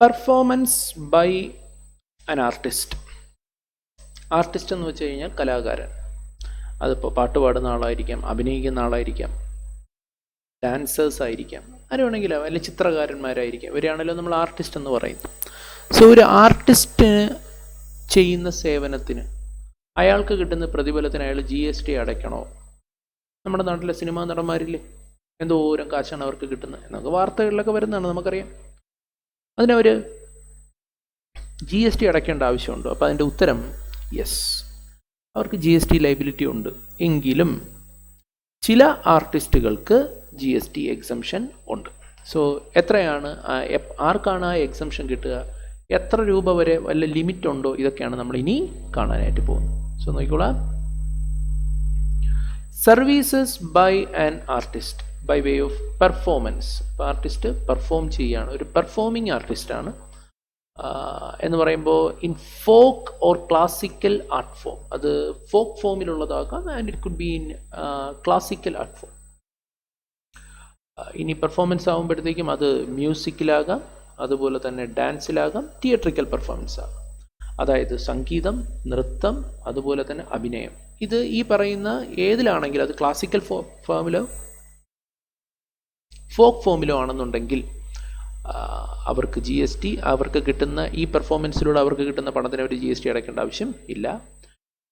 Performance by an artist. Artist എന്ന് വെച്ച് കഴിഞ്ഞാൽ കലാകാരൻ. അതിപ്പോൾ പാട്ട് പാടുന്ന ആളായിരിക്കാം, അഭിനയിക്കുന്ന ആളായിരിക്കാം, ഡാൻസേഴ്സ് ആയിരിക്കാം, ആര് വേണമെങ്കിലും, അല്ലെങ്കിൽ ചിത്രകാരന്മാരായിരിക്കാം. ഇവരെയാണല്ലോ നമ്മൾ ആർട്ടിസ്റ്റ് എന്ന് പറയുന്നത്. സോ ഒരു ആർട്ടിസ്റ്റിന് ചെയ്യുന്ന സേവനത്തിന് അയാൾക്ക് കിട്ടുന്ന പ്രതിഫലത്തിന് അയാൾ GST അടയ്ക്കണോ? നമ്മുടെ നാട്ടിലെ സിനിമാ നടന്മാരില്ലേ, എന്തോരം കാശാണ് അവർക്ക് കിട്ടുന്നത് എന്നൊക്കെ വാർത്തകളിലൊക്കെ വരുന്നതാണ്, നമുക്കറിയാം. അതിനവർ GST അടയ്ക്കേണ്ട ആവശ്യമുണ്ടോ? അപ്പോൾ അതിൻ്റെ ഉത്തരം യെസ്, അവർക്ക് GST ലയബിലിറ്റി ഉണ്ട്. എങ്കിലും ചില ആർട്ടിസ്റ്റുകൾക്ക് GST എക്സംഷൻ ഉണ്ട്. സോ എത്രയാണ്, ആർക്കാണ് ആ എക്സംഷൻ കിട്ടുക, എത്ര രൂപ വരെ, വല്ല ലിമിറ്റ് ഉണ്ടോ, ഇതൊക്കെയാണ് നമ്മൾ ഇനി കാണാനായിട്ട് പോകുന്നത്. സോ നോക്കിക്കോളാം. Services by an artist by way of performance. ഇപ്പോൾ ആർട്ടിസ്റ്റ് പെർഫോം ചെയ്യുകയാണ്, ഒരു പെർഫോമിംഗ് ആർട്ടിസ്റ്റാണ് എന്ന് പറയുമ്പോൾ in folk or classical art form. അത് ഫോക്ക് ഫോമിലുള്ളതാകാം, and it could be in classical art form. ഇനി പെർഫോമൻസ് ആകുമ്പോഴത്തേക്കും അത് മ്യൂസിക്കിലാകാം, അതുപോലെ തന്നെ ഡാൻസിലാകാം, തിയേറ്ററിക്കൽ പെർഫോമൻസ് ആകാം. അതായത് സംഗീതം, നൃത്തം, അതുപോലെ തന്നെ അഭിനയം. ഇത് ഈ പറയുന്ന ഏതിലാണെങ്കിലും, അത് ക്ലാസിക്കൽ ഫോമിലോ ഫോക്ക് ഫോമിലോ ആണെന്നുണ്ടെങ്കിൽ അവർക്ക് GST, അവർക്ക് കിട്ടുന്ന ഈ പെർഫോമൻസിലൂടെ അവർക്ക് കിട്ടുന്ന പണത്തിന് അവർ GST അടയ്ക്കേണ്ട ആവശ്യം ഇല്ല.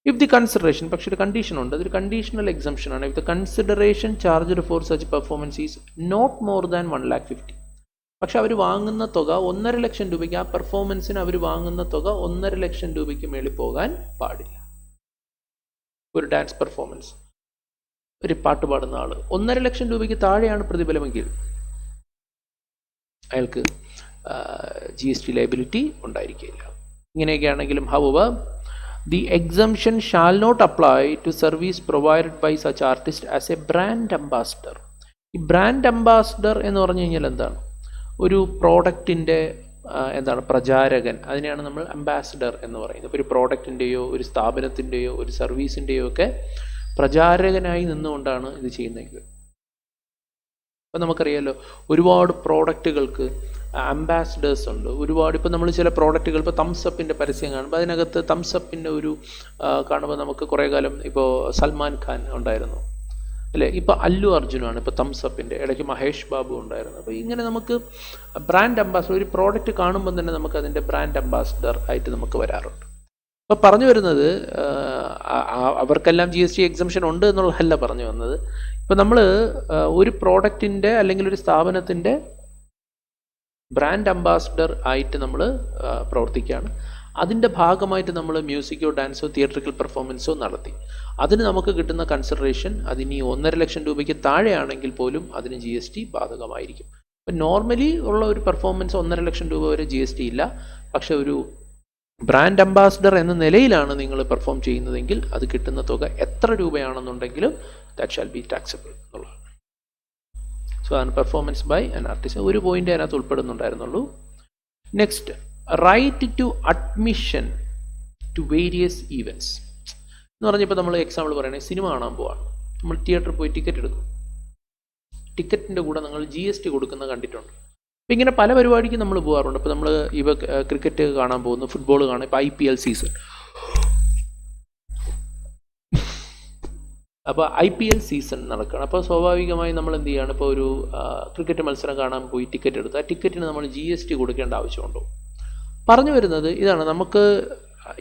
ഇഫ് ദി കൺസിഡറേഷൻ, പക്ഷെ ഒരു കണ്ടീഷൻ ഉണ്ട്, അതൊരു കണ്ടീഷണൽ എക്സംഷൻ ആണ്. If the consideration charged for such performance is not more than 1,50,000. പക്ഷെ അവർ വാങ്ങുന്ന തുക 1.5 ലക്ഷം രൂപയ്ക്ക്, ആ പെർഫോമൻസിന് അവർ വാങ്ങുന്ന തുക 1.5 ലക്ഷം രൂപയ്ക്ക് മേളിൽ പോകാൻ പാടില്ല. ഒരു ഡാൻസ് പെർഫോമൻസ്, ഒരു പാട്ട് പാടുന്ന ആൾ 1.5 ലക്ഷം രൂപയ്ക്ക് താഴെയാണ് പ്രതിഫലമെങ്കിൽ അയാൾക്ക് GST ലയബിലിറ്റി ഉണ്ടായിരിക്കില്ല. ഇങ്ങനെയൊക്കെയാണെങ്കിലും however the exemption shall not apply to service provided by such artist as a brand ambassador. ഈ ബ്രാൻഡ് അംബാസഡർ എന്ന് പറഞ്ഞു കഴിഞ്ഞാൽ എന്താണ്? ഒരു പ്രോഡക്റ്റിൻ്റെ എന്താണ്, പ്രചാരകൻ. അതിനെയാണ് നമ്മൾ അംബാസഡർ എന്ന് പറയുന്നത്. ഇപ്പോൾ ഒരു പ്രോഡക്റ്റിൻ്റെയോ ഒരു സ്ഥാപനത്തിൻ്റെയോ ഒരു സർവീസിൻ്റെയോ ഒക്കെ പ്രചാരകനായി നിന്നുകൊണ്ടാണ് ഇത് ചെയ്യുന്നതെങ്കിൽ. അപ്പം നമുക്കറിയാമല്ലോ, ഒരുപാട് പ്രോഡക്റ്റുകൾക്ക് അംബാസഡേഴ്സ് ഉണ്ട്. ഒരുപാട്, ഇപ്പോൾ നമ്മൾ ചില പ്രോഡക്റ്റുകൾ, ഇപ്പോൾ തംസപ്പിൻ്റെ പരസ്യം കാണുമ്പോൾ അതിനകത്ത് തംസപ്പിൻ്റെ ഒരു കാണുമ്പോൾ നമുക്ക് കുറേ കാലം, ഇപ്പോൾ സൽമാൻ ഖാൻ ഉണ്ടായിരുന്നു അല്ലേ, ഇപ്പോൾ അല്ലു അർജുനാണ് ഇപ്പോൾ തംസപ്പിൻ്റെ, ഇടയ്ക്ക് മഹേഷ് ബാബു ഉണ്ടായിരുന്നു. അപ്പോൾ ഇങ്ങനെ നമുക്ക് ബ്രാൻഡ് അംബാസഡർ, ഒരു പ്രോഡക്റ്റ് കാണുമ്പോൾ തന്നെ നമുക്ക് അതിൻ്റെ ബ്രാൻഡ് അംബാസഡർ ആയിട്ട് നമുക്ക് വരാറുണ്ട്. അപ്പോൾ പറഞ്ഞു വരുന്നത്, അവർക്കെല്ലാം GST എക്സംഷൻ ഉണ്ട് എന്നുള്ളതല്ല പറഞ്ഞു വന്നത്. ഇപ്പം നമ്മൾ ഒരു പ്രോഡക്റ്റിൻ്റെ അല്ലെങ്കിൽ ഒരു സ്ഥാപനത്തിൻ്റെ ബ്രാൻഡ് അംബാസഡർ ആയിട്ട് നമ്മൾ പ്രവർത്തിക്കുകയാണ്. അതിൻ്റെ ഭാഗമായിട്ട് നമ്മൾ മ്യൂസിക്കോ ഡാൻസോ തിയേറ്ററിക്കൽ പെർഫോമൻസോ നടത്തി. അതിന് നമുക്ക് കിട്ടുന്ന കൺസിഡറേഷൻ അതിന് 1.5 ലക്ഷം രൂപയ്ക്ക് താഴെയാണെങ്കിൽ പോലും അതിന് GST ബാധകമായിരിക്കും. ഇപ്പം നോർമലി ഉള്ള ഒരു പെർഫോമൻസ് 1.5 ലക്ഷം രൂപ വരെ GST ഇല്ല. പക്ഷെ ഒരു ബ്രാൻഡ് അംബാസഡർ എന്ന നിലയിലാണ് നിങ്ങൾ പെർഫോം ചെയ്യുന്നതെങ്കിൽ അത് കിട്ടുന്ന തുക എത്ര രൂപയാണെന്നുണ്ടെങ്കിലും ദാറ്റ് ഷാൽ ബി ടാക്സബിൾ എന്നുള്ളതാണ്. സോ അതാണ് പെർഫോമൻസ് ബൈ ആൻ ആർട്ടിസ്റ്റ്. ഒരു പോയിന്റ് അതിനകത്ത് ഉൾപ്പെടുന്നുണ്ടായിരുന്നുള്ളൂ. Next, right to admission to various events എന്ന് പറഞ്ഞപ്പോൾ നമ്മൾ എക്സാമ്പിൾ പറയുകയാണെങ്കിൽ, സിനിമ കാണാൻ പോവാണ്, നമ്മൾ തിയേറ്ററിൽ പോയി ടിക്കറ്റ് എടുക്കും. ടിക്കറ്റിൻ്റെ കൂടെ നിങ്ങൾ GST കൊടുക്കുന്നത് കണ്ടിട്ടുണ്ട്. അപ്പം ഇങ്ങനെ പല പരിപാടിക്ക് നമ്മൾ പോകാറുണ്ട്. ഇപ്പോൾ നമ്മൾ ക്രിക്കറ്റ് കാണാൻ പോകുന്നു, ഫുട്ബോൾ കാണാൻ, ഇപ്പോൾ IPL സീസൺ. അപ്പോൾ IPL സീസൺ നടക്കുകയാണ്. അപ്പോൾ സ്വാഭാവികമായി നമ്മൾ എന്ത് ചെയ്യുകയാണ്, ഇപ്പോൾ ഒരു ക്രിക്കറ്റ് മത്സരം കാണാൻ പോയി ടിക്കറ്റ് എടുത്ത് ആ ടിക്കറ്റിന് നമ്മൾ GST കൊടുക്കേണ്ട ആവശ്യമുണ്ടോ? പറഞ്ഞു വരുന്നത് ഇതാണ്, നമുക്ക്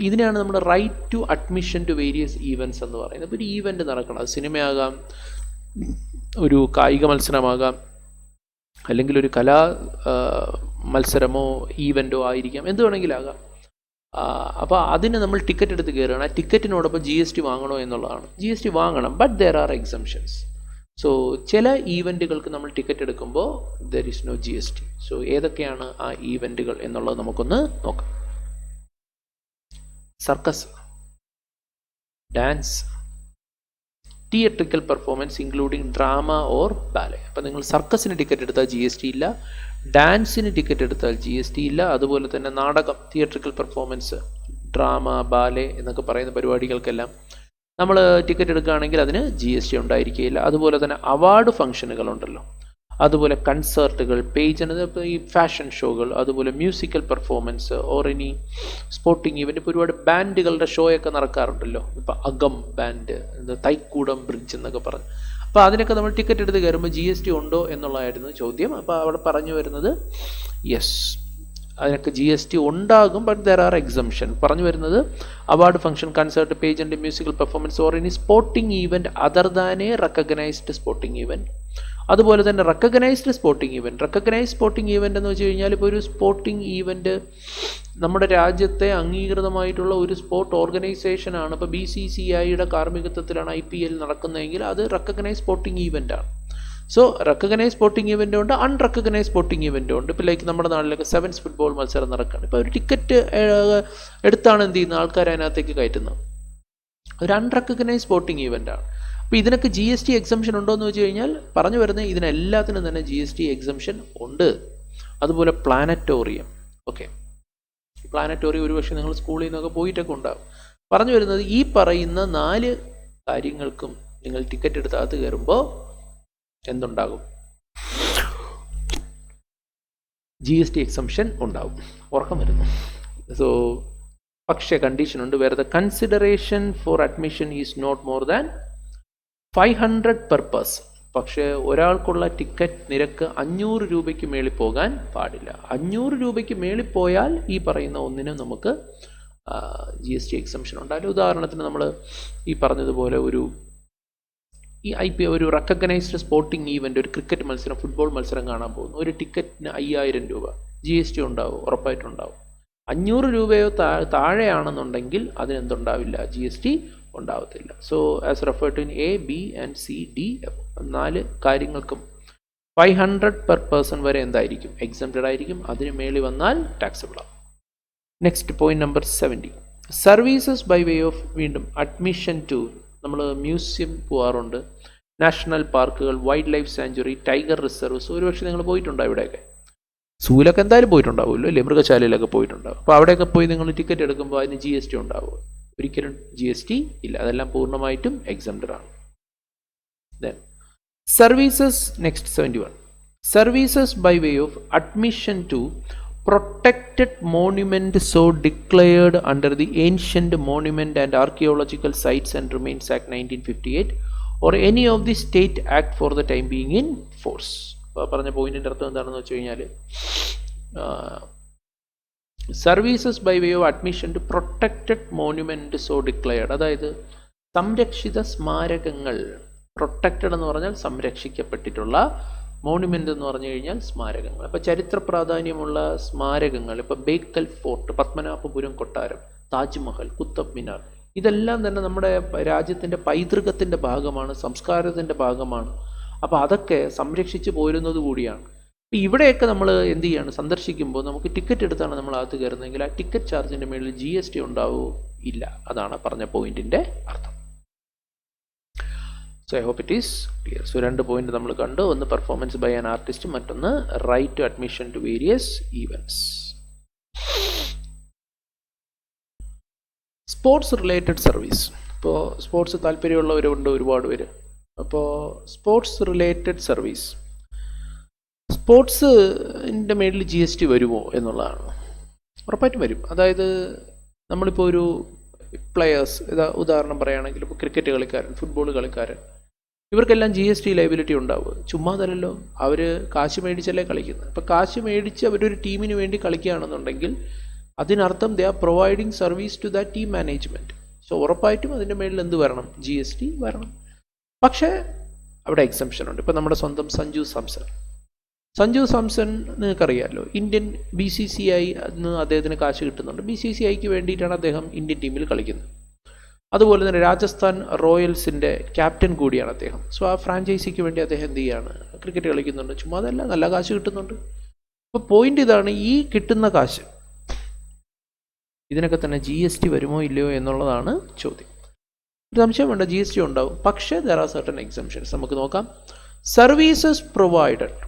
ഇതിനെയാണ് നമ്മൾ right to admission to various events എന്ന് പറയുന്നത്. ഇപ്പോൾ ഒരു ഈവൻറ്റ് നടക്കണം, അത് സിനിമയാകാം, ഒരു കായിക മത്സരമാകാം, അല്ലെങ്കിൽ ഒരു കലാ മത്സരമോ ഈവൻറ്റോ ആയിരിക്കാം, എന്ത് വേണമെങ്കിലാകാം. അപ്പോൾ അതിന് നമ്മൾ ടിക്കറ്റ് എടുത്ത് കയറുകയാണ്. ആ ടിക്കറ്റിനോടൊപ്പം GST വാങ്ങണോ എന്നുള്ളതാണ്. GST വാങ്ങണം, but there are exemptions. So ചില ഈവൻറ്റുകൾക്ക് നമ്മൾ ടിക്കറ്റ് എടുക്കുമ്പോൾ there is no GST. So ഏതൊക്കെയാണ് ആ ഈവൻറ്റുകൾ എന്നുള്ളത് നമുക്കൊന്ന് നോക്കാം. Circus, dance, theatrical performance including drama or ballet. അപ്പം നിങ്ങൾ സർക്കസിന് ടിക്കറ്റ് എടുത്താൽ GST ഇല്ല, ഡാൻസിന് ടിക്കറ്റ് എടുത്താൽ GST ഇല്ല, അതുപോലെ തന്നെ നാടകം, തിയേറ്ററിക്കൽ പെർഫോമൻസ്, ഡ്രാമ, ബാലെ എന്നൊക്കെ പറയുന്ന പരിപാടികൾക്കെല്ലാം നമ്മൾ ടിക്കറ്റ് എടുക്കുകയാണെങ്കിൽ അതിന് GST ഉണ്ടായിരിക്കുകയില്ല. അതുപോലെ തന്നെ അവാർഡ് ഫംഗ്ഷനുകളുണ്ടല്ലോ, അതുപോലെ കൺസേർട്ടുകൾ, പേജ് ഇപ്പോൾ ഈ ഫാഷൻ ഷോകൾ, അതുപോലെ മ്യൂസിക്കൽ പെർഫോമൻസ് ഓർ ഇനി സ്പോർട്ടിങ് ഇവൻ്റ്. ഇപ്പോൾ ഒരുപാട് ബാൻഡുകളുടെ ഷോയൊക്കെ നടക്കാറുണ്ടല്ലോ. ഇപ്പോൾ അകം ബാൻഡ്, തൈക്കൂടം ബ്രിഡ്ജ് എന്നൊക്കെ പറഞ്ഞു. അപ്പോൾ അതിനൊക്കെ നമ്മൾ ടിക്കറ്റ് എടുത്ത് കയറുമ്പോൾ GST ഉണ്ടോ എന്നുള്ളതായിരുന്നു ചോദ്യം. അപ്പോൾ അവിടെ പറഞ്ഞു വരുന്നത് യെസ്, അതിനൊക്കെ GST ഉണ്ടാകും, ബട്ട് ദർ ആർ എക്സംഷൻ. പറഞ്ഞു വരുന്നത് award function, concert, page and musical performance or ഇനി sporting event other than a recognised sporting event. അതുപോലെ തന്നെ recognised sporting event. Recognised sporting event എന്ന് വെച്ച് കഴിഞ്ഞാൽ ഇപ്പോൾ ഒരു സ്പോർട്ടിംഗ് ഈവൻറ്റ് നമ്മുടെ രാജ്യത്തെ അംഗീകൃതമായിട്ടുള്ള ഒരു സ്പോർട്ട് ഓർഗനൈസേഷനാണ്. ഇപ്പോൾ BCCIയുടെ കാർമ്മികത്വത്തിലാണ് IPL നടക്കുന്നതെങ്കിൽ അത് റെക്കഗ്നൈസ്ഡ് സ്പോർട്ടിംഗ് ഈവൻ്റ് ആണ്. സോ റെക്കഗ്നൈസ് സ്പോർട്ടിംഗ് ഇവൻ്റ് ഉണ്ട്, അൺറെക്കഗ്നൈസ് സ്പോർട്ടിംഗ് ഇവൻ്റ് ഉണ്ട്. ഇപ്പോൾ ലൈക്ക് നമ്മുടെ നാട്ടിലൊക്കെ സെവൻസ് ഫുട്ബോൾ മത്സരം നടക്കുകയാണ്. ഇപ്പോൾ ഒരു ടിക്കറ്റ് എടുത്താണ് എന്ത് ചെയ്യുന്നത്, ആൾക്കാർ അതിനകത്തേക്ക് കയറ്റുന്നത്. ഒരു അൺറെക്കഗ്നൈസ് സ്പോർട്ടിംഗ് ഇവൻ്റ് ആണ്. അപ്പോൾ ഇതിനൊക്കെ GST എക്സംഷൻ ഉണ്ടോ എന്ന് വെച്ച് കഴിഞ്ഞാൽ പറഞ്ഞു വരുന്നത് ഇതിനെല്ലാത്തിനും തന്നെ GST എക്സംഷൻ ഉണ്ട്. അതുപോലെ പ്ലാനറ്റോറിയം. ഓക്കെ, പ്ലാനറ്റോറിയം ഒരുപക്ഷെ നിങ്ങൾ സ്കൂളിൽ നിന്നൊക്കെ പോയിട്ടൊക്കെ ഉണ്ടാകും. പറഞ്ഞു വരുന്നത് ഈ പറയുന്ന 4 കാര്യങ്ങൾക്കും നിങ്ങൾ ടിക്കറ്റ് എടുത്ത് അകത്ത് കയറുമ്പോൾ എന്തുണ്ടാകും, GST എക്സംഷൻ ഉണ്ടാവും. ഉറക്കം വരുന്നു. സോ പക്ഷേ കണ്ടീഷൻ ഉണ്ട്, വേറെ the consideration for admission is not more than 500 per person. പക്ഷേ ഒരാൾക്കുള്ള ടിക്കറ്റ് നിരക്ക് 500 രൂപയ്ക്ക് മേളിൽ പോകാൻ പാടില്ല. 500 രൂപയ്ക്ക് മേളിൽ പോയാൽ ഈ പറയുന്ന ഒന്നിനും നമുക്ക് GST എക്സംഷൻ ഉണ്ടാവില്ല. ഉദാഹരണത്തിന് നമ്മൾ ഈ പറഞ്ഞതുപോലെ ഈ ഒരു റെക്കഗ്നൈസ്ഡ് സ്പോർട്ടിംഗ് ഈവൻ്റ്, ഒരു ക്രിക്കറ്റ് മത്സരം, ഫുട്ബോൾ മത്സരം കാണാൻ പോകുന്നു. ഒരു ടിക്കറ്റിന് 5000 രൂപ, GST ഉണ്ടാവും, ഉറപ്പായിട്ടുണ്ടാവും. 500 രൂപയോ താഴെയാണെന്നുണ്ടെങ്കിൽ അതിനെന്തുണ്ടാവില്ല, GST ഉണ്ടാവത്തില്ല. So as refer to A, B and C, D 4 കാര്യങ്ങൾക്കും 500 പെർ പേഴ്സൺ വരെ എന്തായിരിക്കും, എക്സംപ്റ്റഡ് ആയിരിക്കും. അതിന് മേളിൽ വന്നാൽ ടാക്സബിൾ ആവും. Next point number 70, services by way of വീണ്ടും അഡ്മിഷൻ ടു. നമ്മൾ മ്യൂസിയം പോകാറുണ്ട്, നാഷണൽ പാർക്കുകൾ, wild life sanctuary, tiger reserves. ഒരുപക്ഷെ നിങ്ങൾ പോയിട്ടുണ്ടോ ഇവിടെയൊക്കെ? സൂലൊക്കെ എന്തായാലും പോയിട്ടുണ്ടാവുമല്ലോ അല്ലേ, മൃഗശാലയിലൊക്കെ പോയിട്ടുണ്ടാവും. അപ്പോൾ അവിടെയൊക്കെ പോയി നിങ്ങൾ ടിക്കറ്റ് എടുക്കുമ്പോൾ അതിന് GST ഉണ്ടാവുമോ? ഒരിക്കലും GST ഇല്ല, അതെല്ലാം പൂർണ്ണമായിട്ടും എക്സംപ്റ്റഡ് ആണ്. Then services, next 71, services by way of admission to protected monument so declared under the Ancient Monument and Archaeological Sites and Remains Act 1958 or any of the state act for the time being in force. പറഞ്ഞ പോയിന്റിന്റെ അർത്ഥം എന്താണെന്ന് വെച്ച് കഴിഞ്ഞാൽ services by way of admission to protected monument so declared, അതായത് സംരക്ഷിത സ്മാരകങ്ങൾ. Protected എന്ന് പറഞ്ഞാൽ സംരക്ഷിക്കപ്പെട്ടിട്ടുള്ള, മോണ്യുമെൻ്റ് എന്ന് പറഞ്ഞു കഴിഞ്ഞാൽ സ്മാരകങ്ങൾ. അപ്പോൾ ചരിത്ര പ്രാധാന്യമുള്ള സ്മാരകങ്ങൾ, ഇപ്പോൾ ബേക്കൽ ഫോർട്ട്, പത്മനാഭപുരം കൊട്ടാരം, താജ്മഹൽ, കുത്തബ് മിനാർ, ഇതെല്ലാം തന്നെ നമ്മുടെ രാജ്യത്തിൻ്റെ പൈതൃകത്തിൻ്റെ ഭാഗമാണ്, സംസ്കാരത്തിൻ്റെ ഭാഗമാണ്. അപ്പോൾ അതൊക്കെ സംരക്ഷിച്ച് പോരുന്നത് കൂടിയാണ്. അപ്പോൾ ഇവിടെയൊക്കെ നമ്മൾ എന്ത് ചെയ്യാണ്, സന്ദർശിക്കുമ്പോൾ നമുക്ക് ടിക്കറ്റ് എടുത്താണ് നമ്മൾ അകത്ത് കയറുന്നതെങ്കിൽ ആ ടിക്കറ്റ് ചാർജിൻ്റെ മേളിൽ GST ഉണ്ടാവുമോ? ഇല്ല. അതാണ് പറഞ്ഞ പോയിന്റിൻ്റെ അർത്ഥം. So I hope it is clear. So 2 point നമ്മൾ കണ്ടു. ഒന്ന് പെർഫോമൻസ് ബൈ ആൻ ആർട്ടിസ്റ്റ്, മറ്റൊന്ന് right to admission to various events. Sports related service. ഇപ്പോൾ സ്പോർട്സ് താല്പര്യമുള്ളവരുണ്ട് ഒരുപാട് പേര്. അപ്പോൾ സ്പോർട്സ് റിലേറ്റഡ് സർവീസ്, സ്പോർട്സിൻ്റെ മേളിൽ GST വരുമോ എന്നുള്ളതാണ്. ഉറപ്പായിട്ടും വരും. അതായത് നമ്മളിപ്പോൾ ഒരു പ്ലെയേഴ്സ്, ഉദാഹരണം പറയുകയാണെങ്കിൽ ഇപ്പോൾ ക്രിക്കറ്റ് കളിക്കാരൻ, ഫുട്ബോൾ കളിക്കാരൻ, ഇവർക്കെല്ലാം GST ലയബിലിറ്റി ഉണ്ടാവുക. ചുമ്മാതല്ലോ, അവർ കാശ് മേടിച്ചല്ലേ കളിക്കുന്നത്. അപ്പോൾ കാശ് മേടിച്ച് അവരൊരു ടീമിന് വേണ്ടി കളിക്കുകയാണെന്നുണ്ടെങ്കിൽ അതിനർത്ഥം they are providing service to that team management. So ഉറപ്പായിട്ടും അതിൻ്റെ മേളിൽ എന്ത് വരണം, GST വരണം. പക്ഷേ അവിടെ എക്സംഷൻ ഉണ്ട്. ഇപ്പോൾ നമ്മുടെ സ്വന്തം സഞ്ജു സാംസൺ നിങ്ങൾക്കറിയാമല്ലോ, ഇന്ത്യൻ BCCI അദ്ദേഹത്തിന് കാശ് കിട്ടുന്നുണ്ട്. BCCIക്ക് വേണ്ടിയിട്ടാണ് അദ്ദേഹം ഇന്ത്യൻ ടീമിൽ കളിക്കുന്നത്. അതുപോലെ തന്നെ രാജസ്ഥാൻ റോയൽസിൻ്റെ ക്യാപ്റ്റൻ കൂടിയാണ് അദ്ദേഹം. സോ ആ ഫ്രാഞ്ചൈസിക്ക് വേണ്ടി അദ്ദേഹം എന്ത് ചെയ്യാണ്, ക്രിക്കറ്റ് കളിക്കുന്നുണ്ട്. ചുമ്മാ അതല്ല, നല്ല കാശ് കിട്ടുന്നുണ്ട്. അപ്പോൾ പോയിന്റ് ഇതാണ്, ഈ കിട്ടുന്ന കാശ് ഇതിനൊക്കെ തന്നെ GST വരുമോ ഇല്ലയോ എന്നുള്ളതാണ് ചോദ്യം. ഒരു സംശയം വേണ്ട, GST ഉണ്ടാവും. പക്ഷേ ദർ ആർ സർട്ടൻ എക്സംഷൻസ്. നമുക്ക് നോക്കാം. സർവീസസ് പ്രൊവൈഡഡ്,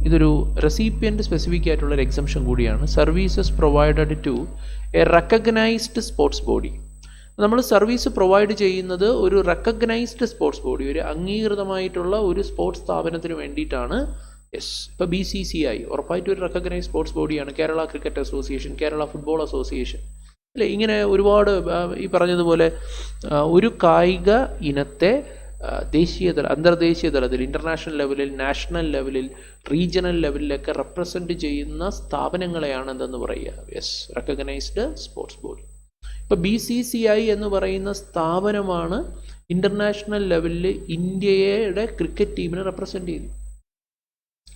ഇതൊരു റെസിപ്പിയൻ്റ് സ്പെസിഫിക് ആയിട്ടുള്ളൊരു എക്സംഷൻ കൂടിയാണ്. Services provided to a recognised sports body നമ്മൾ സർവീസ് പ്രൊവൈഡ് ചെയ്യുന്നത് ഒരു റെക്കഗ്നൈസ്ഡ് സ്പോർട്സ് ബോഡി, ഒരു അംഗീകൃതമായിട്ടുള്ള ഒരു സ്പോർട്സ് സ്ഥാപനത്തിന് വേണ്ടിയിട്ടാണ്. യെസ്, ഇപ്പോൾ BCCI ഉറപ്പായിട്ടും ഒരു റെക്കഗ്നൈസ്ഡ് സ്പോർട്സ് ബോഡിയാണ്. Kerala cricket association, Kerala football association, അല്ലേ? ഇങ്ങനെ ഒരുപാട് ഈ പറഞ്ഞതുപോലെ ഒരു കായിക ഇനത്തെ ദേശീയതല, അന്തർദേശീയ തലത്തിൽ, ഇൻ്റർനാഷണൽ ലെവലിൽ, നാഷണൽ ലെവലിൽ, റീജിയണൽ ലെവലിലൊക്കെ റെപ്രസെൻ്റ് ചെയ്യുന്ന സ്ഥാപനങ്ങളെയാണ് എന്തെന്ന് പറയുക? Yes, recognised sports body. ഇപ്പോൾ BCCI എന്ന് പറയുന്ന സ്ഥാപനമാണ് ഇൻ്റർനാഷണൽ ലെവലിൽ ഇന്ത്യയുടെ ക്രിക്കറ്റ് ടീമിനെ റെപ്രസെൻ്റ് ചെയ്യുന്നത്.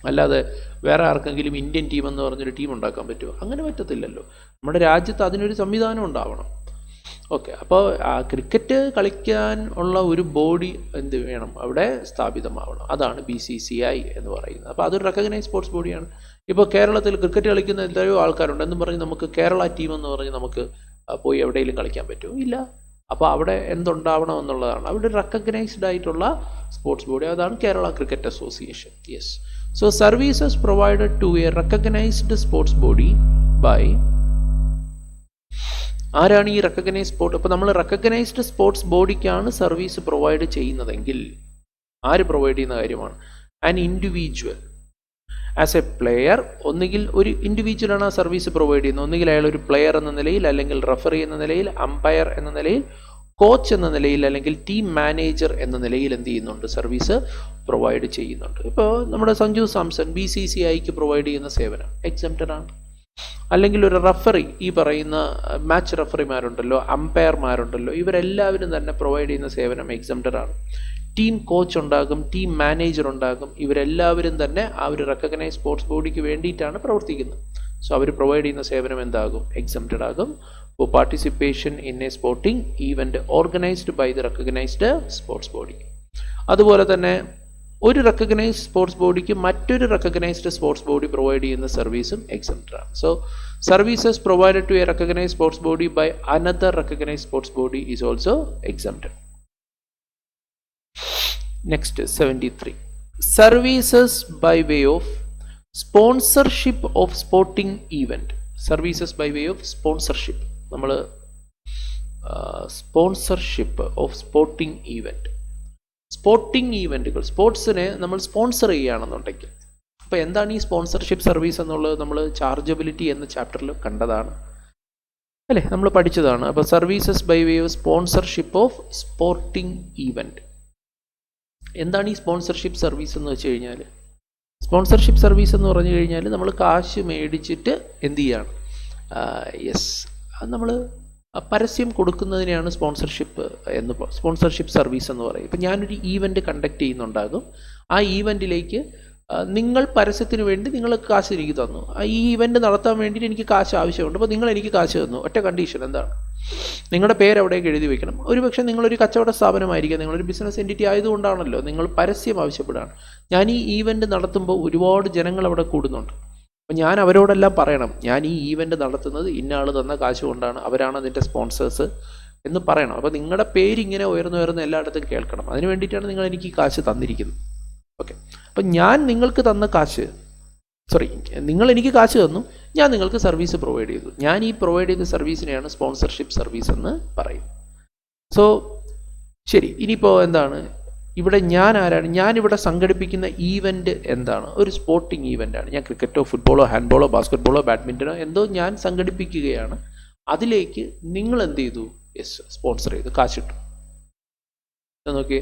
അല്ലാതെ വേറെ ആർക്കെങ്കിലും ഇന്ത്യൻ ടീം എന്ന് പറഞ്ഞൊരു ടീം ഉണ്ടാക്കാൻ പറ്റുമോ? അങ്ങനെ പറ്റത്തില്ലല്ലോ. നമ്മുടെ രാജ്യത്ത് അതിനൊരു സംവിധാനം ഉണ്ടാവണം. ഓക്കെ, അപ്പോൾ ക്രിക്കറ്റ് കളിക്കാൻ ഉള്ള ഒരു ബോഡി എന്ത് വേണം? അവിടെ സ്ഥാപിതമാവണം. അതാണ് BCCI എന്ന് പറയുന്നത്. അപ്പോൾ അതൊരു റെക്കഗ്നൈസ് സ്പോർട്സ് ബോഡിയാണ്. ഇപ്പോൾ കേരളത്തിൽ ക്രിക്കറ്റ് കളിക്കുന്ന എത്രയോ ആൾക്കാരുണ്ട് എന്നും പറഞ്ഞ് നമുക്ക് കേരള ടീം എന്ന് പറഞ്ഞ് നമുക്ക് പോയി എവിടെയെങ്കിലും കളിക്കാൻ പറ്റുമോ? ഇല്ല. അപ്പോൾ അവിടെ എന്തുണ്ടാവണം എന്നുള്ളതാണ്. അവിടെ റെക്കഗ്നൈസ്ഡ് ആയിട്ടുള്ള സ്പോർട്സ് ബോഡി, അതാണ് Kerala cricket association. Yes, so services provided to a recognised sports body by, ആരാണ് ഈ റെക്കഗ്നൈസ്ഡ് സ്പോർട്സ്? അപ്പോൾ നമ്മൾ റെക്കഗ്നൈസ്ഡ് സ്പോർട്സ് ബോഡിക്കാണ് സർവീസ് പ്രൊവൈഡ് ചെയ്യുന്നതെങ്കിൽ ആര് പ്രൊവൈഡ് ചെയ്യുന്ന കാര്യമാണ്? An individual as a player. ഒന്നുകിൽ ഒരു ഇൻഡിവിജ്വലാണ് ആ സർവീസ് പ്രൊവൈഡ് ചെയ്യുന്നത്. ഒന്നുകിൽ അയാൾ ഒരു പ്ലെയർ എന്ന നിലയിൽ, അല്ലെങ്കിൽ റഫറി എന്ന നിലയിൽ, അമ്പയർ എന്ന നിലയിൽ, കോച്ച് എന്ന നിലയിൽ, അല്ലെങ്കിൽ ടീം മാനേജർ എന്ന നിലയിൽ എന്ത് ചെയ്യുന്നുണ്ട്? സർവീസ് പ്രൊവൈഡ് ചെയ്യുന്നുണ്ട്. ഇപ്പോൾ നമ്മുടെ സഞ്ജു സാംസൺ BCCIക്ക് പ്രൊവൈഡ് ചെയ്യുന്ന സേവനം എക്സംപ്റ്റഡ് ആണ്. അല്ലെങ്കിൽ ഒരു റഫറി, ഈ പറയുന്ന മാച്ച് റഫറിമാരുണ്ടല്ലോ, അമ്പയർമാരുണ്ടല്ലോ, ഇവരെല്ലാവരും തന്നെ പ്രൊവൈഡ് ചെയ്യുന്ന സേവനം എക്സംപ്റ്റഡ് ആണ്. ടീം കോച്ച് ഉണ്ടാകും, ടീം മാനേജർ ഉണ്ടാകും, ഇവരെല്ലാവരും തന്നെ ആ ഒരു റെക്കഗ്നൈസ് സ്പോർട്സ് ബോഡിക്ക് വേണ്ടിയിട്ടാണ് പ്രവർത്തിക്കുന്നത്. സോ അവർ പ്രൊവൈഡ് ചെയ്യുന്ന സേവനം എന്താകും? എക്സംപ്റ്റഡ് ആകും. For participation in a sporting event organised by the recognised sports body. അതുപോലെ തന്നെ ഒരു റെക്കഗ്നൈസ്ഡ് സ്പോർട്സ് ബോഡിക്ക് മറ്റൊരു റെക്കഗ്നൈസ്ഡ് സ്പോർട്സ് ബോഡി പ്രൊവൈഡ് ചെയ്യുന്ന സർവീസും എക്സംപ്റ്റഡ് ആണ്. So services provided to a recognised sports body by another recognised sports body is also exempted. Next, 73. Services by way of sponsorship of sporting event. Services by way of sponsorship. നമ്മൾ sponsorship of sporting event. Sporting ഈവൻറ്റുകൾ, സ്പോർട്സിനെ നമ്മൾ sponsor ചെയ്യുകയാണെന്നുണ്ടെങ്കിൽ, അപ്പോൾ എന്താണ് ഈ sponsorship service എന്നുള്ളത് നമ്മൾ ചാർജബിലിറ്റി എന്ന ചാപ്റ്ററിൽ കണ്ടതാണ്, അല്ലേ? നമ്മൾ പഠിച്ചതാണ്. അപ്പോൾ services by way of sponsorship of sporting event. എന്താണ് ഈ സ്പോൺസർഷിപ്പ് സർവീസ് എന്ന് വെച്ച് കഴിഞ്ഞാൽ? സ്പോൺസർഷിപ്പ് സർവീസ് എന്ന് പറഞ്ഞു കഴിഞ്ഞാൽ നമ്മൾ കാശ് മേടിച്ചിട്ട് എന്ത് ചെയ്യാണ്? യെസ്, അത് നമ്മൾ പരസ്യം കൊടുക്കുന്നതിനെയാണ് സ്പോൺസർഷിപ്പ് സർവീസ് എന്ന് പറയും. ഇപ്പം ഞാനൊരു ഈവൻറ്റ് കണ്ടക്ട് ചെയ്യുന്നുണ്ടാകും. ആ ഈവൻറ്റിലേക്ക് നിങ്ങൾ പരസ്യത്തിന് വേണ്ടി നിങ്ങൾ കാശ് എനിക്ക് തന്നു. ഈ ഈവൻറ്റ് നടത്താൻ വേണ്ടിയിട്ട് എനിക്ക് കാശ് ആവശ്യമുണ്ട്. അപ്പോൾ നിങ്ങൾ എനിക്ക് കാശ് തന്നു. ഒറ്റ കണ്ടീഷൻ എന്താണ്? നിങ്ങളുടെ പേര് അവിടേക്ക് എഴുതി വെക്കണം. ഒരുപക്ഷെ നിങ്ങളൊരു കച്ചവട സ്ഥാപനമായിരിക്കാം, നിങ്ങളൊരു ബിസിനസ് എൻറ്റിറ്റി ആയതുകൊണ്ടാണല്ലോ നിങ്ങൾ പരസ്യം ആവശ്യപ്പെടുകയാണ്. ഞാൻ ഈ ഈവൻറ്റ് നടത്തുമ്പോൾ ഒരുപാട് ജനങ്ങൾ അവിടെ കൂടുന്നുണ്ട്. അപ്പം ഞാൻ അവരോടെല്ലാം പറയണം, ഞാൻ ഈ ഈവൻറ്റ് നടത്തുന്നത് ഇന്ന ആൾ തന്ന കാശ് കൊണ്ടാണ്, അവരാണ് അതിൻ്റെ സ്പോൺസേഴ്സ് എന്ന് പറയണം. അപ്പോൾ നിങ്ങളുടെ പേരിങ്ങനെ ഉയർന്ന് എല്ലായിടത്തും കേൾക്കണം. അതിന് വേണ്ടിയിട്ടാണ് നിങ്ങൾ എനിക്ക് ഈ കാശ് തന്നിരിക്കുന്നത്. ഓക്കെ, അപ്പം ഞാൻ നിങ്ങൾക്ക് തന്ന കാശ്, നിങ്ങൾ എനിക്ക് കാശ് തന്നു, ഞാൻ നിങ്ങൾക്ക് സർവീസ് പ്രൊവൈഡ് ചെയ്തു. ഞാൻ ഈ പ്രൊവൈഡ് ചെയ്ത സർവീസിനെയാണ് സ്പോൺസർഷിപ്പ് സർവീസ് എന്ന് പറയും. സോ ശരി, ഇനിയിപ്പോൾ എന്താണ് ഇവിടെ? ഞാൻ ആരാണ്? ഞാനിവിടെ സംഘടിപ്പിക്കുന്ന ഈവൻറ്റ് എന്താണ്? ഒരു സ്പോർട്ടിംഗ് ഈവൻ്റാണ്. ഞാൻ ക്രിക്കറ്റോ ഫുട്ബോളോ ഹാൻഡ്ബോളോ ബാസ്കറ്റ്ബോളോ ബാഡ്മിൻ്റനോ എന്തോ ഞാൻ സംഘടിപ്പിക്കുകയാണ്. അതിലേക്ക് നിങ്ങൾ എന്ത് ചെയ്തു? യെസ്, സ്പോൺസർ ചെയ്തു, കാശിട്ടു. നോക്കിയേ,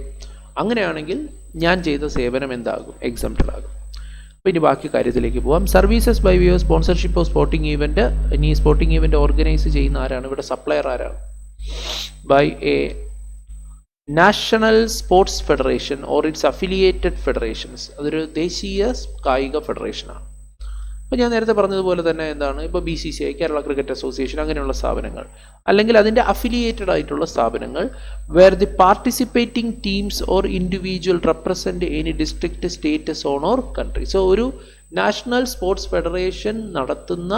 അങ്ങനെയാണെങ്കിൽ ഞാൻ ചെയ്ത സേവനം എന്താകും? എക്സംപ്റ്റഡ് ആകും. അപ്പോൾ ഇനി ബാക്കി കാര്യത്തിലേക്ക് പോവാം. Services by way of sponsorship of sporting event. ഇനി സ്പോർട്ടിംഗ് ഈവൻറ്റ് ഓർഗനൈസ് ചെയ്യുന്ന ആരാണ്? ഇവിടെ സപ്ലയർ ആരാണ്? By a national sports federation or its affiliated federations. അതൊരു ദേശീയ കായിക ഫെഡറേഷനാണ്. അപ്പോൾ ഞാൻ നേരത്തെ പറഞ്ഞതുപോലെ തന്നെ എന്താണ്, ഇപ്പോൾ BCCI, കേരള ക്രിക്കറ്റ് അസോസിയേഷൻ, അങ്ങനെയുള്ള സ്ഥാപനങ്ങൾ, അല്ലെങ്കിൽ അതിൻ്റെ അഫിലിയേറ്റഡ് ആയിട്ടുള്ള സ്ഥാപനങ്ങൾ, where the participating teams or individual represent any district, state, zone or country. So ഒരു നാഷണൽ സ്പോർട്സ് ഫെഡറേഷൻ നടത്തുന്ന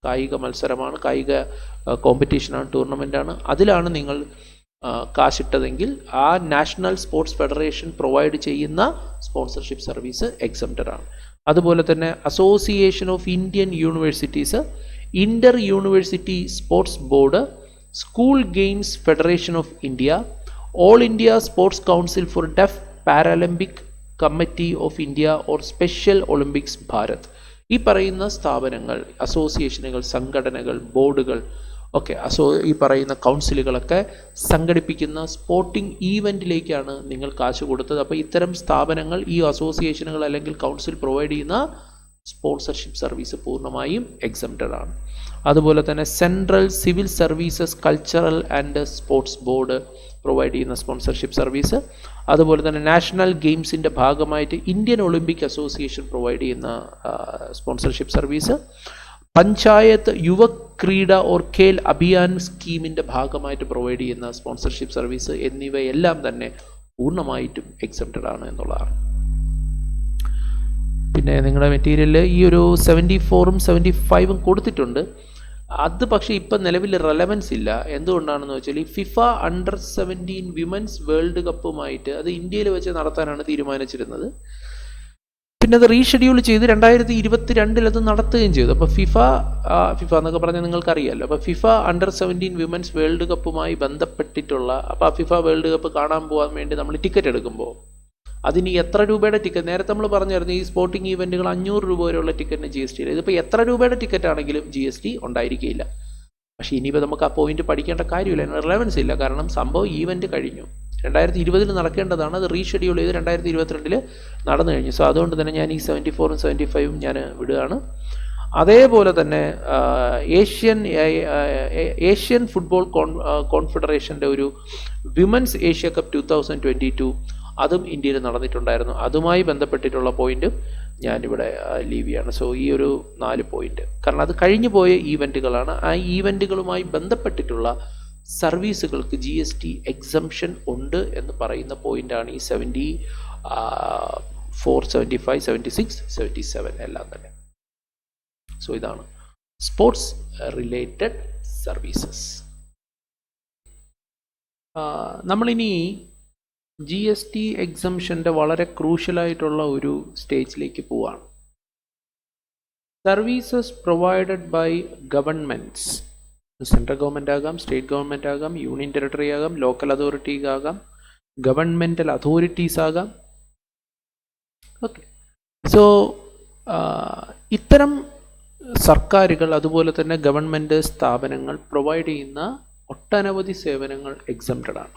കായിക മത്സരമാണ്, കായിക കോമ്പറ്റീഷനാണ്, ടൂർണമെൻ്റാണ്. അതിലാണ് നിങ്ങൾ കാശിട്ടതെങ്കിൽ ആ നാഷണൽ സ്പോർട്സ് ഫെഡറേഷൻ പ്രൊവൈഡ് ചെയ്യുന്ന സ്പോൺസർഷിപ്പ് സർവീസ് എക്സംപ്റ്റഡ് ആണ്. അതുപോലെ തന്നെ association of Indian universities, inter university sports board, school games federation of India, all India sports council for deaf Paralympic committee of India or special Olympics Bharat. ഈ പറയുന്ന സ്ഥാപനങ്ങൾ, അസോസിയേഷനുകൾ, സംഘടനകൾ, ബോർഡുകൾ ഒക്കെ ഈ പറയുന്ന കൗൺസിലുകളൊക്കെ സംഘടിപ്പിക്കുന്ന സ്പോർട്ടിംഗ് ഈവൻറ്റിലേക്കാണ് നിങ്ങൾ കാശ് കൊടുത്തത്. അപ്പോൾ ഇത്തരം സ്ഥാപനങ്ങൾ, ഈ അസോസിയേഷനുകൾ അല്ലെങ്കിൽ കൗൺസിൽ പ്രൊവൈഡ് ചെയ്യുന്ന സ്പോൺസർഷിപ്പ് സർവീസ് പൂർണ്ണമായും എക്സംപ്റ്റഡ് ആണ്. അതുപോലെ തന്നെ central civil services cultural and sports board provide ചെയ്യുന്ന സ്പോൺസർഷിപ്പ് സർവീസ്, അതുപോലെ തന്നെ നാഷണൽ ഗെയിംസിൻ്റെ ഭാഗമായിട്ട് ഇന്ത്യൻ ഒളിമ്പിക് അസോസിയേഷൻ പ്രൊവൈഡ് ചെയ്യുന്ന sponsorship service, panchayat Yuva Krida or Khel Abhiyan സ്കീമിൻ്റെ ഭാഗമായിട്ട് പ്രൊവൈഡ് ചെയ്യുന്ന സ്പോൺസർഷിപ്പ് സർവീസ് എന്നിവയെല്ലാം തന്നെ പൂർണ്ണമായിട്ടും എക്സംപ്റ്റഡ് ആണ് എന്നുള്ളതാണ്. പിന്നെ നിങ്ങളുടെ മെറ്റീരിയലിൽ ഈ ഒരു 74ഉം 75ഉം കൊടുത്തിട്ടുണ്ട്. അത് പക്ഷേ ഇപ്പം നിലവിൽ റെലവൻസ് ഇല്ല. എന്തുകൊണ്ടാണെന്ന് വെച്ചാൽ ഈ ഫിഫ അണ്ടർ-17 വിമൻസ് വേൾഡ് കപ്പുമായിട്ട് അത് ഇന്ത്യയിൽ വെച്ച് നടത്താനാണ് തീരുമാനിച്ചിരുന്നത്. പിന്നെ അത് റീഷെഡ്യൂൾ ചെയ്ത് 2022 അത് നടത്തുകയും ചെയ്തു. അപ്പോൾ ഫിഫ എന്നൊക്കെ പറഞ്ഞാൽ നിങ്ങൾക്കറിയാമല്ലോ. അപ്പോൾ ഫിഫ അണ്ടർ-17 വിമൻസ് വേൾഡ് കപ്പുമായി ബന്ധപ്പെട്ടിട്ടുള്ള, അപ്പോൾ ആ ഫിഫ വേൾഡ് കപ്പ് കാണാൻ പോകാൻ വേണ്ടി നമ്മൾ ടിക്കറ്റ് എടുക്കുമ്പോൾ അതിന് എത്ര രൂപയുടെ ടിക്കറ്റ്, നേരത്തെ നമ്മൾ പറഞ്ഞായിരുന്നു ഈ സ്പോർട്ടിംഗ് ഈവൻറ്റുകൾ 500 രൂപ വരെയുള്ള ടിക്കറ്റിന് GST ഇല്ല. ഇതിപ്പോൾ എത്ര രൂപയുടെ ടിക്കറ്റ് ആണെങ്കിലും GST ഉണ്ടായിരിക്കില്ല. പക്ഷേ ഇനിയിപ്പോൾ നമുക്ക് ആ പോയിന്റ് പഠിക്കേണ്ട കാര്യമില്ല, റിലവൻസ് ഇല്ല. കാരണം സംഭവം ഈവൻറ്റ് കഴിഞ്ഞു, 2020 നടക്കേണ്ടതാണ്, അത് റീഷെഡ്യൂൾ ചെയ്ത് 2022 നടന്നു കഴിഞ്ഞു. സോ അതുകൊണ്ട് തന്നെ ഞാൻ ഈ 74ഉം 75ഉം ഞാൻ വിടുകയാണ്. അതേപോലെ തന്നെ ഏഷ്യൻ ഫുട്ബോൾ കോൺഫെഡറേഷൻ്റെ ഒരു വിമൻസ് ഏഷ്യ കപ്പ് 2022 അതും ഇന്ത്യയിൽ നടന്നിട്ടുണ്ടായിരുന്നു. അതുമായി ബന്ധപ്പെട്ടിട്ടുള്ള പോയിന്റും ഞാനിവിടെ ലീവ് ചെയ്യാണ്. സോ ഈ ഒരു 4 പോയിന്റ്, കാരണം അത് കഴിഞ്ഞു പോയ ഈവൻറ്റുകളാണ്. ആ ഈവൻറ്റുകളുമായി ബന്ധപ്പെട്ടിട്ടുള്ള സർവീസുകൾക്ക് GST എക്സംഷൻ ഉണ്ട് എന്ന് പറയുന്ന പോയിന്റാണ് ഈ 74, 75, 76, 77 എല്ലാം തന്നെ. സോ ഇതാണ് സ്പോർട്സ് റിലേറ്റഡ് സർവീസസ്. നമ്മളിനി GST എക്സംഷൻ്റെ വളരെ ക്രൂഷ്യലായിട്ടുള്ള ഒരു സ്റ്റേജിലേക്ക് പോവാണ്. Services provided by governments, central government ആകാം, സ്റ്റേറ്റ് ഗവൺമെൻറ് ആകാം, യൂണിയൻ ടെറിട്ടറി ആകാം, ലോക്കൽ അതോറിറ്റി ആകാം, ഗവൺമെൻറ്റൽ അതോറിറ്റീസ് ആകാം. ഓക്കെ, സോ ഇത്തരം സർക്കാരുകൾ അതുപോലെ തന്നെ ഗവൺമെൻറ് സ്ഥാപനങ്ങൾ പ്രൊവൈഡ് ചെയ്യുന്ന ഒട്ടനവധി സേവനങ്ങൾ എക്സംപ്റ്റഡ് ആണ്.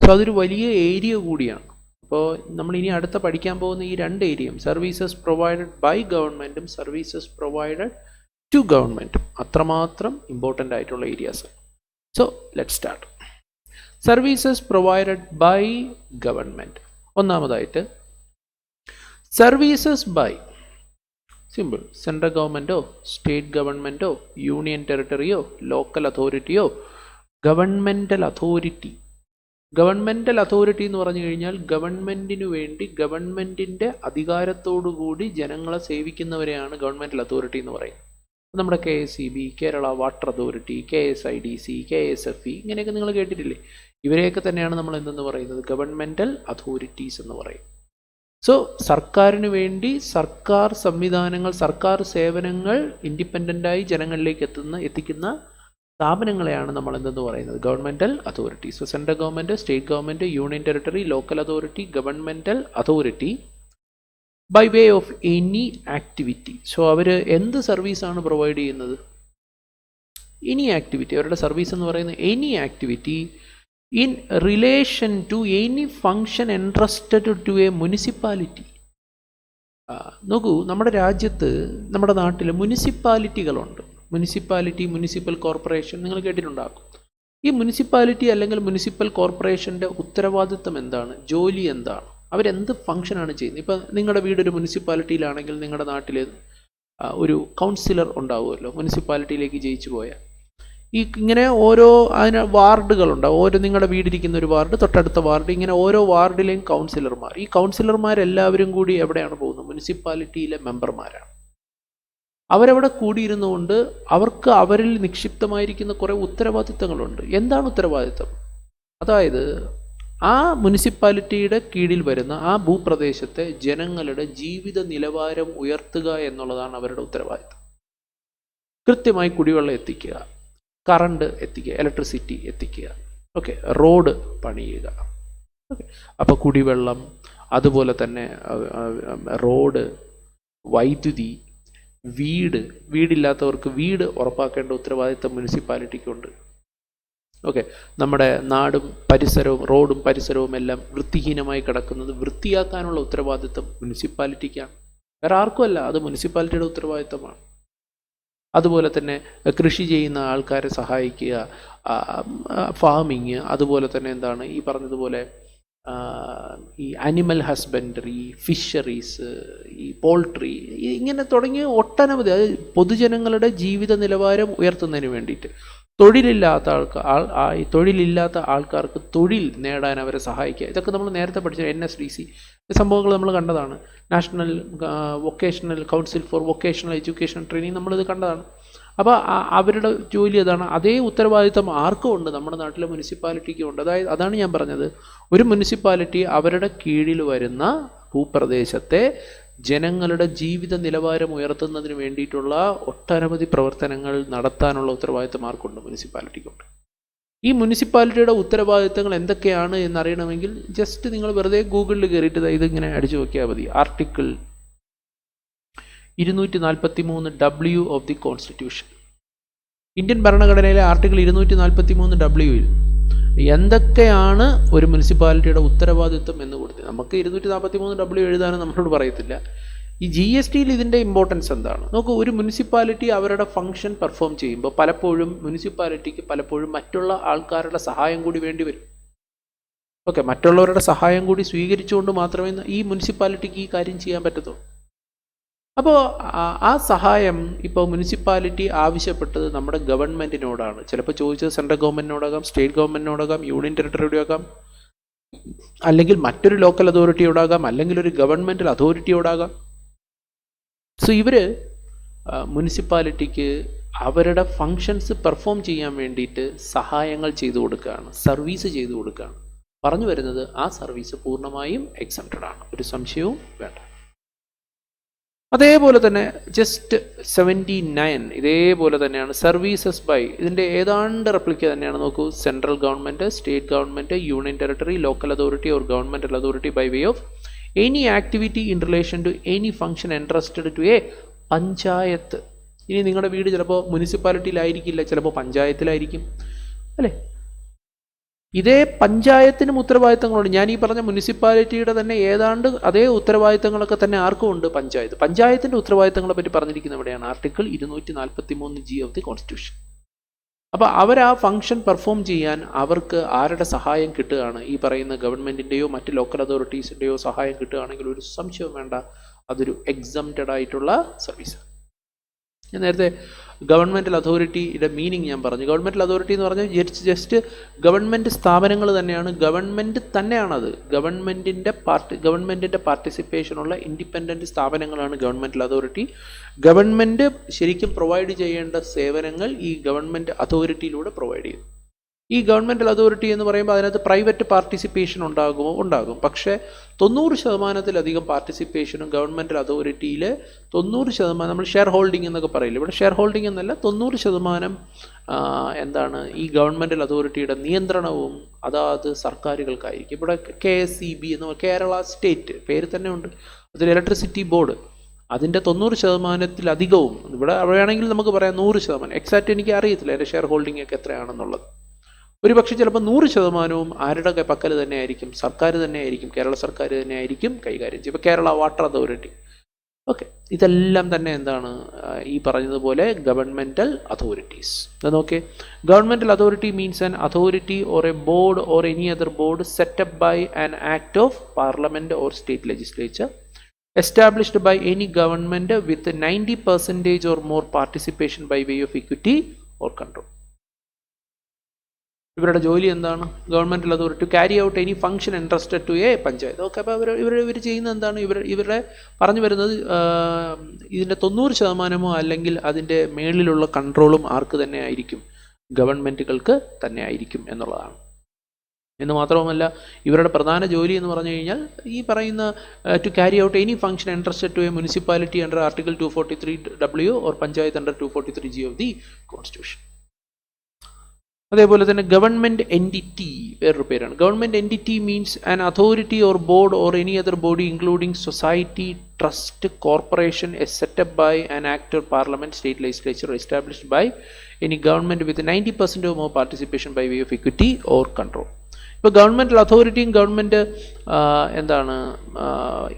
സോ അതൊരു വലിയ ഏരിയ കൂടിയാണ്. അപ്പോൾ നമ്മൾ ഇനി അടുത്ത പഠിക്കാൻ പോകുന്ന ഈ 2 ഏരിയയും, സർവീസസ് പ്രൊവൈഡഡ് ബൈ ഗവൺമെൻറ്റും സർവീസസ് പ്രൊവൈഡഡ് ടു ഗവൺമെൻറ്റും, അത്രമാത്രം ഇമ്പോർട്ടൻ്റ് ആയിട്ടുള്ള areas. So let start. Services provided by government. ഒന്നാമതായിട്ട് സർവീസസ് ബൈ, സിമ്പിൾ, സെൻട്രൽ ഗവൺമെൻറ്റോ സ്റ്റേറ്റ് ഗവൺമെൻറ്റോ യൂണിയൻ ടെറിട്ടറിയോ ലോക്കൽ അതോറിറ്റിയോ ഗവൺമെൻറ്റൽ അതോറിറ്റി. ഗവൺമെൻറ്റൽ അതോറിറ്റി എന്ന് പറഞ്ഞു കഴിഞ്ഞാൽ ഗവൺമെൻറ്റിനു വേണ്ടി ഗവൺമെൻറ്റിൻ്റെ അധികാരത്തോടുകൂടി ജനങ്ങളെ സേവിക്കുന്നവരെയാണ് ഗവൺമെൻറ്റൽ അതോറിറ്റി എന്ന് പറയുന്നത്. നമ്മുടെ KSEB, Kerala water authority, KSIDC, KSFE, ഇങ്ങനെയൊക്കെ നിങ്ങൾ കേട്ടിട്ടില്ലേ? ഇവരെയൊക്കെ തന്നെയാണ് നമ്മൾ എന്തെന്ന് പറയുന്നത്, ഗവൺമെൻറ്റൽ അതോറിറ്റീസ് എന്ന് പറയും. സോ സർക്കാരിന് വേണ്ടി സർക്കാർ സംവിധാനങ്ങൾ, സർക്കാർ സേവനങ്ങൾ ഇൻഡിപെൻഡൻ്റായി ജനങ്ങളിലേക്ക് എത്തിക്കുന്ന സ്ഥാപനങ്ങളെയാണ് നമ്മൾ എന്തെന്ന് പറയുന്നത്, governmental authorities. So central government, state government, union territory, local authority, governmental authority by way of any activity. So അവർ എന്ത് സർവീസാണ് പ്രൊവൈഡ് ചെയ്യുന്നത്? Any activity. അവരുടെ സർവീസ് എന്ന് പറയുന്നത് any activity in relation to any function entrusted to a municipality. നോക്കൂ, നമ്മുടെ രാജ്യത്ത്, നമ്മുടെ നാട്ടിൽ മുനിസിപ്പാലിറ്റികളുണ്ട്. മുനിസിപ്പാലിറ്റി, മുനിസിപ്പൽ കോർപ്പറേഷൻ നിങ്ങൾ കേട്ടിട്ടുണ്ടാകും. ഈ മുനിസിപ്പാലിറ്റി അല്ലെങ്കിൽ മുനിസിപ്പൽ കോർപ്പറേഷൻ്റെ ഉത്തരവാദിത്തം എന്താണ്, ജോലി എന്താണ്, അവരെന്ത് ഫങ്ഷനാണ് ചെയ്യുന്നത്? ഇപ്പം നിങ്ങളുടെ വീടൊരു മുനിസിപ്പാലിറ്റിയിലാണെങ്കിൽ നിങ്ങളുടെ നാട്ടിൽ ഒരു കൗൺസിലർ ഉണ്ടാവുമല്ലോ, മുനിസിപ്പാലിറ്റിയിലേക്ക് ജയിച്ചു പോയാൽ. ഇങ്ങനെ ഓരോ അതിന് വാർഡുകളുണ്ടാവും. ഓരോ നിങ്ങളുടെ വീടിരിക്കുന്ന ഒരു വാർഡ്, തൊട്ടടുത്ത വാർഡ്, ഇങ്ങനെ ഓരോ വാർഡിലെയും കൗൺസിലർമാർ. ഈ കൗൺസിലർമാരെല്ലാവരും കൂടി എവിടെയാണ് പോകുന്നത്? മുനിസിപ്പാലിറ്റിയിലെ മെമ്പർമാരാണ്. അവരവിടെ കൂടിയിരുന്നുകൊണ്ട് അവർക്ക് അവരിൽ നിക്ഷിപ്തമായിരിക്കുന്ന കുറേ ഉത്തരവാദിത്തങ്ങളുണ്ട്. എന്താണ് ഉത്തരവാദിത്തം? അതായത് ആ മുനിസിപ്പാലിറ്റിയുടെ കീഴിൽ വരുന്ന ആ ഭൂപ്രദേശത്തെ ജനങ്ങളുടെ ജീവിത നിലവാരം ഉയർത്തുക എന്നുള്ളതാണ് അവരുടെ ഉത്തരവാദിത്തം. കൃത്യമായി കുടിവെള്ളം എത്തിക്കുക, കറണ്ട് എത്തിക്കുക, ഇലക്ട്രിസിറ്റി എത്തിക്കുക, ഓക്കെ, റോഡ് പണിയുക, ഓക്കെ. അപ്പോൾ കുടിവെള്ളം, അതുപോലെ തന്നെ റോഡ്, വൈദ്യുതി, വീടില്ലാത്തവർക്ക് വീട് ഉറപ്പാക്കേണ്ട ഉത്തരവാദിത്തം മുനിസിപ്പാലിറ്റിക്കുണ്ട്. ഓക്കെ, നമ്മുടെ നാടും പരിസരവും, റോഡും പരിസരവും എല്ലാം വൃത്തിഹീനമായി കിടക്കുന്നത് വൃത്തിയാക്കാനുള്ള ഉത്തരവാദിത്തം മുനിസിപ്പാലിറ്റിക്കാണ്, വേറെ ആർക്കുമല്ല, അത് മുനിസിപ്പാലിറ്റിയുടെ ഉത്തരവാദിത്തമാണ്. അതുപോലെ തന്നെ കൃഷി ചെയ്യുന്ന ആൾക്കാരെ സഹായിക്കുക, ഫാമിങ്, അതുപോലെ തന്നെ എന്താണ് ഈ പറഞ്ഞതുപോലെ ഈ അനിമൽ ഹസ്ബൻഡറി, ഫിഷറീസ്, ഈ പോൾട്രി, ഇങ്ങനെ തുടങ്ങിയ ഒട്ടനവധി, അത് പൊതുജനങ്ങളുടെ ജീവിത നിലവാരം ഉയർത്തുന്നതിന് വേണ്ടിയിട്ട്, തൊഴിലില്ലാത്ത ആൾക്കാർക്ക് തൊഴിൽ നേടാൻ അവരെ സഹായിക്കുക. ഇതൊക്കെ നമ്മൾ നേരത്തെ പഠിച്ച NSDC സംഭവങ്ങൾ നമ്മൾ കണ്ടതാണ്. National vocational council four vocational education training നമ്മളിത് കണ്ടതാണ്. അപ്പോൾ അവരുടെ ജോലി അതാണ്. അതേ ഉത്തരവാദിത്തം ആർക്കും ഉണ്ട്, നമ്മുടെ നാട്ടിലെ മുനിസിപ്പാലിറ്റിക്കും ഉണ്ട്. അതായത് അതാണ് ഞാൻ പറഞ്ഞത്, ഒരു മുനിസിപ്പാലിറ്റി അവരുടെ കീഴിൽ വരുന്ന ഭൂപ്രദേശത്തെ ജനങ്ങളുടെ ജീവിത നിലവാരം ഉയർത്തുന്നതിന് വേണ്ടിയിട്ടുള്ള ഒട്ടനവധി പ്രവർത്തനങ്ങൾ നടത്താനുള്ള ഉത്തരവാദിത്തം ആർക്കുണ്ട്? മുനിസിപ്പാലിറ്റിക്കുണ്ട്. ഈ മുനിസിപ്പാലിറ്റിയുടെ ഉത്തരവാദിത്തങ്ങൾ എന്തൊക്കെയാണ് എന്നറിയണമെങ്കിൽ ജസ്റ്റ് നിങ്ങൾ വെറുതെ ഗൂഗിളിൽ കയറിയിട്ട് ഇതിങ്ങനെ അടിച്ചു നോക്കിയാൽ മതി. Article 243W of the constitution. Indian ഭരണഘടനയിലെ ആർട്ടിക്കിൾ 243W എന്തൊക്കെയാണ് ഒരു മുനിസിപ്പാലിറ്റിയുടെ ഉത്തരവാദിത്വം എന്ന് കൊടുത്തത്. നമുക്ക് 243W എഴുതാനും നമ്മളോട് പറയത്തില്ല. ഈ GSTയിൽ ഇതിൻ്റെ ഇമ്പോർട്ടൻസ് എന്താണ് നോക്കൂ. ഒരു മുനിസിപ്പാലിറ്റി അവരുടെ ഫംഗ്ഷൻ പെർഫോം ചെയ്യുമ്പോൾ പലപ്പോഴും മുനിസിപ്പാലിറ്റിക്ക് മറ്റുള്ള ആൾക്കാരുടെ സഹായം കൂടി വേണ്ടി വരും. ഓക്കെ, മറ്റുള്ളവരുടെ സഹായം കൂടി സ്വീകരിച്ചുകൊണ്ട് മാത്രമേ ഈ മുനിസിപ്പാലിറ്റിക്ക് ഈ കാര്യം ചെയ്യാൻ പറ്റത്തുള്ളൂ. അപ്പോൾ ആ സഹായം ഇപ്പോൾ മുനിസിപ്പാലിറ്റി ആവശ്യപ്പെട്ടത് നമ്മുടെ ഗവൺമെൻറ്റിനോടാണ്. ചിലപ്പോൾ ചോദിച്ചത് സെൻട്രൽ ഗവൺമെൻറ്റിനോടാകാം, സ്റ്റേറ്റ് ഗവൺമെൻറ്റിനോടാകാം, യൂണിയൻ ടെറിട്ടറിയോടാകാം, അല്ലെങ്കിൽ മറ്റൊരു ലോക്കൽ അതോറിറ്റിയോടാകാം, അല്ലെങ്കിൽ ഒരു ഗവൺമെൻറ്റൽ അതോറിറ്റിയോടാകാം. സോ ഇവർ മുനിസിപ്പാലിറ്റിക്ക് അവരുടെ ഫങ്ഷൻസ് പെർഫോം ചെയ്യാൻ വേണ്ടിയിട്ട് സഹായങ്ങൾ ചെയ്തു കൊടുക്കുകയാണ്, സർവീസ് ചെയ്തു കൊടുക്കുകയാണ്. പറഞ്ഞു വരുന്നത് ആ സർവീസ് പൂർണ്ണമായും എക്സംപ്റ്റഡ് ആണ്, ഒരു സംശയവും വേണ്ട. അതേപോലെ തന്നെ ജസ്റ്റ് 79 ഇതേപോലെ തന്നെയാണ് സർവീസസ് ബൈ, ഇതിൻ്റെ ഏതാണ്ട് റെപ്ലിക്ക തന്നെയാണ്. നോക്കൂ, central government, state government, union territory, local authority or governmental authority by way of any activity in relation to any function entrusted to a panchayat. ഇനി നിങ്ങളുടെ വീട് ചിലപ്പോൾ മുനിസിപ്പാലിറ്റിയിലായിരിക്കില്ല, ചിലപ്പോൾ പഞ്ചായത്തിലായിരിക്കും, അല്ലേ? ഇതേ പഞ്ചായത്തിനും ഉത്തരവാദിത്തങ്ങളുണ്ട്. ഞാൻ ഈ പറഞ്ഞ മുനിസിപ്പാലിറ്റിയുടെ തന്നെ ഏതാണ്ട് അതേ ഉത്തരവാദിത്തങ്ങളൊക്കെ തന്നെ ആർക്കും ഉണ്ട് പഞ്ചായത്തിൻ്റെ ഉത്തരവാദിത്തങ്ങളെ പറ്റി പറഞ്ഞിരിക്കുന്ന എവിടെയാണ്? Article 243G of the constitution. അപ്പോൾ അവർ ആ ഫംഗ്ഷൻ പെർഫോം ചെയ്യാൻ അവർക്ക് ആരുടെ സഹായം കിട്ടുകയാണ്? ഈ പറയുന്ന ഗവൺമെൻറ്റിൻ്റെയോ മറ്റ് ലോക്കൽ അതോറിറ്റീസിൻ്റെയോ സഹായം കിട്ടുകയാണെങ്കിൽ ഒരു സംശയവും വേണ്ട, അതൊരു എക്സംപ്റ്റഡ് ആയിട്ടുള്ള സർവീസ്. ഞാൻ നേരത്തെ ഗവൺമെൻറ്റൽ അതോറിറ്റിയുടെ മീനിങ് ഞാൻ പറഞ്ഞു. ഗവൺമെൻറ്റൽ അതോറിറ്റി എന്ന് പറഞ്ഞാൽ ജസ്റ്റ് ഗവൺമെൻറ് സ്ഥാപനങ്ങൾ തന്നെയാണ്, ഗവൺമെൻറ് തന്നെയാണത്. ഗവൺമെൻറ്റിൻ്റെ പാർട്ടിസിപ്പേഷനുള്ള ഇൻഡിപെൻഡൻറ്റ് സ്ഥാപനങ്ങളാണ് ഗവൺമെൻറ്റൽ അതോറിറ്റി. ഗവൺമെൻറ് ശരിക്കും പ്രൊവൈഡ് ചെയ്യേണ്ട സേവനങ്ങൾ ഈ ഗവൺമെൻറ് അതോറിറ്റിയിലൂടെ പ്രൊവൈഡ് ചെയ്യും. ഈ ഗവൺമെൻറ്റൽ അതോറിറ്റി എന്ന് പറയുമ്പോൾ അതിനകത്ത് പ്രൈവറ്റ് പാർട്ടിസിപ്പേഷൻ ഉണ്ടാകും. പക്ഷേ 90%-ലധികം പാർട്ടിസിപ്പേഷനും ഗവൺമെൻറ്റൽ അതോറിറ്റിയിൽ 90% നമ്മൾ ഷെയർ ഹോൾഡിംഗ് എന്നൊക്കെ പറയില്ല, ഇവിടെ ഷെയർ ഹോൾഡിംഗ് എന്നല്ല, 90% എന്താണ് ഈ ഗവൺമെൻറ്റൽ അതോറിറ്റിയുടെ നിയന്ത്രണവും അതാത് സർക്കാരുകൾക്കായിരിക്കും. ഇവിടെ KSEB എന്ന് കേരള സ്റ്റേറ്റ് പേര് തന്നെ ഉണ്ട്, അതിൽ ഇലക്ട്രിസിറ്റി ബോർഡ്, അതിൻ്റെ 90%-ലധികവും ഇവിടെ വേണമെങ്കിൽ നമുക്ക് പറയാം 100%. എക്സാക്റ്റ് എനിക്ക് അറിയത്തില്ല എൻ്റെ ഷെയർ ഹോൾഡിംഗ് ഒക്കെ എത്രയാണെന്നുള്ളത്. ഒരു പക്ഷേ ചിലപ്പോൾ 100%-വും ആരുടെ പക്കൽ തന്നെ ആയിരിക്കും? സർക്കാർ തന്നെ ആയിരിക്കും, കേരള സർക്കാർ തന്നെ ആയിരിക്കും കൈകാര്യം ചെയ്യും. ഇപ്പോൾ കേരള വാട്ടർ അതോറിറ്റി, ഓക്കെ, ഇതെല്ലാം തന്നെ എന്താണ് ഈ പറഞ്ഞതുപോലെ governmental authorities. Okay, governmental authority means an authority or a board or any other board set up by an act of parliament or state legislature established by any government with 90% or more participation by way of equity or control. ഇവരുടെ ജോലി എന്താണ്? Governmental authority to carry out any function entrusted to a panchayat. Okay, അപ്പോൾ ഇവർ ചെയ്യുന്നത് എന്താണ്? ഇവരുടെ പറഞ്ഞു വരുന്നത് ഇതിൻ്റെ 90%-മോ അല്ലെങ്കിൽ അതിൻ്റെ മേളിലുള്ള കൺട്രോളും ആർക്ക് തന്നെ ആയിരിക്കും? ഗവൺമെൻറ്റുകൾക്ക് തന്നെ ആയിരിക്കും എന്നുള്ളതാണ്. എന്ന് മാത്രവുമല്ല, ഇവരുടെ പ്രധാന ജോലി എന്ന് പറഞ്ഞു കഴിഞ്ഞാൽ ഈ പറയുന്ന to carry out any function entrusted to a municipality under article 243W or panchayat under 243G of the constitution. അതേപോലെ തന്നെ ഗവൺമെൻറ് എൻറ്റിറ്റി വേറൊരു പേരാണ്. Government entity means an authority or board or any other body including society, trust, corporation a set up by an act or parliament, state legislature, established by any government with 90% or more participation by way of equity or control. ഇപ്പോൾ government അതോറിറ്റിയും government എന്താണ്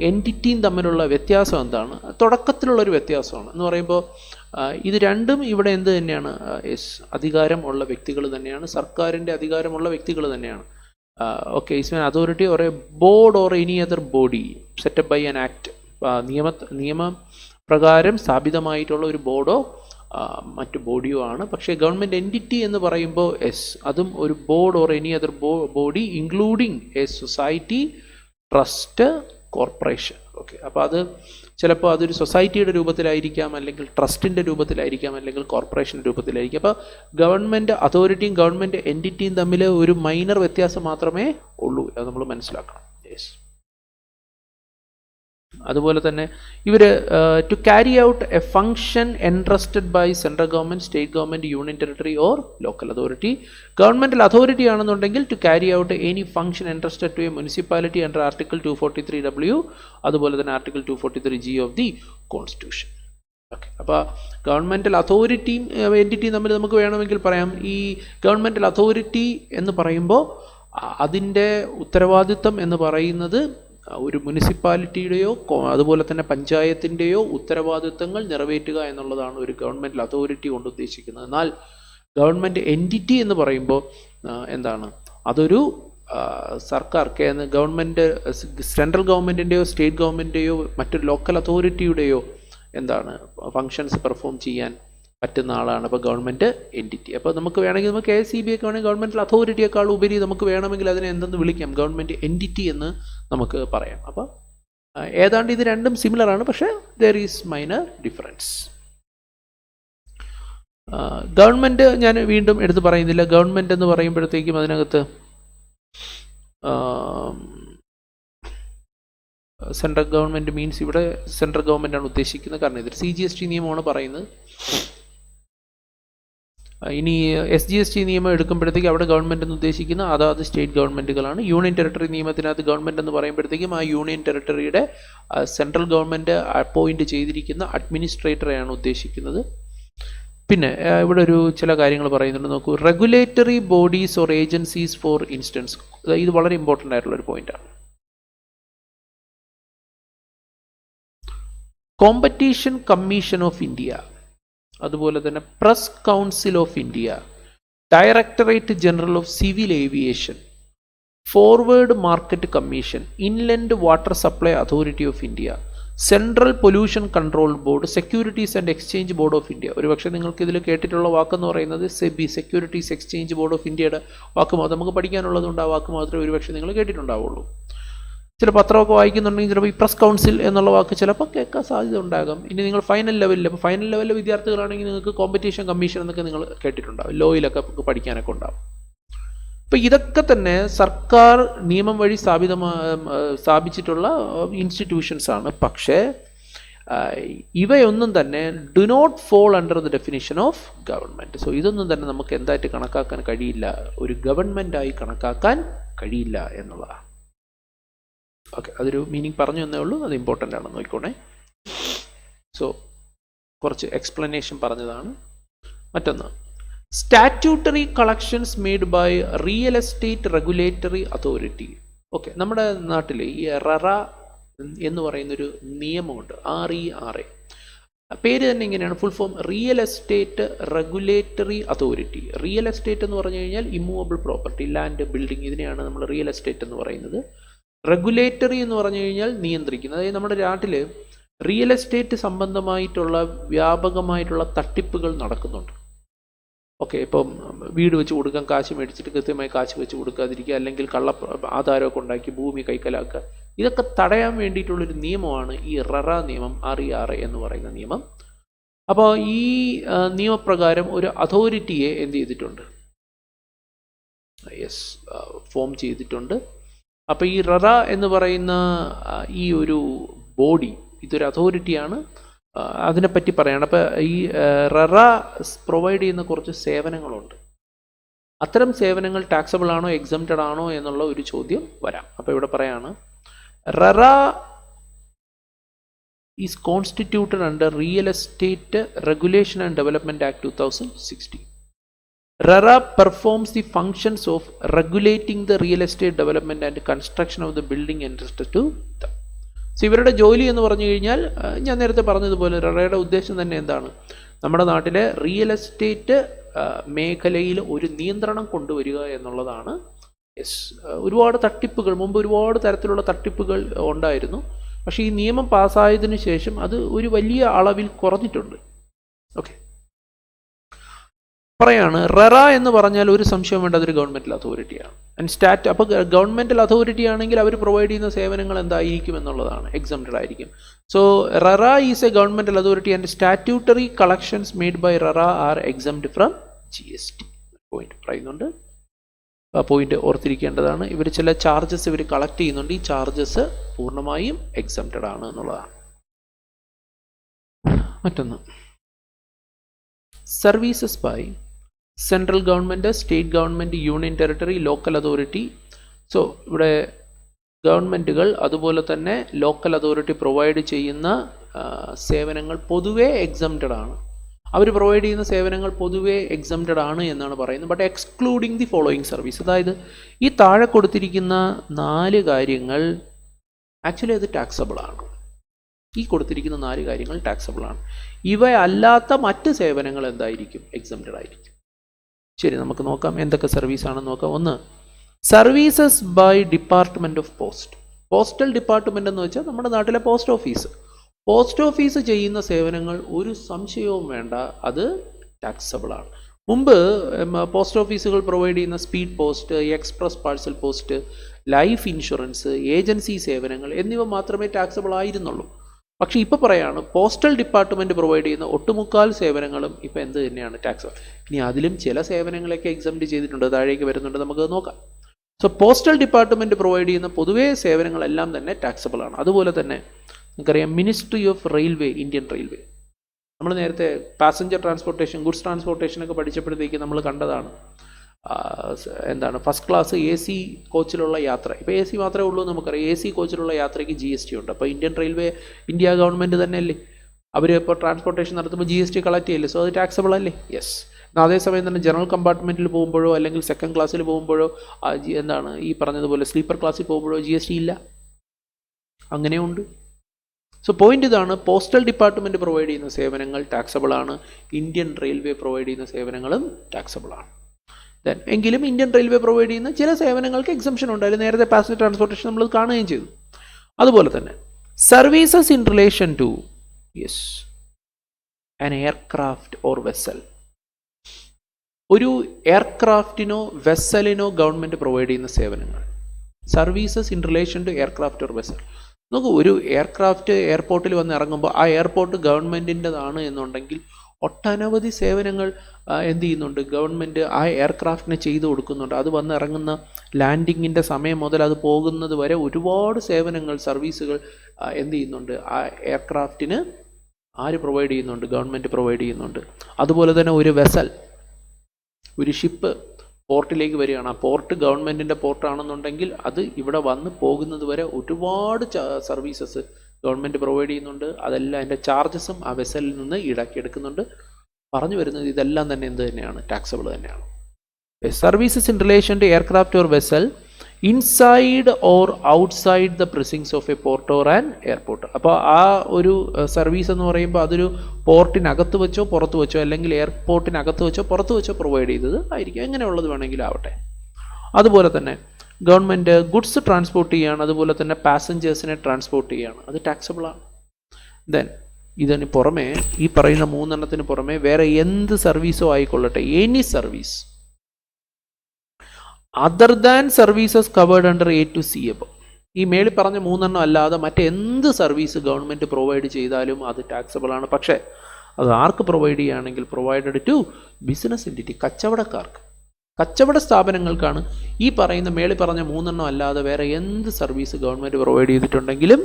എൻറ്റിറ്റിയും തമ്മിലുള്ള വ്യത്യാസം എന്താണ്? തുടക്കത്തിലുള്ളൊരു വ്യത്യാസമാണ് എന്ന് പറയുമ്പോൾ ഇത് രണ്ടും ഇവിടെ എന്ത് തന്നെയാണ്? അധികാരം ഉള്ള വ്യക്തികൾ തന്നെയാണ്, സർക്കാരിൻ്റെ അധികാരമുള്ള വ്യക്തികൾ തന്നെയാണ്. Okay, it's an authority or a board or any other body set up by an act. നിയമപ്രകാരം സ്ഥാപിതമായിട്ടുള്ള ഒരു ബോർഡോ മറ്റു ബോഡിയോ ആണ്. പക്ഷേ ഗവൺമെൻറ് എൻറ്റിറ്റി എന്ന് പറയുമ്പോൾ അതും ഒരു board or any other body including A society, trust, corporation. Okay, അപ്പോൾ അത് ചിലപ്പോൾ അതൊരു സൊസൈറ്റിയുടെ രൂപത്തിലായിരിക്കാം, അല്ലെങ്കിൽ ട്രസ്റ്റിൻ്റെ രൂപത്തിലായിരിക്കാം, അല്ലെങ്കിൽ കോർപ്പറേഷൻ്റെ രൂപത്തിലായിരിക്കും. അപ്പോൾ ഗവൺമെൻറ് അതോറിറ്റിയും ഗവൺമെൻറ് എൻറ്റിറ്റിയും തമ്മിൽ ഒരു മൈനർ വ്യത്യാസം മാത്രമേ ഉള്ളൂ, അത് നമ്മൾ മനസ്സിലാക്കണം. അതുപോലെ തന്നെ ഇവർ to carry out a function entrusted by central government, state government, union territory or local authority. Governmental authority ആണെന്നുണ്ടെങ്കിൽ to carry out any function entrusted to a municipality under article 243W, അതുപോലെ തന്നെ article 243G of the constitution. Okay, അപ്പോൾ governmental അതോറിറ്റിയും എൻറ്റിറ്റിയും തമ്മിൽ നമുക്ക് വേണമെങ്കിൽ പറയാം, ഈ ഗവൺമെൻറ്റൽ അതോറിറ്റി എന്ന് പറയുമ്പോൾ അതിൻ്റെ ഉത്തരവാദിത്തം എന്ന് പറയുന്നത് ഒരു മുനിസിപ്പാലിറ്റിയുടെയോ അതുപോലെ തന്നെ പഞ്ചായത്തിൻ്റെയോ ഉത്തരവാദിത്തങ്ങൾ നിറവേറ്റുക എന്നുള്ളതാണ് ഒരു ഗവൺമെൻറ് അതോറിറ്റി കൊണ്ട് ഉദ്ദേശിക്കുന്നത്. എന്നാൽ ഗവൺമെൻറ് എൻറ്റിറ്റി എന്ന് പറയുമ്പോൾ എന്താണ്? അതൊരു സർക്കാർ ഗവൺമെൻറ്, സെൻട്രൽ ഗവൺമെൻറ്റിൻ്റെയോ സ്റ്റേറ്റ് ഗവൺമെൻറ്റിൻ്റെയോ മറ്റൊരു ലോക്കൽ അതോറിറ്റിയുടെയോ എന്താണ് ഫങ്ഷൻസ് പെർഫോം ചെയ്യാൻ പറ്റുന്ന ആളാണ് ഇപ്പോൾ ഗവൺമെൻറ് എൻറ്റിറ്റി. അപ്പോൾ നമുക്ക് വേണമെങ്കിൽ നമുക്ക് KSEB ഒക്കെ വേണമെങ്കിൽ ഗവൺമെൻറ് അതോറിറ്റിയേക്കാൾ ഉപരി നമുക്ക് വേണമെങ്കിൽ അതിനെ എന്തെന്ന് വിളിക്കാം? ഗവൺമെൻറ് എൻറ്റിറ്റി എന്ന് നമുക്ക് പറയാം. അപ്പോൾ ഏതാണ്ട് ഇത് രണ്ടും സിമിലർ ആണ്, പക്ഷേ there is minor difference. Government ഞാൻ വീണ്ടും എടുത്ത് പറയുന്നില്ല. ഗവൺമെൻറ് എന്ന് പറയുമ്പോഴത്തേക്കും അതിനകത്ത് സെൻട്രൽ ഗവൺമെൻറ് മീൻസ് ഇവിടെ സെൻട്രൽ ഗവൺമെൻറ് ആണ് ഉദ്ദേശിക്കുന്നത്, കാരണം ഇതൊരു CGST നിയമമാണ് പറയുന്നത്. ഇനി SGST നിയമം എടുക്കുമ്പോഴത്തേക്കും അവിടെ ഗവൺമെൻറ് എന്ന് ഉദ്ദേശിക്കുന്ന അതാത് സ്റ്റേറ്റ് ഗവൺമെൻറ്റുകളാണ്. യൂണിയൻ ടെറിട്ടറി നിയമത്തിനകത്ത് ഗവൺമെൻറ് എന്ന് പറയുമ്പോഴത്തേക്കും ആ യൂണിയൻ ടെറിട്ടറിയുടെ സെൻട്രൽ ഗവൺമെൻറ് അപ്പോയിൻറ്റ് ചെയ്തിരിക്കുന്ന അഡ്മിനിസ്ട്രേറ്ററെയാണ് ഉദ്ദേശിക്കുന്നത്. പിന്നെ ഇവിടെ ഒരു ചില കാര്യങ്ങൾ പറയുന്നുണ്ട്, നോക്കൂ. Regulatory bodies or agencies for instance, ഇത് വളരെ ഇമ്പോർട്ടൻ്റ് ആയിട്ടുള്ള ഒരു പോയിന്റാണ്. കോമ്പറ്റീഷൻ കമ്മീഷൻ ഓഫ് ഇന്ത്യ, അതുപോലെ തന്നെ press council of India, directorate general of civil aviation, forward market commission, inland water supply authority of India, central pollution control board, securities and exchange board of India. ഒരുപക്ഷെ നിങ്ങൾക്ക് ഇതിൽ കേട്ടിട്ടുള്ള വാക്കെന്ന് പറയുന്നത് SEBI, securities exchange board of ഇന്ത്യയുടെ വാക്ക് മാത്രം നമുക്ക് പഠിക്കാനുള്ളതുകൊണ്ട് ആ വാക്ക് മാത്രമേ ഒരുപക്ഷെ നിങ്ങൾ കേട്ടിട്ടുണ്ടാവുള്ളൂ. ചില പത്രമൊക്കെ വായിക്കുന്നുണ്ടെങ്കിൽ ചിലപ്പോൾ ഈ പ്രസ് കൗൺസിൽ എന്നുള്ള വാക്ക് ചിലപ്പോൾ കേൾക്കാൻ സാധ്യത ഉണ്ടാകും. ഇനി നിങ്ങൾ ഫൈനൽ ലെവലിൽ, അപ്പോൾ ഫൈനൽ ലെവലിലെ വിദ്യാർത്ഥികളാണെങ്കിൽ നിങ്ങൾക്ക് കോമ്പറ്റീഷൻ കമ്മീഷൻ എന്നൊക്കെ നിങ്ങൾ കേട്ടിട്ടുണ്ടാവും, ലോയിലൊക്കെ പഠിക്കാനൊക്കെ ഉണ്ടാവും. അപ്പോൾ ഇതൊക്കെ തന്നെ സർക്കാർ നിയമം വഴി സ്ഥാപിച്ചിട്ടുള്ള ഇൻസ്റ്റിറ്റ്യൂഷൻസ് ആണ്. പക്ഷേ ഇവയൊന്നും തന്നെ do not fall under the definition of government. So ഇതൊന്നും തന്നെ നമുക്ക് എന്തായിട്ട് കണക്കാക്കാൻ കഴിയില്ല, ഒരു ഗവൺമെൻറ്റായി കണക്കാക്കാൻ കഴിയില്ല എന്നുള്ളതാണ്. ഓക്കെ, അതൊരു മീനിങ് പറഞ്ഞു എന്നേ ഉള്ളൂ, അത് ഇമ്പോർട്ടൻ്റ് ആണ്, നോക്കിക്കോണേ. സോ കുറച്ച് എക്സ്പ്ലനേഷൻ പറഞ്ഞതാണ്. മറ്റൊന്ന്, statutory collections made by real estate regulatory authority. Okay, നമ്മുടെ നാട്ടിൽ ഈ ററ എന്ന് പറയുന്നൊരു നിയമമുണ്ട്, RERA. പേര് തന്നെ ഇങ്ങനെയാണ്, full form real estate regulatory authority. Real estate എന്ന് പറഞ്ഞു കഴിഞ്ഞാൽ ഇമ്മൂവബിൾ പ്രോപ്പർട്ടി, ലാൻഡ്, ബിൽഡിംഗ്, ഇതിനെയാണ് നമ്മൾ റിയൽ എസ്റ്റേറ്റ് എന്ന് പറയുന്നത്. റെഗുലേറ്ററി എന്ന് പറഞ്ഞു കഴിഞ്ഞാൽ നിയന്ത്രിക്കുന്നത്. അതായത് നമ്മുടെ നാട്ടിൽ റിയൽ എസ്റ്റേറ്റ് സംബന്ധമായിട്ടുള്ള വ്യാപകമായിട്ടുള്ള തട്ടിപ്പുകൾ നടക്കുന്നുണ്ട്. ഓക്കെ, ഇപ്പം വീട് വെച്ച് കൊടുക്കാൻ കാശ് മേടിച്ചിട്ട് കൃത്യമായി കാശ് വെച്ച് കൊടുക്കാതിരിക്കുക, അല്ലെങ്കിൽ ആധാരമൊക്കെ ഉണ്ടാക്കി ഭൂമി കൈക്കലാക്കുക, ഇതൊക്കെ തടയാൻ വേണ്ടിയിട്ടുള്ളൊരു നിയമമാണ് ഈ ററ നിയമം, RERA എന്ന് പറയുന്ന നിയമം. അപ്പോൾ ഈ നിയമപ്രകാരം ഒരു അതോറിറ്റിയെ എന്ത് ചെയ്തിട്ടുണ്ട്? ഫോം ചെയ്തിട്ടുണ്ട്. അപ്പോൾ ഈ ററ എന്ന് പറയുന്ന ഈ ഒരു ബോഡി, ഇതൊരു അതോറിറ്റിയാണ്. അതിനെപ്പറ്റി പറയാണ്. അപ്പോൾ ഈ ററ പ്രൊവൈഡ് ചെയ്യുന്ന കുറച്ച് സേവനങ്ങളുണ്ട്. അത്തരം സേവനങ്ങൾ ടാക്സബിൾ ആണോ എക്സംപ്റ്റഡ് ആണോ എന്നുള്ള ഒരു ചോദ്യം വരാം. അപ്പോൾ ഇവിടെ പറയാണ് RERA is constituted under real estate regulation and development act 2016. RERA performs the functions of regulating the real estate development and construction of the building entrusted to them. So ഇവരുടെ ജോലി എന്ന് പറഞ്ഞു കഴിഞ്ഞാൽ ഞാൻ നേരത്തെ പറഞ്ഞതുപോലെ റെറയുടെ ഉദ്ദേശം തന്നെ എന്താണ്, നമ്മുടെ നാട്ടിലെ റിയൽ എസ്റ്റേറ്റ് മേഖലയിൽ ഒരു നിയന്ത്രണം കൊണ്ടുവരിക എന്നുള്ളതാണ്. ഒരുപാട് തട്ടിപ്പുകൾ മുമ്പ് ഒരുപാട് തരത്തിലുള്ള തട്ടിപ്പുകൾ ഉണ്ടായിരുന്നു. പക്ഷേ ഈ നിയമം പാസ്സായതിനു ശേഷം അത് ഒരു വലിയ അളവിൽ കുറഞ്ഞിട്ടുണ്ട്. ഓക്കെ, പറയാണ് റെറ എന്ന് പറഞ്ഞാൽ ഒരു സംശയം വേണ്ട, അതൊരു ഗവൺമെന്റൽ അതോറിറ്റിയാണ്. ആൻഡ് അപ്പോൾ ഗവൺമെന്റൽ അതോറിറ്റി ആണെങ്കിൽ അവർ പ്രൊവൈഡ് ചെയ്യുന്ന സേവനങ്ങൾ എന്തായിരിക്കും എന്നുള്ളതാണ്, എക്സംപ്റ്റഡ് ആയിരിക്കും. So RERA is a governmental authority and statutory collections made by RERA are exempt from GST. Point പറയുന്നുണ്ട്, ആ പോയിന്റ് ഓർത്തിരിക്കേണ്ടതാണ്. ഇവർ ചില ചാർജസ് ഇവർ കളക്ട് ചെയ്യുന്നുണ്ട്, ഈ ചാർജസ് പൂർണ്ണമായും എക്സംപ്റ്റഡ് ആണ് എന്നുള്ളതാണ്. മറ്റൊന്ന്, services by central government, state government, union territory, local authority. So ഇവിടെ ഗവൺമെൻറ്റുകൾ അതുപോലെ തന്നെ ലോക്കൽ അതോറിറ്റി പ്രൊവൈഡ് ചെയ്യുന്ന സേവനങ്ങൾ പൊതുവേ എക്സംപ്റ്റഡ് ആണ്. അവർ പ്രൊവൈഡ് ചെയ്യുന്ന സേവനങ്ങൾ പൊതുവേ എക്സംപ്റ്റഡ് ആണ് എന്നാണ് പറയുന്നത്. But excluding the following service, അതായത് ഈ താഴെ കൊടുത്തിരിക്കുന്ന 4 കാര്യങ്ങൾ ആക്ച്വലി അത് ടാക്സബിൾ ആണ്. ഈ കൊടുത്തിരിക്കുന്ന 4 കാര്യങ്ങൾ ടാക്സബിൾ ആണ്. ഇവയല്ലാത്ത മറ്റ് സേവനങ്ങൾ എന്തായിരിക്കും, എക്സംപ്റ്റഡ് ആയിരിക്കും. ശരി, നമുക്ക് നോക്കാം എന്തൊക്കെ സർവീസ് ആണെന്ന് നോക്കാം. ഒന്ന്, services by department of post. Postal department എന്ന് വെച്ചാൽ നമ്മുടെ നാട്ടിലെ പോസ്റ്റ് ഓഫീസ്. പോസ്റ്റ് ഓഫീസ് ചെയ്യുന്ന സേവനങ്ങൾ ഒരു സംശയവും വേണ്ട, അത് ടാക്സബിൾ ആണ്. മുമ്പ് പോസ്റ്റ് ഓഫീസുകൾ പ്രൊവൈഡ് ചെയ്യുന്ന speed post, express parcel post, life insurance, agency സേവനങ്ങൾ എന്നിവ മാത്രമേ ടാക്സബിൾ ആയിരുന്നുള്ളൂ. പക്ഷേ ഇപ്പോൾ പറയാണ് പോസ്റ്റൽ ഡിപ്പാർട്ട്മെൻറ്റ് പ്രൊവൈഡ് ചെയ്യുന്ന ഒട്ടുമുക്കാൽ സേവനങ്ങളും ഇപ്പോൾ എന്ത് തന്നെയാണ്, ടാക്സബിൾ. ഇനി അതിലും ചില സേവനങ്ങളൊക്കെ എക്സംപ്റ്റ് ചെയ്തിട്ടുണ്ട്, താഴേക്ക് വരുന്നുണ്ട്, നമുക്ക് നോക്കാം. സോ പോസ്റ്റൽ ഡിപ്പാർട്ട്മെൻറ്റ് പ്രൊവൈഡ് ചെയ്യുന്ന പൊതുവേ സേവനങ്ങളെല്ലാം തന്നെ ടാക്സബിൾ ആണ്. അതുപോലെ തന്നെ നമുക്കറിയാം ministry of railway, Indian railway. നമ്മൾ നേരത്തെ പാസഞ്ചർ ട്രാൻസ്പോർട്ടേഷൻ, ഗുഡ്സ് ട്രാൻസ്പോർട്ടേഷനൊക്കെ പഠിച്ചപ്പോഴത്തേക്ക് നമ്മൾ കണ്ടതാണ് എന്താണ്, ഫസ്റ്റ് ക്ലാസ് AC കോച്ചിലുള്ള യാത്ര. ഇപ്പോൾ AC മാത്രമേ ഉള്ളൂ നമുക്കറിയാം. AC കോച്ചിലുള്ള യാത്രയ്ക്ക് GST ഉണ്ട്. അപ്പോൾ ഇന്ത്യൻ റെയിൽവേ ഇന്ത്യ ഗവൺമെൻറ് തന്നെ അല്ലേ, അവർ ഇപ്പോൾ ട്രാൻസ്പോർട്ടേഷൻ നടത്തുമ്പോൾ GST കളക്ട് ചെയ്യില്ലേ, സോ അത് ടാക്സബിൾ അല്ലേ? യെസ്. അതേസമയം തന്നെ ജനറൽ കമ്പാർട്ട്മെൻറ്റിൽ പോകുമ്പോഴോ അല്ലെങ്കിൽ സെക്കൻഡ് ക്ലാസ്സിൽ പോകുമ്പോഴോ എന്താണ് ഈ പറഞ്ഞതുപോലെ സ്ലീപ്പർ ക്ലാസ്സിൽ പോകുമ്പോഴോ GST ഇല്ല, അങ്ങനെയുണ്ട്. സോ പോയിന്റ് ഇതാണ്, പോസ്റ്റൽ ഡിപ്പാർട്ട്മെൻറ്റ് പ്രൊവൈഡ് ചെയ്യുന്ന സേവനങ്ങൾ ടാക്സബിൾ ആണ്, ഇന്ത്യൻ റെയിൽവേ പ്രൊവൈഡ് ചെയ്യുന്ന സേവനങ്ങളും ടാക്സബിൾ ആണ്. എങ്കിലും ഇന്ത്യൻ റെയിൽവേ പ്രൊവൈഡ് ചെയ്യുന്ന ചില സേവനങ്ങൾക്ക് എക്സംഷൻ ഉണ്ട്. അതിൽ നേരത്തെ പാസഞ്ചർ ട്രാൻസ്പോർട്ടേഷൻ നമ്മൾ കാണുകയും ചെയ്തു. അതുപോലെ തന്നെ services in relation to an aircraft or vessel. ഒരു എയർക്രാഫ്റ്റിനോ വെസലിനോ ഗവൺമെൻറ് പ്രൊവൈഡ് ചെയ്യുന്ന സേവനങ്ങൾ, services in relation to aircraft or vessel. നോക്കൂ, ഒരു എയർക്രാഫ്റ്റ് എയർപോർട്ടിൽ വന്ന് ഇറങ്ങുമ്പോൾ ആ എയർപോർട്ട് ഗവൺമെൻറ്റിൻ്റെതാണ് എന്നുണ്ടെങ്കിൽ ഒട്ടനവധി സേവനങ്ങൾ എന്ത് ചെയ്യുന്നുണ്ട്, ഗവൺമെൻറ് ആ എയർക്രാഫ്റ്റിന് ചെയ്തു കൊടുക്കുന്നുണ്ട്. അത് വന്ന് ഇറങ്ങുന്ന ലാൻഡിങ്ങിൻ്റെ സമയം മുതൽ അത് പോകുന്നത് വരെ ഒരുപാട് സേവനങ്ങൾ, സർവീസുകൾ എന്ത് ചെയ്യുന്നുണ്ട്, ആ എയർക്രാഫ്റ്റിന് ആര് പ്രൊവൈഡ് ചെയ്യുന്നുണ്ട്, ഗവൺമെൻറ് പ്രൊവൈഡ് ചെയ്യുന്നുണ്ട്. അതുപോലെ തന്നെ ഒരു വെസൽ, ഒരു ഷിപ്പ് പോർട്ടിലേക്ക് വരികയാണ്, ആ പോർട്ട് ഗവൺമെൻറ്റിൻ്റെ പോർട്ടാണെന്നുണ്ടെങ്കിൽ അത് ഇവിടെ വന്ന് പോകുന്നത് വരെ ഒരുപാട് സർവീസസ് ഗവൺമെൻറ് പ്രൊവൈഡ് ചെയ്യുന്നുണ്ട്. അതെല്ലാം അതിൻ്റെ ചാർജസും ആ വെസലിൽ നിന്ന് ഈടാക്കിയെടുക്കുന്നുണ്ട്. പറഞ്ഞു വരുന്നത് ഇതെല്ലാം തന്നെ എന്ത് തന്നെയാണ്, ടാക്സബിൾ തന്നെയാണ്. Services in relation to aircraft or vessel inside or outside the precincts of a port or an airport. അപ്പോൾ ആ ഒരു സർവീസ് എന്ന് പറയുമ്പോൾ അതൊരു പോർട്ടിനകത്ത് വെച്ചോ പുറത്ത് വെച്ചോ അല്ലെങ്കിൽ എയർപോർട്ടിനകത്ത് വെച്ചോ പുറത്ത് വെച്ചോ പ്രൊവൈഡ് ചെയ്തത് ആയിരിക്കും, എങ്ങനെയുള്ളത് വേണമെങ്കിലും ആവട്ടെ. അതുപോലെ തന്നെ ഗവൺമെൻറ് ഗുഡ്സ് ട്രാൻസ്പോർട്ട് ചെയ്യുകയാണ്, അതുപോലെ തന്നെ പാസഞ്ചേഴ്സിനെ ട്രാൻസ്പോർട്ട് ചെയ്യുകയാണ്, അത് ടാക്സബിൾ ആണ്. ദെൻ ഇതിന് പുറമെ ഈ പറയുന്ന 3 എണ്ണത്തിന് പുറമെ വേറെ എന്ത് സർവീസോ ആയിക്കൊള്ളട്ടെ, any service other than services covered under A to C above. ഈ മേളിൽ പറഞ്ഞ 3 എണ്ണം അല്ലാതെ മറ്റെന്ത് സർവീസ് ഗവൺമെൻറ് പ്രൊവൈഡ് ചെയ്താലും അത് ടാക്സബിൾ ആണ്. പക്ഷേ അത് ആർക്ക് പ്രൊവൈഡ് ചെയ്യുകയാണെങ്കിൽ പ്രൊവൈഡഡ് ടു ബിസിനസ് എൻറ്റിറ്റി, കച്ചവടക്കാർക്ക്, കച്ചവട സ്ഥാപനങ്ങൾക്കാണ്. ഈ പറയുന്ന മേളിൽ പറഞ്ഞ 3 എണ്ണം അല്ലാതെ വേറെ എന്ത് സർവീസ് ഗവൺമെൻറ് പ്രൊവൈഡ് ചെയ്തിട്ടുണ്ടെങ്കിലും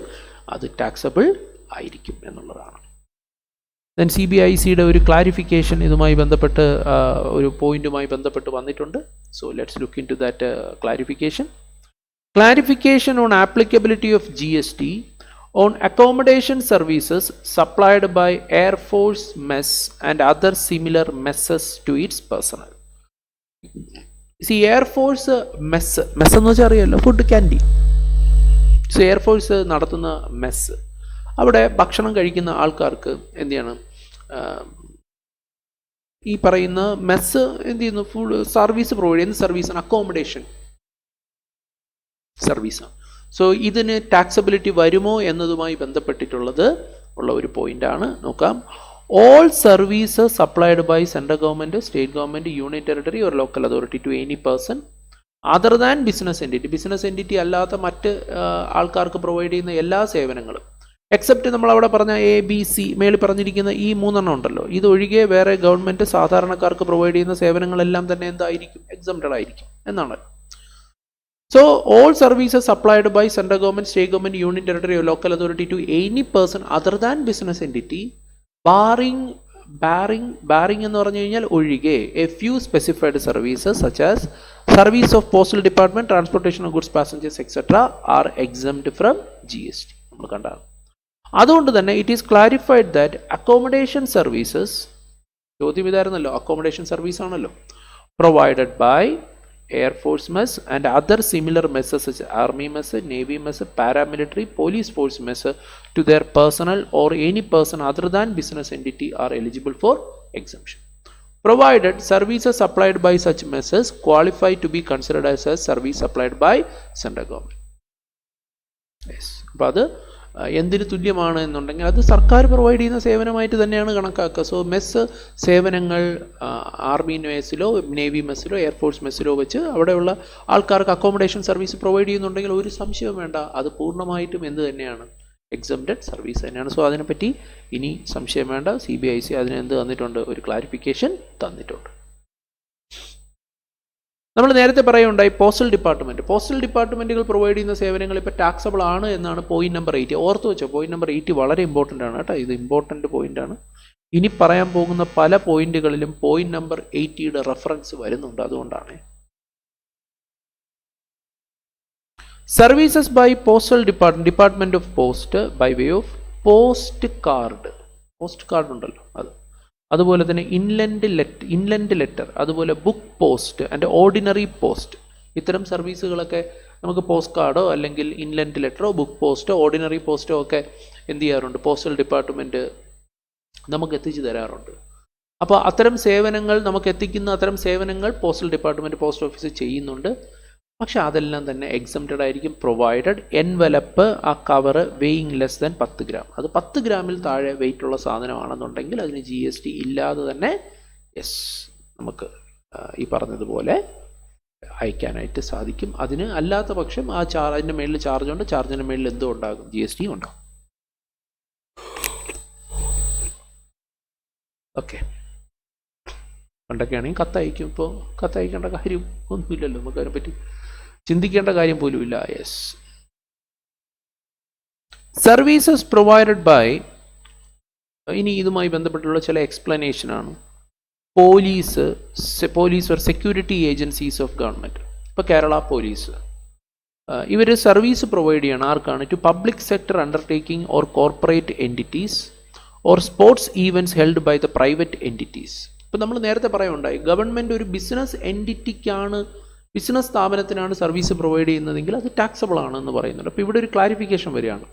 അത് ടാക്സബിൾ ആയിരിക്കും എന്നുള്ളതാണ്. ദെൻ CBICയുടെ ഒരു ക്ലാരിഫിക്കേഷൻ ഇതുമായി ബന്ധപ്പെട്ട് ഒരു പോയിന്റുമായി ബന്ധപ്പെട്ട് വന്നിട്ടുണ്ട്. So let's look into that clarification. Clarification on applicability of GST on accommodation services supplied by Air Force Mess and other similar messes to its personnel. See, Air Force mess എന്ന് വെച്ചാൽ അറിയാമല്ലോ, food canteen. So air force നടത്തുന്ന mess, അവിടെ ഭക്ഷണം കഴിക്കുന്ന ആൾക്കാർക്ക് എന്ത് ചെയ്യണം, ഈ പറയുന്ന മെസ്സ് എന്ത് ചെയ്യുന്നു, ഫുഡ് സർവീസ് പ്രൊവൈഡ് ചെയ്യുന്ന സർവീസാണ്, അക്കോമഡേഷൻ സർവീസാണ്. സോ ഇതിന് ടാക്സബിലിറ്റി വരുമോ എന്നതുമായി ബന്ധപ്പെട്ടിട്ടുള്ളത് ഉള്ള ഒരു പോയിന്റാണ്. നോക്കാം. All services supplied by central government, state government, union territory or local authority to any person other than business entity, business entity അല്ലാത്ത മറ്റ് ആൾക്കാർക്ക് പ്രൊവൈഡ് ചെയ്യുന്ന എല്ലാ സേവനങ്ങളും എക്സെപ്റ്റ് നമ്മളവിടെ പറഞ്ഞ ABC മേളിൽ പറഞ്ഞിരിക്കുന്ന ഈ 3 ഉണ്ടല്ലോ, ഇതൊഴികെ വേറെ ഗവൺമെൻറ് സാധാരണക്കാർക്ക് പ്രൊവൈഡ് ചെയ്യുന്ന സേവനങ്ങളെല്ലാം തന്നെ എന്തായിരിക്കും, എക്സംപ്റ്റഡ് ആയിരിക്കും എന്നാണ്. So all services supplied by central government, state government, union territory or local authority to any person other than business entity barring എന്ന് പറഞ്ഞു കഴിഞ്ഞാൽ ഒഴികെ a few specified services such as service of postal department, transportation of goods, passengers etc. are exempt from GST. നമ്മൾ കണ്ടാണ്. അതുകൊണ്ട് തന്നെ it is clarified that accommodation services, ചോദ്യം ഇതായിരുന്നല്ലോ, accommodation service ആണല്ലോ, provided by Air Force Mess and other similar messes such as Army Mess, Navy Mess, Paramilitary, Police Force Mess to their personnel or any person other than business entity are eligible for exemption, provided services supplied by such messes qualify to be considered as a service supplied by central government. Yes. അപ്പോൾ അത് എന്തിന് തുല്യമാണ് എന്നുണ്ടെങ്കിൽ അത് സർക്കാർ provide ചെയ്യുന്ന സേവനമായിട്ട് തന്നെയാണ് കണക്കാക്കുക. സോ മെസ്സ് സേവനങ്ങൾ ആർമി മെസ്സിലോ നേവി മെസ്സിലോ എയർഫോഴ്സ് മെസ്സിലോ വെച്ച് അവിടെയുള്ള ആൾക്കാർക്ക് അക്കോമഡേഷൻ സർവീസ് പ്രൊവൈഡ് ചെയ്യുന്നുണ്ടെങ്കിൽ ഒരു സംശയവും വേണ്ട, അത് പൂർണ്ണമായിട്ടും എന്ത് തന്നെയാണ്, എക്സംപ്റ്റഡ് സർവീസ് തന്നെയാണ്. സോ അതിനെപ്പറ്റി ഇനി സംശയം വേണ്ട. CBIC അതിന് എന്ത് തന്നിട്ടുണ്ട്, ഒരു ക്ലാരിഫിക്കേഷൻ തന്നിട്ടുണ്ട്. നമ്മൾ നേരത്തെ പറയുണ്ടായി പോസ്റ്റൽ ഡിപ്പാർട്ട്മെൻറ്റുകൾ പ്രൊവൈഡ് ചെയ്യുന്ന സേവനങ്ങൾ ഇപ്പോൾ ടാക്സബിൾ ആണ് എന്നാണ് പോയിന്റ് നമ്പർ 8. ഓർത്ത് വെച്ചോ, പോയിന്റ് നമ്പർ 8 വളരെ ഇമ്പോർട്ടൻ്റ് ആണ് കേട്ടോ, ഇത് ഇമ്പോർട്ടൻ്റ് പോയിന്റ് ആണ്. ഇനി പറയാൻ പോകുന്ന പല പോയിന്റുകളിലും പോയിന്റ് നമ്പർ 80യുടെ റെഫറൻസ് വരുന്നുണ്ട്, അതുകൊണ്ടാണ്. Services by postal department of post by way of post card ഉണ്ടല്ലോ അത്, അതുപോലെ തന്നെ ഇൻലൻഡ് ലെറ്റർ, അതുപോലെ book post and ordinary post, ഇത്തരം സർവീസുകളൊക്കെ നമുക്ക് പോസ്റ്റ് കാർഡോ അല്ലെങ്കിൽ ഇൻലൻഡ് ലെറ്ററോ ബുക്ക് പോസ്റ്റോ ഓർഡിനറി പോസ്റ്റോ ഒക്കെ എന്ത് ചെയ്യാറുണ്ട്, പോസ്റ്റൽ ഡിപ്പാർട്ട്മെൻറ്റ് നമുക്ക് എത്തിച്ചു തരാറുണ്ട്. അപ്പോൾ അത്തരം സേവനങ്ങൾ നമുക്ക് എത്തിക്കുന്ന അത്തരം സേവനങ്ങൾ പോസ്റ്റൽ ഡിപ്പാർട്ട്മെൻറ്റ് പോസ്റ്റ് ഓഫീസ് ചെയ്യുന്നുണ്ട്. പക്ഷെ അതെല്ലാം തന്നെ എക്സംപ്റ്റഡ് ആയിരിക്കും, പ്രൊവൈഡഡ് എൻവലപ്പ് ആ cover weighing less than 10 gram, അത് 10 ഗ്രാമിൽ താഴെ വെയിറ്റ് ഉള്ള സാധനമാണെന്നുണ്ടെങ്കിൽ അതിന് GST ഇല്ലാതെ തന്നെ നമുക്ക് ഈ പറഞ്ഞതുപോലെ അയക്കാനായിട്ട് സാധിക്കും. അതിന് അല്ലാത്ത പക്ഷം ആ അതിൻ്റെ മേളിൽ ചാർജ് ഉണ്ട്, ചാർജിൻ്റെ മേളിൽ എന്തോ ഉണ്ടാകും, GST ഉണ്ടാകും. ഓക്കെ, പണ്ടൊക്കെയാണെങ്കിൽ കത്തയക്കും, ഇപ്പോൾ കത്തയക്കേണ്ട കാര്യം ഒന്നുമില്ലല്ലോ, നമുക്ക് അതിനെപ്പറ്റി ചിന്തിക്കേണ്ട കാര്യം പോലുമില്ല. സർവീസസ് പ്രൊവൈഡഡ് ബൈ, ഇനി ഇതുമായി ബന്ധപ്പെട്ടുള്ള ചില എക്സ്പ്ലനേഷനാണ്. Police or security agencies of government, ഇപ്പോൾ കേരള പോലീസ്, ഇവർ സർവീസ് പ്രൊവൈഡ് ചെയ്യണം ആർക്കാണ്, to public sector undertaking or corporate entities or sports events held by the private entities. ഇപ്പോൾ നമ്മൾ നേരത്തെ പറയുണ്ടായി, ഗവൺമെൻറ് ഒരു ബിസിനസ് എൻറ്റിറ്റിക്കാണ്, ബിസിനസ് സ്ഥാപനത്തിനാണ് സർവീസ് പ്രൊവൈഡ് ചെയ്യുന്നതെങ്കിൽ അത് ടാക്സബിൾ ആണെന്ന് പറയുന്നുണ്ട്. അപ്പോൾ ഇവിടെ ഒരു ക്ലാരിഫിക്കേഷൻ വരികയാണ്.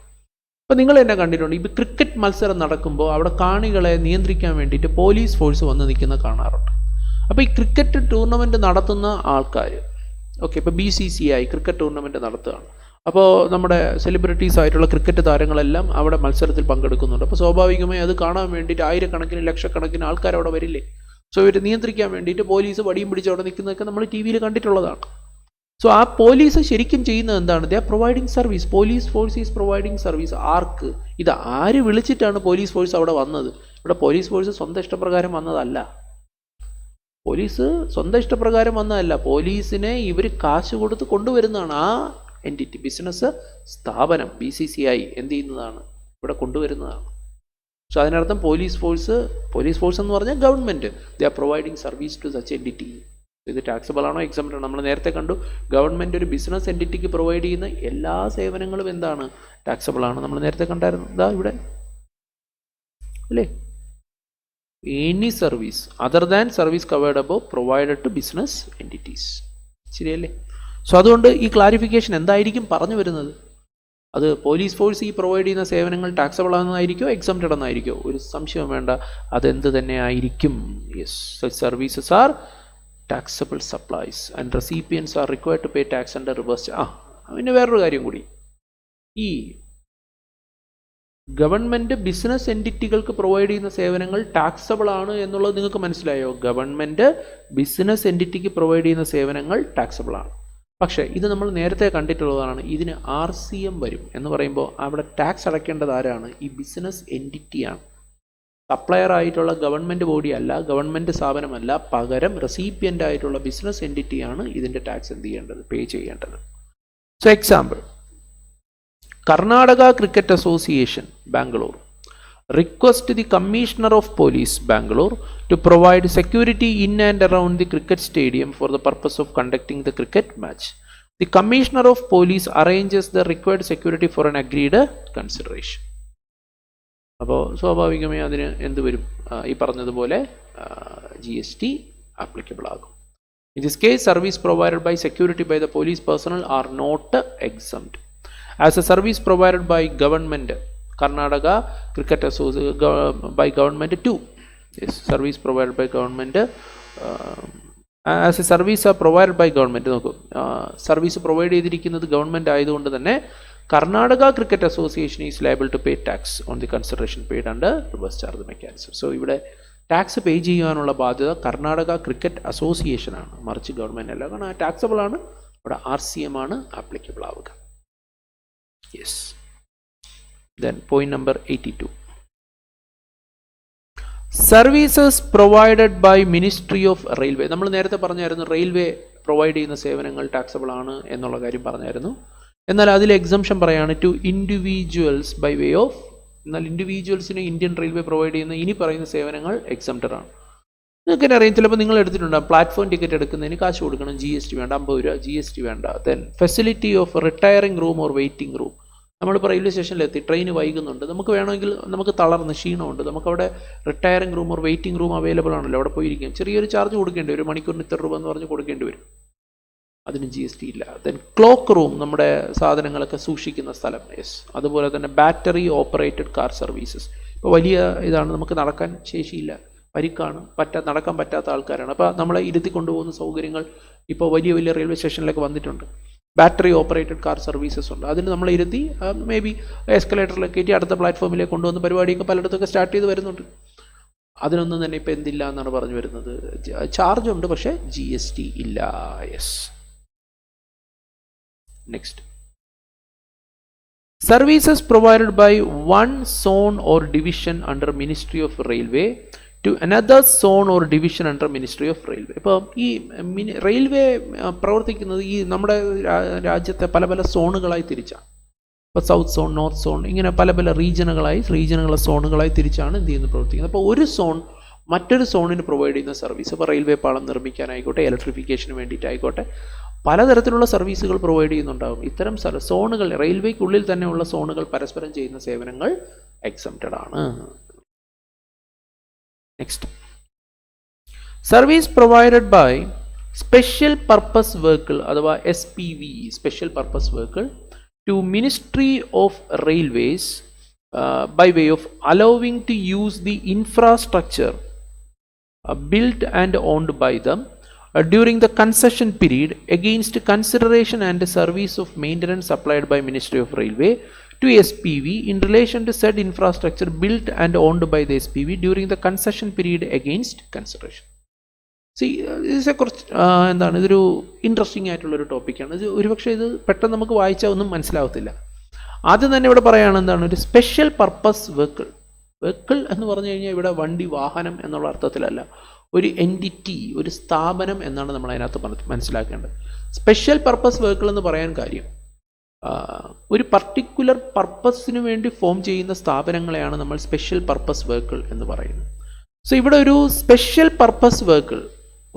അപ്പോൾ നിങ്ങൾ തന്നെ കണ്ടിട്ടുണ്ട്, ഇപ്പോൾ ക്രിക്കറ്റ് മത്സരം നടക്കുമ്പോൾ അവിടെ കാണികളെ നിയന്ത്രിക്കാൻ വേണ്ടിയിട്ട് പോലീസ് ഫോഴ്സ് വന്ന് നിൽക്കുന്ന കാണാറുണ്ട്. അപ്പോൾ ഈ ക്രിക്കറ്റ് ടൂർണമെൻറ്റ് നടത്തുന്ന ആൾക്കാർ, ഓക്കെ, ഇപ്പോൾ BCCI ക്രിക്കറ്റ് ടൂർണമെൻറ്റ് നടത്തുകയാണ്. അപ്പോൾ നമ്മുടെ സെലിബ്രിറ്റീസ് ആയിട്ടുള്ള ക്രിക്കറ്റ് താരങ്ങളെല്ലാം അവിടെ മത്സരത്തിൽ പങ്കെടുക്കുന്നുണ്ട്. അപ്പോൾ സ്വാഭാവികമായി അത് കാണാൻ വേണ്ടിയിട്ട് ആയിരക്കണക്കിന് ലക്ഷക്കണക്കിന് ആൾക്കാർ അവിടെ വരില്ലേ. സോ ഇവർ നിയന്ത്രിക്കാൻ വേണ്ടിയിട്ട് പോലീസ് വടിയും പിടിച്ച് അവിടെ നിൽക്കുന്നതൊക്കെ നമ്മൾ TV കണ്ടിട്ടുള്ളതാണ്. സോ ആ പോലീസ് ശരിക്കും ചെയ്യുന്നത് എന്താണ്, they are providing service. Police force is providing service. ആർക്ക്? ഇത് ആര് വിളിച്ചിട്ടാണ് പോലീസ് ഫോഴ്സ് അവിടെ വന്നത്? ഇവിടെ പോലീസ് ഫോഴ്സ് സ്വന്തം ഇഷ്ടപ്രകാരം വന്നതല്ല. പോലീസിനെ ഇവർ കാശ് കൊടുത്ത് കൊണ്ടുവരുന്നതാണ്. ആ എൻറ്റിറ്റി, ബിസിനസ് സ്ഥാപനം BCCI എന്ത് ചെയ്യുന്നതാണ്, ഇവിടെ കൊണ്ടുവരുന്നതാണ്. സോ അതിനർത്ഥം പോലീസ് ഫോഴ്സ് എന്ന് പറഞ്ഞാൽ government, they are providing service to such entity. ഇത് ടാക്സബിൾ ആണോ എക്സംപ്റ്റഡ്? നമ്മൾ നേരത്തെ കണ്ടു ഗവൺമെൻറ് ഒരു ബിസിനസ് എൻറ്റിറ്റിക്ക് പ്രൊവൈഡ് ചെയ്യുന്ന എല്ലാ സേവനങ്ങളും എന്താണ്? ടാക്സബിൾ ആണ്. നമ്മൾ നേരത്തെ കണ്ടായിരുന്നു, ഇതാ ഇവിടെ അല്ലേ, any service other than service covered above provided to business entities. ശരിയല്ലേ? സോ അതുകൊണ്ട് ഈ ക്ലാരിഫിക്കേഷൻ എന്തായിരിക്കും പറഞ്ഞു വരുന്നത്? അത് പോലീസ് ഫോഴ്സ് ഈ പ്രൊവൈഡ് ചെയ്യുന്ന സേവനങ്ങൾ ടാക്സബിൾ ആണെന്നായിരിക്കോ എക്സംപ്റ്റഡ് എന്നായിരിക്കോ? ഒരു സംശയം വേണ്ട, അതെന്ത് തന്നെ ആയിരിക്കും. Yes, such services are taxable supplies and recipients are required to pay tax under reverse. പിന്നെ വേറൊരു കാര്യം കൂടി, ഈ ഗവൺമെൻറ് ബിസിനസ് എൻറ്റിറ്റികൾക്ക് പ്രൊവൈഡ് ചെയ്യുന്ന സേവനങ്ങൾ ടാക്സബിൾ ആണ് എന്നുള്ളത് നിങ്ങൾക്ക് മനസ്സിലായോ? ഗവൺമെൻറ് ബിസിനസ് എൻറ്റിറ്റിക്ക് പ്രൊവൈഡ് ചെയ്യുന്ന സേവനങ്ങൾ ടാക്സബിൾ ആണ്. പക്ഷേ ഇത് നമ്മൾ നേരത്തെ കണ്ടിട്ടുള്ളതാണ്, ഇതിന് RCM വരും എന്ന് പറയുമ്പോൾ അവിടെ ടാക്സ് അടയ്ക്കേണ്ടത് ആരാണ്? ഈ ബിസിനസ് എൻറ്റിറ്റിയാണ്. സപ്ലയർ ആയിട്ടുള്ള ഗവൺമെൻറ് ബോഡി അല്ല, ഗവൺമെൻറ് സ്ഥാപനമല്ല, പകരം റെസിപ്പിയൻ്റ് ആയിട്ടുള്ള ബിസിനസ് എൻറ്റിറ്റിയാണ് ഇതിൻ്റെ ടാക്സ് എന്ത് ചെയ്യേണ്ടത്? പേ ചെയ്യേണ്ടത്. So example, Karnataka cricket association Bangalore request the Commissioner of Police Bangalore to provide security in and around the cricket stadium for the purpose of conducting the cricket match. The Commissioner of Police arranges the required security for an agreed consideration. അപ്പോൾ സ്വാഭാവികമായി അതിന് എന്ത് വരും? ഈ പറഞ്ഞതുപോലെ GST applicable ആകും. In this case, service provided by security by the police personnel are not exempt. As a service provided by government, Karnataka Cricket Association by government too. Yes, service provided by government. As a service are provided by government. Service provide ചെയ്തിരിക്കുന്നത് government ആയതുകൊണ്ട് തന്നെ Karnataka Cricket Association is liable to pay tax on the consideration paid under reverse charge mechanism. So ഇവിടെ tax പേ ചെയ്യാനുള്ള ബാധ്യത Karnataka cricket association ആണ്, മറിച്ച് government അല്ല. കാരണം ടാക്സബിൾ ആണ്, ഇവിടെ RCM ആണ് ആപ്ലിക്കബിൾ ആവുക. Yes. Then point number 82. Services provided by ministry of railway. നമ്മൾ നേരത്തെ പറഞ്ഞായിരുന്നു റെയിൽവേ പ്രൊവൈഡ് ചെയ്യുന്ന സേവനങ്ങൾ ടാക്സബിൾ ആണ് എന്നുള്ള കാര്യം പറഞ്ഞായിരുന്നു. എന്നാൽ അതിൽ എക്സംഷൻ പറയാണ് to individuals by way of. എന്നാൽ ഇൻഡിവിജ്വൽസിന് ഇന്ത്യൻ റെയിൽവേ പ്രൊവൈഡ് ചെയ്യുന്ന ഇനി പറയുന്ന സേവനങ്ങൾ എക്സംപ്റ്റഡ് ആണ്. നിങ്ങൾക്ക് അറിയാം, ചിലപ്പോൾ നിങ്ങൾ എടുത്തിട്ടുണ്ടാകും, പ്ലാറ്റ്ഫോം ടിക്കറ്റ് എടുക്കുന്നതിന് കാശ് കൊടുക്കണം, GST വേണ്ട, 50 രൂപ GST വേണ്ട. Then facility of retiring room or waiting room. നമ്മളിപ്പോൾ റെയിൽവേ സ്റ്റേഷനിലെത്തി, ട്രെയിൻ വൈകുന്നുണ്ട്, നമുക്ക് വേണമെങ്കിൽ, നമുക്ക് തളർന്ന് ക്ഷീണമുണ്ട്, നമുക്കവിടെ retiring room or waiting room available ആണല്ലോ, അവിടെ പോയിരിക്കും. ചെറിയൊരു ചാർജ് കൊടുക്കേണ്ടി വരും, മണിക്കൂറിന് ഇത്ര രൂപ എന്ന് പറഞ്ഞ് കൊടുക്കേണ്ടി വരും, അതിന് GST ഇല്ല. ദെൻ ക്ലോക്ക് റൂം, നമ്മുടെ സാധനങ്ങളൊക്കെ സൂക്ഷിക്കുന്ന സ്ഥലം. യെസ്. അതുപോലെ തന്നെ ബാറ്ററി ഓപ്പറേറ്റഡ് കാർ സർവീസസ്. ഇപ്പോൾ വലിയ ഇതാണ്, നമുക്ക് നടക്കാൻ ശേഷിയില്ല, പരിക്കാണ്, നടക്കാൻ പറ്റാത്ത ആൾക്കാരാണ്, അപ്പോൾ നമ്മളെ ഇരുത്തി കൊണ്ടുപോകുന്ന സൗകര്യങ്ങൾ ഇപ്പോൾ വലിയ വലിയ റെയിൽവേ സ്റ്റേഷനിലൊക്കെ വന്നിട്ടുണ്ട്. ബാറ്ററി ഓപ്പറേറ്റഡ് കാർ സർവീസസ് ഉണ്ട്, അതിന് നമ്മൾ ഇരുത്തി മേ ബി എസ്കലേറ്ററിലൊക്കെ കയറ്റി അടുത്ത പ്ലാറ്റ്ഫോമിലേക്ക് കൊണ്ടുവന്ന് പരിപാടിയൊക്കെ പലയിടത്തൊക്കെ സ്റ്റാർട്ട് ചെയ്ത് വരുന്നുണ്ട്. അതിനൊന്നും തന്നെ ഇപ്പോൾ എന്തില്ല എന്നാണ് പറഞ്ഞു വരുന്നത്, ചാർജ് ഉണ്ട് പക്ഷേ GST ഇല്ല. Yes. Next, services provided by one zone or division under ministry of railway to another zone or division under ministry of railway. ഇപ്പോൾ ഈ റെയിൽവേ പ്രവർത്തിക്കുന്നത് ഈ നമ്മുടെ രാജ്യത്തെ പല പല സോണുകളായി തിരിച്ചാണ്. ഇപ്പോൾ സൗത്ത് സോൺ, നോർത്ത് സോൺ, ഇങ്ങനെ പല പല റീജിയനുകളെ സോണുകളായി തിരിച്ചാണ് എന്ത് ചെയ്യുന്നത്, പ്രവർത്തിക്കുന്നത്. അപ്പോൾ ഒരു സോൺ മറ്റൊരു സോണിന് പ്രൊവൈഡ് ചെയ്യുന്ന സർവീസ്, ഇപ്പോൾ റെയിൽവേ പാളം നിർമ്മിക്കാനായിക്കോട്ടെ, ഇലക്ട്രിഫിക്കേഷന് വേണ്ടിയിട്ടായിക്കോട്ടെ, പലതരത്തിലുള്ള സർവീസുകൾ പ്രൊവൈഡ് ചെയ്യുന്നുണ്ടാകും. ഇത്തരം സോണുകൾ, റെയിൽവേക്കുള്ളിൽ തന്നെയുള്ള സോണുകൾ പരസ്പരം ചെയ്യുന്ന സേവനങ്ങൾ എക്സംപ്റ്റഡ് ആണ്. Next, service provided by special purpose vehicle അഥവാ SPV, special purpose vehicle to ministry of railways by way of allowing to use the infrastructure built and owned by them during the concession period against consideration and service of maintenance supplied by Ministry of Railway to SPV in relation to said infrastructure built and owned by the SPV during the concession period against consideration. കുറച്ച് എന്താണ്, ഇതൊരു interesting ആയിട്ടുള്ളൊരു ടോപ്പിക്കാണ്. ഇത് ഒരുപക്ഷെ ഇത് പെട്ടെന്ന് നമുക്ക് വായിച്ചാൽ ഒന്നും മനസ്സിലാവത്തില്ല. ആദ്യം തന്നെ ഇവിടെ പറയുകയാണ് എന്താണ്, ഒരു സ്പെഷ്യൽ പർപ്പസ് വെഹിക്കിൾ എന്ന് പറഞ്ഞു കഴിഞ്ഞാൽ ഇവിടെ വണ്ടി, വാഹനം എന്നുള്ള അർത്ഥത്തിലല്ല, ഒരു എൻറ്റിറ്റി, ഒരു സ്ഥാപനം എന്നാണ് നമ്മൾ അതിനകത്ത് മനസ്സിലാക്കേണ്ടത്. സ്പെഷ്യൽ പർപ്പസ് വെഹിക്കിൾ എന്ന് പറയാൻ കാര്യം, ഒരു പർട്ടിക്കുലർ പർപ്പസിന് വേണ്ടി ഫോം ചെയ്യുന്ന സ്ഥാപനങ്ങളെയാണ് നമ്മൾ സ്പെഷ്യൽ പർപ്പസ് വെഹിക്കിൾ എന്ന് പറയുന്നത്. സോ ഇവിടെ ഒരു സ്പെഷ്യൽ പർപ്പസ് വെഹിക്കിൾ,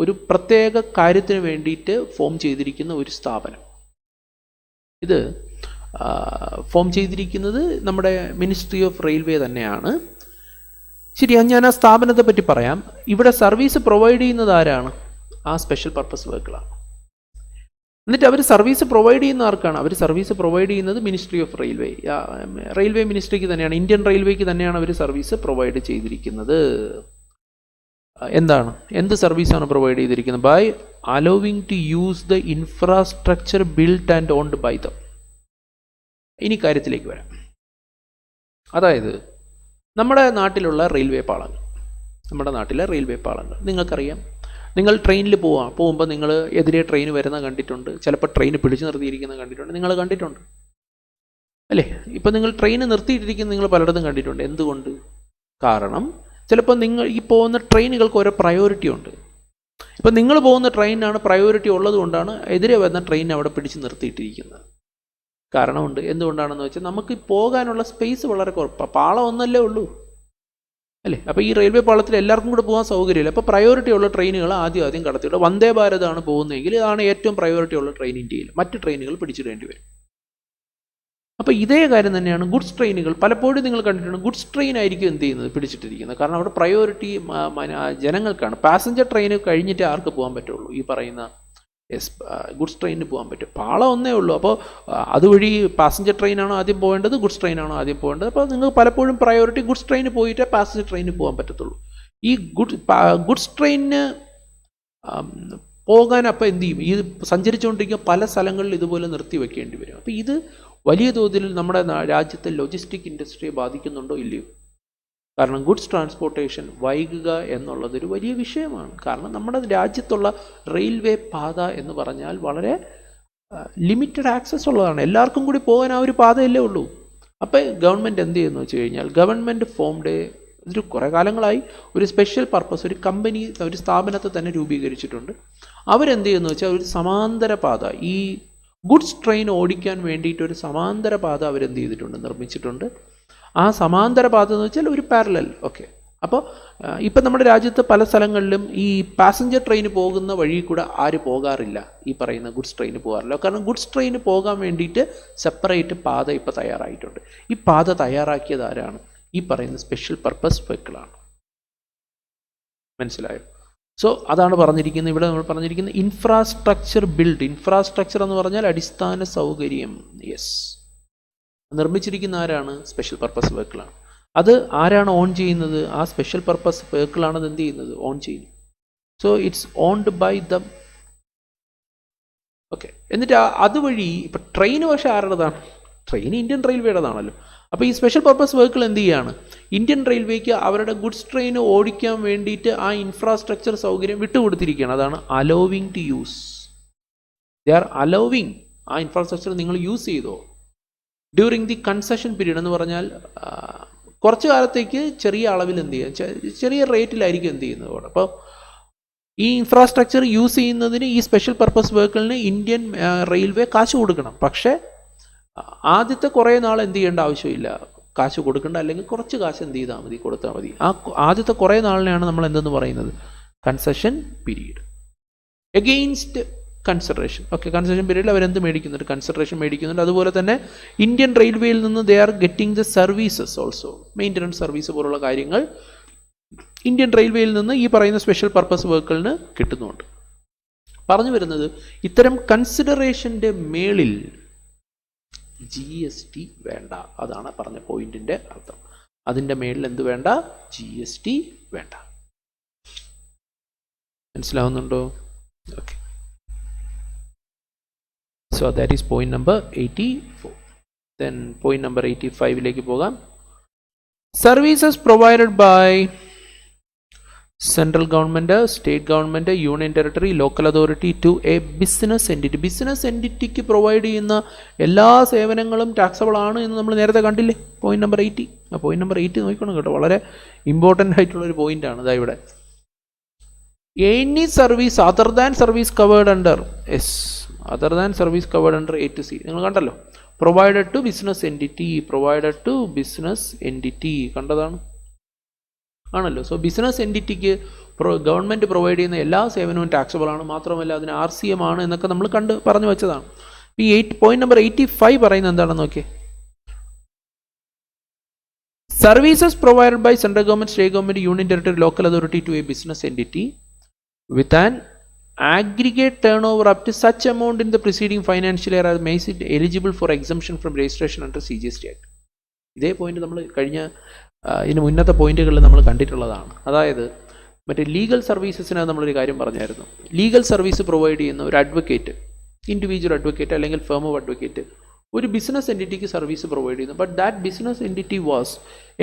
ഒരു പ്രത്യേക കാര്യത്തിന് വേണ്ടിയിട്ട് ഫോം ചെയ്തിരിക്കുന്ന ഒരു സ്ഥാപനം, ഇത് ഫോം ചെയ്തിരിക്കുന്നത് നമ്മുടെ മിനിസ്ട്രി ഓഫ് റെയിൽവേ തന്നെയാണ്. ശരി, ഞാൻ ആ സ്ഥാപനത്തെ പറ്റി പറയാം. ഇവിടെ സർവീസ് പ്രൊവൈഡ് ചെയ്യുന്നത് ആരാണ്? ആ സ്പെഷ്യൽ പർപ്പസ് വെഹിക്കിളാണ്. എന്നിട്ട് അവർ സർവീസ് പ്രൊവൈഡ് ചെയ്യുന്ന ആർക്കാണ്? അവർ സർവീസ് പ്രൊവൈഡ് ചെയ്യുന്നത് മിനിസ്ട്രി ഓഫ് റെയിൽവേ, റെയിൽവേ മിനിസ്ട്രിക്ക് തന്നെയാണ്, ഇന്ത്യൻ റെയിൽവേക്ക് തന്നെയാണ് അവർ സർവീസ് പ്രൊവൈഡ് ചെയ്തിരിക്കുന്നത്. എന്ത് സർവീസാണ് പ്രൊവൈഡ് ചെയ്തിരിക്കുന്നത്? By allowing to use the infrastructure built and owned by them. ഇനി കാര്യത്തിലേക്ക് വരാം. അതായത് നമ്മുടെ നാട്ടിലുള്ള റെയിൽവേ പാളങ്ങൾ, നിങ്ങൾക്കറിയാം. നിങ്ങൾ ട്രെയിനിൽ പോകുമ്പോൾ നിങ്ങൾ എതിരെ ട്രെയിൻ വരുന്ന കണ്ടിട്ടുണ്ട്, ചിലപ്പോൾ ട്രെയിൻ പിടിച്ചു നിർത്തിയിരിക്കുന്നത് കണ്ടിട്ടുണ്ട്, നിങ്ങൾ കണ്ടിട്ടുണ്ട് അല്ലേ? ഇപ്പം നിങ്ങൾ ട്രെയിൻ നിർത്തിയിട്ടിരിക്കുന്നത് നിങ്ങൾ പലയിടത്തും കണ്ടിട്ടുണ്ട്. എന്തുകൊണ്ട്? കാരണം ചിലപ്പോൾ നിങ്ങൾ ഈ പോകുന്ന ട്രെയിനുകൾക്ക് ഓരോ പ്രയോറിറ്റി ഉണ്ട്. ഇപ്പം നിങ്ങൾ പോകുന്ന ട്രെയിനാണ് പ്രയോറിറ്റി ഉള്ളത് കൊണ്ടാണ് എതിരെ വരുന്ന ട്രെയിൻ അവിടെ പിടിച്ച് നിർത്തിയിട്ടിരിക്കുന്നത്. കാരണമുണ്ട്. എന്തുകൊണ്ടാണെന്ന് വെച്ചാൽ നമുക്ക് പോകാനുള്ള സ്പേസ് വളരെ കുറവാണ്. പാളം ഒന്നല്ലേ ഉള്ളൂ അല്ലേ? അപ്പോൾ ഈ റെയിൽവേ പാളത്തിൽ എല്ലാവർക്കും കൂടെ പോകാൻ സൗകര്യമില്ല. അപ്പോൾ പ്രയോറിറ്റി ഉള്ള ട്രെയിനുകൾ ആദ്യം കടത്തിയിട്ട് വന്ദേ ഭാരതാണ് പോകുന്നതെങ്കിൽ ഇതാണ് ഏറ്റവും പ്രയോറിറ്റി ഉള്ള ട്രെയിൻ ഇന്ത്യയിൽ. മറ്റ് ട്രെയിനുകൾ പിടിച്ചിടേണ്ടി വരും. അപ്പോൾ ഇതേ കാര്യം തന്നെയാണ് ഗുഡ്സ് ട്രെയിനുകൾ. പലപ്പോഴും നിങ്ങൾ കണ്ടിട്ടുണ്ട് ഗുഡ്സ് ട്രെയിൻ ആയിരിക്കും എന്ത് ചെയ്യുന്നത്, പിടിച്ചിട്ടിരിക്കുന്നത്. കാരണം അവിടെ പ്രയോറിറ്റി ജനങ്ങൾക്കാണ്. പാസഞ്ചർ ട്രെയിൻ കഴിഞ്ഞിട്ട് ആർക്ക് പോകാൻ പറ്റുള്ളൂ? ഈ പറയുന്ന ഗുഡ്സ് ട്രെയിനിന് പോകാൻ പറ്റും. പാളം ഒന്നേ ഉള്ളൂ. അപ്പോൾ അതുവഴി പാസഞ്ചർ ട്രെയിനാണോ ആദ്യം പോകേണ്ടത്, ഗുഡ്സ് ട്രെയിനാണോ ആദ്യം പോകേണ്ടത്? അപ്പോൾ നിങ്ങൾക്ക് പലപ്പോഴും പ്രയോറിറ്റി ഗുഡ്സ് ട്രെയിന് പോയിട്ടേ പാസഞ്ചർ ട്രെയിനിന് പോകാൻ പറ്റത്തുള്ളൂ. ഈ ഗുഡ്സ് ട്രെയിനിന് പോകാൻ അപ്പോൾ എന്ത് ചെയ്യും? ഈ സഞ്ചരിച്ചുകൊണ്ടിരിക്കുന്ന പല സ്ഥലങ്ങളിൽ ഇതുപോലെ നിർത്തി വെക്കേണ്ടി വരും. അപ്പോൾ ഇത് വലിയ തോതിൽ നമ്മുടെ രാജ്യത്തെ ലോജിസ്റ്റിക് ഇൻഡസ്ട്രിയെ ബാധിക്കുന്നുണ്ടോ ഇല്ലയോ? കാരണം ഗുഡ്സ് ട്രാൻസ്പോർട്ടേഷൻ വൈകുക എന്നുള്ളതൊരു വലിയ വിഷയമാണ്. കാരണം നമ്മുടെ രാജ്യത്തുള്ള റെയിൽവേ പാത എന്ന് പറഞ്ഞാൽ വളരെ ലിമിറ്റഡ് ആക്സസ് ഉള്ളതാണ്. എല്ലാവർക്കും കൂടി പോകാൻ ആ ഒരു പാതയല്ലേ ഉള്ളൂ. അപ്പോൾ ഗവൺമെൻറ് എന്ത് ചെയ്യുന്നു വെച്ച് കഴിഞ്ഞാൽ, ഗവൺമെൻറ് ഫോംഡ് ഒരു കുറേ കാലങ്ങളായി ഒരു സ്പെഷ്യൽ പർപ്പസ്, ഒരു കമ്പനി, ഒരു സ്ഥാപനത്തെ തന്നെ രൂപീകരിച്ചിട്ടുണ്ട്. അവരെന്ത് ചെയ്യുന്നു വെച്ചാൽ ഒരു സമാന്തര പാത, ഈ ഗുഡ്സ് ട്രെയിൻ ഓടിക്കാൻ വേണ്ടിയിട്ട് ഒരു സമാന്തര പാത അവരെന്ത് ചെയ്തിട്ടുണ്ട്, നിർമ്മിച്ചിട്ടുണ്ട്. ആ സമാന്തര പാത എന്ന് വെച്ചാൽ ഒരു പാരലൽ. ഓക്കെ. അപ്പോൾ ഇപ്പം നമ്മുടെ രാജ്യത്ത് പല സ്ഥലങ്ങളിലും ഈ പാസഞ്ചർ ട്രെയിന് പോകുന്ന വഴി കൂടെ ആര് പോകാറില്ല, ഈ പറയുന്ന ഗുഡ്സ് ട്രെയിന് പോകാറില്ല. കാരണം ഗുഡ്സ് ട്രെയിന് പോകാൻ വേണ്ടിയിട്ട് സെപ്പറേറ്റ് പാത ഇപ്പോൾ തയ്യാറായിട്ടുണ്ട്. ഈ പാത തയ്യാറാക്കിയത് ആരാണ്? ഈ പറയുന്ന സ്പെഷ്യൽ പർപ്പസ് വെഹിക്കിളാണ്. മനസ്സിലായോ? സോ അതാണ് പറഞ്ഞിരിക്കുന്നത്. ഇവിടെ നമ്മൾ പറഞ്ഞിരിക്കുന്നത് ഇൻഫ്രാസ്ട്രക്ചർ ബിൽഡ്. ഇൻഫ്രാസ്ട്രക്ചർ എന്ന് പറഞ്ഞാൽ അടിസ്ഥാന സൗകര്യം. യെസ്, നിർമ്മിച്ചിരിക്കുന്ന ആരാണ്? സ്പെഷ്യൽ പർപ്പസ് വെഹിക്കിളാണ്. അത് ആരാണ് ഓൺ ചെയ്യുന്നത്? ആ സ്പെഷ്യൽ പർപ്പസ് വെഹിക്കിളാണ് അത് എന്ത് ചെയ്യുന്നത്, ഓൺ ചെയ്യുന്നത്. So it's owned by them. Okay. എന്നിട്ട് അതുവഴി ഇപ്പം ട്രെയിൻ പക്ഷേ ആരുടേതാണ്? ട്രെയിൻ ഇന്ത്യൻ റെയിൽവേയുടേതാണല്ലോ. അപ്പോൾ ഈ സ്പെഷ്യൽ പർപ്പസ് വെഹിക്കിൾ എന്ത് ചെയ്യുകയാണ്? ഇന്ത്യൻ റെയിൽവേക്ക് അവരുടെ ഗുഡ്സ് ട്രെയിൻ ഓടിക്കാൻ വേണ്ടിയിട്ട് ആ ഇൻഫ്രാസ്ട്രക്ചർ സൗകര്യം വിട്ടുകൊടുത്തിരിക്കുകയാണ്. അതാണ് allowing to use. They are allowing. ആ ഇൻഫ്രാസ്ട്രക്ചർ നിങ്ങൾ യൂസ് ചെയ്തോ ഡ്യൂറിങ് ദി കൺസെഷൻ പീരീഡ് എന്ന് പറഞ്ഞാൽ കുറച്ച് കാലത്തേക്ക് ചെറിയ അളവിൽ എന്ത് ചെയ്യുക, ചെറിയ റേറ്റിലായിരിക്കും എന്ത് ചെയ്യുന്നത് അവിടെ. അപ്പോൾ ഈ ഇൻഫ്രാസ്ട്രക്ചർ യൂസ് ചെയ്യുന്നതിന് ഈ സ്പെഷ്യൽ പർപ്പസ് വെഹിക്കിളിന് ഇന്ത്യൻ റെയിൽവേ കാശ് കൊടുക്കണം. പക്ഷേ ആദ്യത്തെ കുറേ നാൾ എന്ത് ചെയ്യേണ്ട ആവശ്യമില്ല, കാശ് കൊടുക്കേണ്ട. അല്ലെങ്കിൽ കുറച്ച് കാശ് എന്ത് ചെയ്താൽ മതി, കൊടുത്താൽ മതി. ആ ആദ്യത്തെ കുറേ നാളിനെയാണ് നമ്മൾ എന്തെന്ന് പറയുന്നത്, concession period. Against consideration. Okay. Concession പീരീഡിൽ അവരെന്ത് മേടിക്കുന്നുണ്ട്, കൺസിഡറേഷൻ മേടിക്കുന്നുണ്ട്. അതുപോലെ തന്നെ ഇന്ത്യൻ റെയിൽവേയിൽ നിന്ന് they are getting the services also. Maintenance service പോലുള്ള കാര്യങ്ങൾ ഇന്ത്യൻ റെയിൽവേയിൽ നിന്ന് ഈ പറയുന്ന സ്പെഷ്യൽ പർപ്പസ് വെഹിക്കിളിന് കിട്ടുന്നുണ്ട്. പറഞ്ഞു വരുന്നത്, ഇത്തരം കൺസിഡറേഷൻ്റെ മേളിൽ GST വേണ്ട. അതാണ് പറഞ്ഞ പോയിന്റിന്റെ അർത്ഥം. അതിൻ്റെ മേളിൽ എന്ത് വേണ്ട, GST വേണ്ട. മനസ്സിലാവുന്നുണ്ടോ? Okay. So that is point number 84. Then point number 85ലേക്ക് പോകാം. Services provided by central government, state government, union territory, local authority to a business entity. Business എൻറ്റിറ്റിക്ക് പ്രൊവൈഡ് ചെയ്യുന്ന എല്ലാ സേവനങ്ങളും ടാക്സബിൾ ആണ് എന്ന് നമ്മൾ നേരത്തെ കണ്ടില്ലേ, പോയിന്റ് നമ്പർ 80. ആ പോയിന്റ് നമ്പർ 80 നോക്കണം കേട്ടോ, വളരെ ഇമ്പോർട്ടൻ്റ് ആയിട്ടുള്ളൊരു പോയിന്റാണ്. ഇതാ ഇവിടെ any service other than service covered under, yes, other than service covered under A to C. നിങ്ങൾ കണ്ടല്ലോ, പ്രൊവൈഡഡ് ടു ബിസിനസ് എൻറ്റിറ്റി കണ്ടതാണ് ആണല്ലോ. സോ ബിസിനസ് എൻറ്റിറ്റിക്ക് ഗവൺമെൻറ് പ്രൊവൈഡ് ചെയ്യുന്ന എല്ലാ സേവനവും ടാക്സബിൾ ആണ്. മാത്രമല്ല അതിന് RCM ആണ് എന്നൊക്കെ നമ്മൾ പറഞ്ഞു വെച്ചതാണ്. ഈ പോയിന്റ് നമ്പർ 85 പറയുന്നത് എന്താണെന്ന് നോക്കിയേ. Services provided by central government, state government, union territory, local authority to a business entity with an aggregate turnover up to such amount in the preceding financial year as makes it eligible for exemption from registration under CGST Act. ഇതേ point നമ്മൾ ഇതിന് മുന്നത്തെ പോയിന്റുകളിൽ നമ്മൾ കണ്ടിട്ടുള്ളതാണ്. അതായത് മറ്റേ legal സർവീസസിന് നമ്മളൊരു കാര്യം പറഞ്ഞായിരുന്നു. ലീഗൽ സർവീസ് പ്രൊവൈഡ് ചെയ്യുന്ന ഒരു അഡ്വക്കേറ്റ്, ഇൻഡിവിജ്വൽ അഡ്വക്കേറ്റ് അല്ലെങ്കിൽ ഫേം ഓഫ് അഡ്വക്കേറ്റ് ഒരു ബിസിനസ് എൻറ്റിറ്റിക്ക് സർവീസ് പ്രൊവൈഡ് ചെയ്യുന്നു. But that business entity was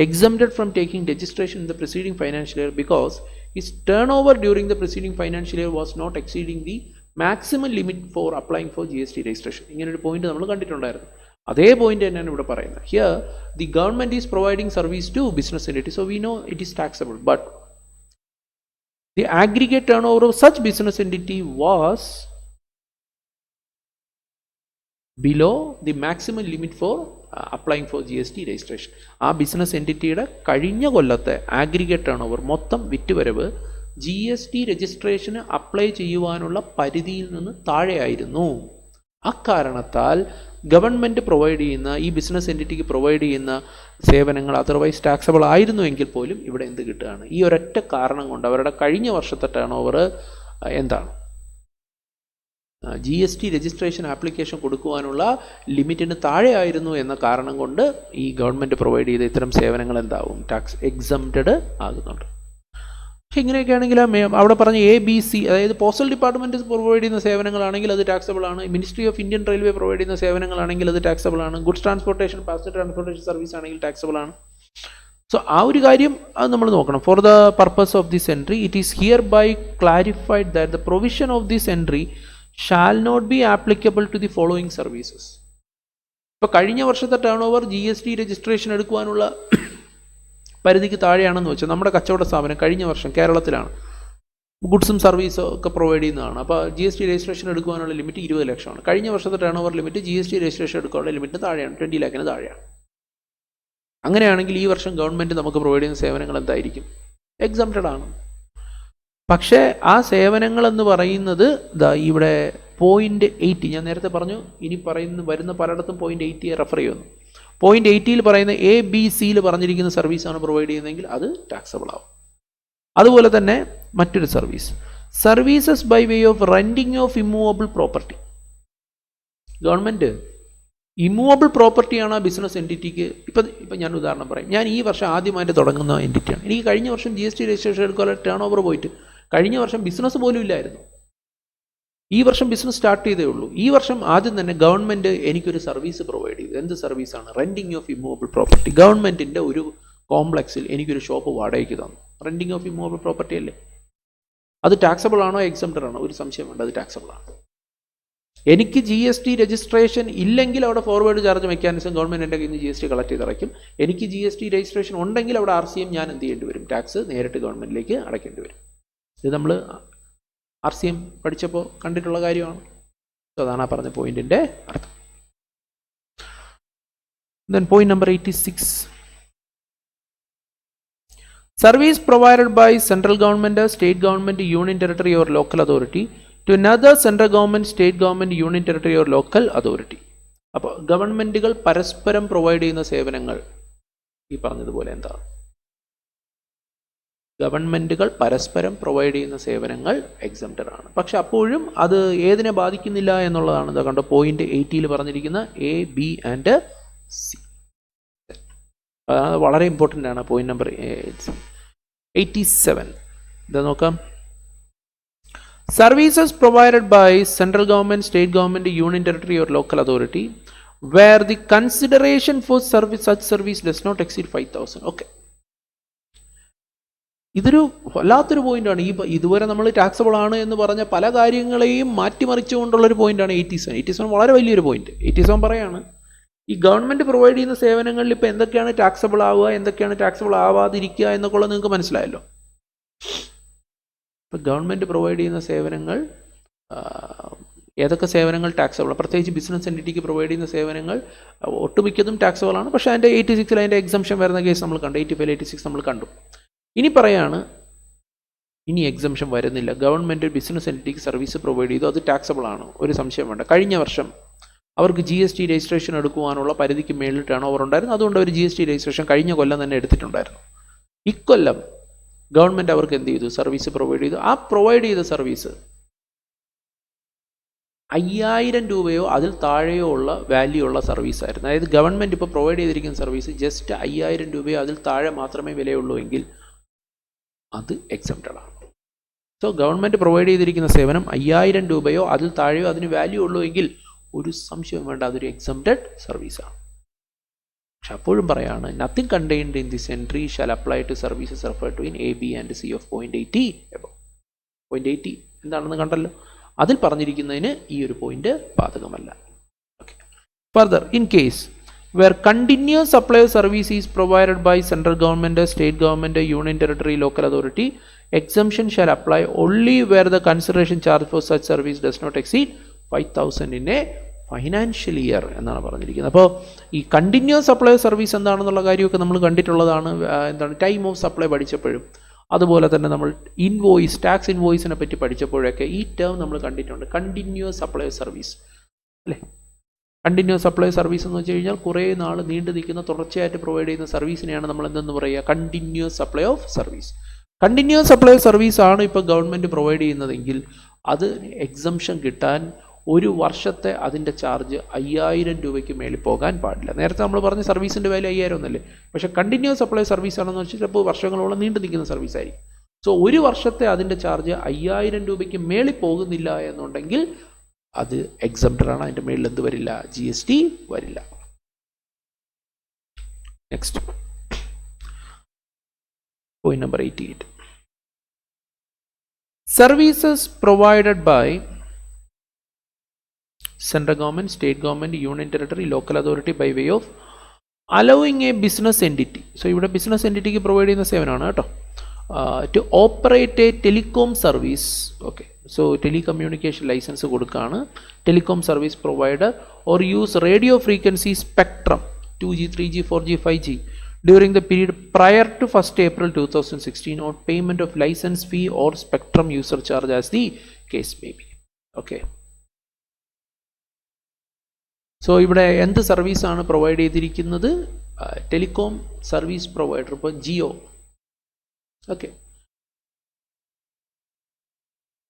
exempted from taking registration in the preceding financial year because his turnover during the preceding financial year was not exceeding the maximum limit for applying for GST registration. ഇങ്ങനെ ഒരു point നമ്മൾ കണ്ടിട്ടുണ്ടായിരുന്നു. അതേ point തന്നെയാണ് ഇവിടെ പറയുന്നത്. Here the government is providing service to business entity, so we know it is taxable, but the aggregate turnover of such business entity was below the maximum limit for applying for GST registration. ആ business എൻറ്റിറ്റിയുടെ കഴിഞ്ഞ കൊല്ലത്തെ aggregate turn over, മൊത്തം വിറ്റുവരവ് GST registration apply ചെയ്യുവാനുള്ള പരിധിയിൽ നിന്ന് താഴെയായിരുന്നു. അക്കാരണത്താൽ government provide ചെയ്യുന്ന ഈ business എൻറ്റിറ്റിക്ക് പ്രൊവൈഡ് ചെയ്യുന്ന സേവനങ്ങൾ അതർവൈസ് ടാക്സബിൾ ആയിരുന്നു എങ്കിൽ പോലും ഇവിടെ എന്ത് കിട്ടുകയാണ്? ഈ ഒരൊറ്റ കാരണം കൊണ്ട് അവരുടെ കഴിഞ്ഞ വർഷത്തെ ടേൺ ഓവർ എന്താണ്? GST രജിസ്ട്രേഷൻ ആപ്ലിക്കേഷൻ കൊടുക്കുവാനുള്ള ലിമിറ്റിന് താഴെയായിരുന്നു എന്ന കാരണം കൊണ്ട് ഈ ഗവൺമെൻറ് പ്രൊവൈഡ് ചെയ്ത ഇത്തരം സേവനങ്ങൾ എന്താവും? ടാക്സ് എക്സംപ്റ്റഡ് ആകുന്നുണ്ട്. പക്ഷേ ഇങ്ങനെയൊക്കെ ആണെങ്കിൽ അവിടെ പറഞ്ഞ ABC, അതായത് പോസ്റ്റൽ ഡിപ്പാർട്ട്മെൻറ്റ് പ്രൊവൈഡ് ചെയ്യുന്ന സേവനങ്ങളാണെങ്കിൽ അത് ടാക്സബിൾ ആണ്. Ministry of Indian railway provide ചെയ്യുന്ന സേവനങ്ങളാണെങ്കിൽ അത് ടാക്സബിൾ ആണ്. Goods transportation, passenger transportation service ആണെങ്കിൽ ടാക്സബിൾ ആണ്. സോ ആ ഒരു കാര്യം അത് നമ്മൾ നോക്കണം. For the purpose of this entry it is hereby clarified that the provision of this entry shall not be applicable to the following services. ഇപ്പോൾ കഴിഞ്ഞ വർഷത്തെ ടേൺ ഓവർ GST രജിസ്ട്രേഷൻ എടുക്കുവാനുള്ള പരിധിക്ക് താഴെയാണെന്ന് വെച്ചാൽ നമ്മുടെ കച്ചവട സ്ഥാപനം കഴിഞ്ഞ വർഷം കേരളത്തിലാണ് ഗുഡ്സും സർവീസും ഒക്കെ പ്രൊവൈഡ് ചെയ്യുന്നതാണ്. അപ്പോൾ GST രജിസ്ട്രേഷൻ എടുക്കുവാനുള്ള ലിമിറ്റ് 20 ലക്ഷമാണ്. കഴിഞ്ഞ വർഷത്തെ turn over limit GST registration എടുക്കാനുള്ള ലിമിറ്റിന് താഴെയാണ്, 20 lakhന് താഴെയാണ്. അങ്ങനെയാണെങ്കിൽ ഈ വർഷം ഗവൺമെൻറ് നമുക്ക് പ്രൊവൈഡ് ചെയ്യുന്ന സേവനങ്ങൾ എന്തായിരിക്കും? എക്സംപ്റ്റഡ് ആണ്. പക്ഷേ ആ സേവനങ്ങൾ എന്ന് പറയുന്നത് ഇവിടെ പോയിന്റ് 80, ഞാൻ നേരത്തെ പറഞ്ഞു, ഇനി വരുന്ന പലയിടത്തും പോയിന്റ് 80 റെഫർ ചെയ്യുന്നു. പോയിന്റ് 80 പറയുന്ന ABC പറഞ്ഞിരിക്കുന്ന സർവീസാണ് പ്രൊവൈഡ് ചെയ്യുന്നതെങ്കിൽ അത് ടാക്സബിൾ ആവും. അതുപോലെ തന്നെ മറ്റൊരു services by way of renting of immovable property. Government immovable പ്രോപ്പർട്ടിയാണ് ആ ബിസിനസ് എൻറ്റിറ്റിക്ക്. ഇപ്പം ഞാൻ ഉദാഹരണം പറയും. ഞാൻ ഈ വർഷം ആദ്യമായിട്ട് തുടങ്ങുന്ന എൻറ്റിറ്റിയാണ്. എനിക്ക് കഴിഞ്ഞ വർഷം GST രജിസ്ട്രേഷൻ എടുക്കാനുള്ള ടേൺ ഓവർ പോയിട്ട് കഴിഞ്ഞ വർഷം ബിസിനസ് പോലും ഇല്ലായിരുന്നു. ഈ വർഷം ബിസിനസ് സ്റ്റാർട്ട് ചെയ്തേ ഉള്ളൂ. ഈ വർഷം ആദ്യം തന്നെ ഗവൺമെൻറ് എനിക്കൊരു സർവീസ് പ്രൊവൈഡ് ചെയ്തു. എന്ത് സർവീസാണ്? Renting of immovable property. ഗവൺമെൻറ്റിൻ്റെ ഒരു കോംപ്ലക്സിൽ എനിക്കൊരു ഷോപ്പ് വാടകയ്ക്ക് തന്നു. റെന്റിങ് ഓഫ് ഇമ്മൂവബിൾ പ്രോപ്പർട്ടി അല്ലേ? അത് ടാക്സബിൾ ആണോ എക്സംപ്റ്റഡ് ആണോ? ഒരു സംശയം വേണ്ട, അത് ടാക്സബിൾ ആണ്. എനിക്ക് GST രജിസ്ട്രേഷൻ ഇല്ലെങ്കിൽ അവിടെ ഫോർവേഡ് ചാർജ് മെക്കാനിസം ഗവൺമെൻറ് എൻ്റെ കയ്യിൽ നിന്ന് GST കളക്ട് ചെയ്തടയ്ക്കും. എനിക്ക് GST രജിസ്ട്രേഷൻ ഉണ്ടെങ്കിൽ അവിടെ RCM ഞാൻ എന്ത് ചെയ്യേണ്ടി വരും? ടാക്സ് നേരിട്ട് ഗവൺമെൻറ്റിലേക്ക് അടയ്ക്കേണ്ടി വരും. ഇത് നമ്മൾ RCM പഠിച്ചപ്പോൾ കണ്ടിട്ടുള്ള കാര്യമാണ്. അതാണ് ആ പറഞ്ഞ പോയിന്റിന്റെ അർത്ഥം. Then point number 86. Service provided by central government, state government, union territory or local authority to another central government, state government, union territory or local authority. അപ്പോൾ ഗവൺമെൻറ്റുകൾ പരസ്പരം പ്രൊവൈഡ് ചെയ്യുന്ന സേവനങ്ങൾ ഈ പറഞ്ഞതുപോലെ എന്താണ്? ഗവൺമെൻറ്റുകൾ പരസ്പരം പ്രൊവൈഡ് ചെയ്യുന്ന സേവനങ്ങൾ എക്സംപ്റ്റഡ് ആണ്. പക്ഷെ അപ്പോഴും അത് ഏതിനെ ബാധിക്കുന്നില്ല എന്നുള്ളതാണ് ഇതാ കണ്ടോ പോയിന്റ് 80 പറഞ്ഞിരിക്കുന്ന A, B and C. അതാണ് വളരെ ഇമ്പോർട്ടൻ്റ് ആണ്. പോയിന്റ് നമ്പർ 87 ഇതാ നോക്കാം. Services provided by central government, state government, union territory or local authority where the consideration for such service does not exceed 5,000. Okay, ഇതൊരു വല്ലാത്തൊരു പോയിന്റാണ്. ഇതുവരെ നമ്മൾ ടാക്സബിൾ ആണ് എന്ന് പറഞ്ഞ പല കാര്യങ്ങളെയും മാറ്റിമറിച്ചുകൊണ്ടുള്ളൊരു പോയിന്റാണ് 87. 87 വളരെ വലിയൊരു പോയിന്റ്. 87 പറയാണ് ഈ ഗവൺമെൻറ് പ്രൊവൈഡ് ചെയ്യുന്ന സേവനങ്ങളിൽ ഇപ്പോൾ എന്തൊക്കെയാണ് ടാക്സബിൾ ആവുക, എന്തൊക്കെയാണ് ടാക്സബിൾ ആവാതിരിക്കുക എന്നൊക്കെ ഉള്ളത് നിങ്ങൾക്ക് മനസ്സിലായല്ലോ. ഇപ്പോൾ ഗവൺമെൻറ് പ്രൊവൈഡ് ചെയ്യുന്ന സേവനങ്ങൾ ഏതൊക്കെ സേവനങ്ങൾ ടാക്സബിൾ, പ്രത്യേകിച്ച് ബിസിനസ് എൻറ്റിറ്റിക്ക് പ്രൊവൈഡ് ചെയ്യുന്ന സേവനങ്ങൾ ഒട്ടുമിക്കതും ടാക്സബിൾ ആണ്. പക്ഷേ അതിൻ്റെ 86 അതിൻ്റെ എക്സംഷൻ വരുന്ന കേസ് നമ്മൾ കണ്ടു, 85, 86 നമ്മൾ കണ്ടു. ഇനി പറയാണ്, ഇനി എക്സംഷൻ വരുന്നില്ല, ഗവൺമെൻറ് ബിസിനസ് എൻറ്റിറ്റിക്ക് സർവീസ് പ്രൊവൈഡ് ചെയ്തു, അത് ടാക്സബിൾ ആണ്, ഒരു സംശയം വേണ്ട. കഴിഞ്ഞ വർഷം അവർക്ക് GST രജിസ്ട്രേഷൻ എടുക്കുവാനുള്ള പരിധിക്ക് മേളിൽ ടേൺ ഓവർ ഉണ്ടായിരുന്നു, അതുകൊണ്ട് അവർ GST രജിസ്ട്രേഷൻ കഴിഞ്ഞ കൊല്ലം തന്നെ എടുത്തിട്ടുണ്ടായിരുന്നു. ഇക്കൊല്ലം ഗവൺമെൻറ് അവർക്ക് എന്ത് ചെയ്തു, സർവീസ് പ്രൊവൈഡ് ചെയ്തു. ആ പ്രൊവൈഡ് ചെയ്ത സർവീസ് 5000 രൂപയോ അതിൽ താഴെയോ ഉള്ള വാല്യൂ ഉള്ള സർവീസ് ആയിരുന്നു. അതായത് ഗവൺമെൻറ് ഇപ്പോൾ പ്രൊവൈഡ് ചെയ്തിരിക്കുന്ന സർവീസ് ജസ്റ്റ് 5000 രൂപയോ അതിൽ താഴെ മാത്രമേ വിലയുള്ളൂ എങ്കിൽ അത് എക്സംപ്റ്റഡ് ആണ്. സോ ഗവൺമെൻറ് പ്രൊവൈഡ് ചെയ്തിരിക്കുന്ന സേവനം 5000 രൂപയോ അതിൽ താഴെയോ അതിന് വാല്യൂ ഉള്ളൂ എങ്കിൽ ഒരു സംശയം വേണ്ട, അതൊരു എക്സംപ്റ്റഡ് സർവീസാണ്. പക്ഷെ അപ്പോഴും പറയാണ്, nothing contained in this entry shall apply to services refer to in A, B and C of 0.80 above. 0.80 എന്താണെന്ന് കണ്ടല്ലോ, അതിൽ പറഞ്ഞിരിക്കുന്നതിന് ഈ ഒരു പോയിന്റ് ബാധകമല്ല. Okay. Further, in case where continuous supply of service is provided by central government, state government, union territory, local authority, exemption shall apply only where the consideration charge for such service does not exceed 5,000 in a financial year എന്നാണ് പറഞ്ഞിരിക്കുന്നത്. അപ്പോൾ ഈ continuous supply service എന്താണെന്നുള്ള കാര്യമൊക്കെ നമ്മൾ കണ്ടിട്ടുള്ളതാണ്. എന്താണ് time of supply പഠിച്ചപ്പോഴും അതുപോലെ തന്നെ നമ്മൾ ഇൻവോയ്സ്, ടാക്സ് ഇൻവോയ്സിനെ പറ്റി പഠിച്ചപ്പോഴൊക്കെ ഈ ടേം നമ്മൾ കണ്ടിട്ടുണ്ട്, കണ്ടിന്യൂസ് സപ്ലൈ സർവീസ് അല്ലേ. കണ്ടിന്യൂസ് സപ്ലൈ സർവീസ് എന്ന് വെച്ച് കഴിഞ്ഞാൽ കുറേ നാൾ നീണ്ടു നിൽക്കുന്ന തുടർച്ചയായിട്ട് പ്രൊവൈഡ് ചെയ്യുന്ന സർവീസിനെയാണ് നമ്മൾ എന്തെന്ന് പറയുക, continuous supply of service. Continuous supply service ആണ് ഇപ്പോൾ ഗവൺമെൻറ് പ്രൊവൈഡ് ചെയ്യുന്നതെങ്കിൽ അത് എക്സംഷൻ കിട്ടാൻ ഒരു വർഷത്തെ അതിൻ്റെ ചാർജ് 5000 രൂപയ്ക്ക് മേളിൽ പോകാൻ പാടില്ല. നേരത്തെ നമ്മൾ പറഞ്ഞ സർവീസിൻ്റെ വാല്യൂ 5000 ഒന്നല്ലേ, പക്ഷേ കണ്ടിന്യൂസ് സപ്ലൈ സർവീസ് ആണെന്ന് വെച്ചാൽ ചിലപ്പോൾ വർഷങ്ങളോളം നീണ്ടു നിൽക്കുന്ന സർവീസ് ആയിരിക്കും. സോ ഒരു വർഷത്തെ അതിൻ്റെ ചാർജ് 5000 രൂപയ്ക്ക് മേളിൽ പോകുന്നില്ല എന്നുണ്ടെങ്കിൽ അത് എക്സംപ്റ്റഡ് ആണ്, അതിൻ്റെ മേളിൽ എന്ത് വരില്ല, GST വരില്ല. Next point number 88. Services provided by central government, state government, union territory, local authority by way of allowing a business entity. So ഇവിടെ ബിസിനസ് എൻറ്റിറ്റിക്ക് പ്രൊവൈഡ് ചെയ്യുന്ന സേവനമാണ് കേട്ടോ. To operate a telecom service. Okay, so telecommunication licence കൊടുക്കുകയാണ് telecom service provider or use radio frequency spectrum 2G, 3G, 4G, 5G during the period prior to 1st April 2016 on payment of license fee or spectrum user charge as the case may be. Okay. So ഇവിടെ എന്ത് സർവീസാണ് provide ചെയ്തിരിക്കുന്നത്, telecom service provider, ഇപ്പോൾ Jio. Okay,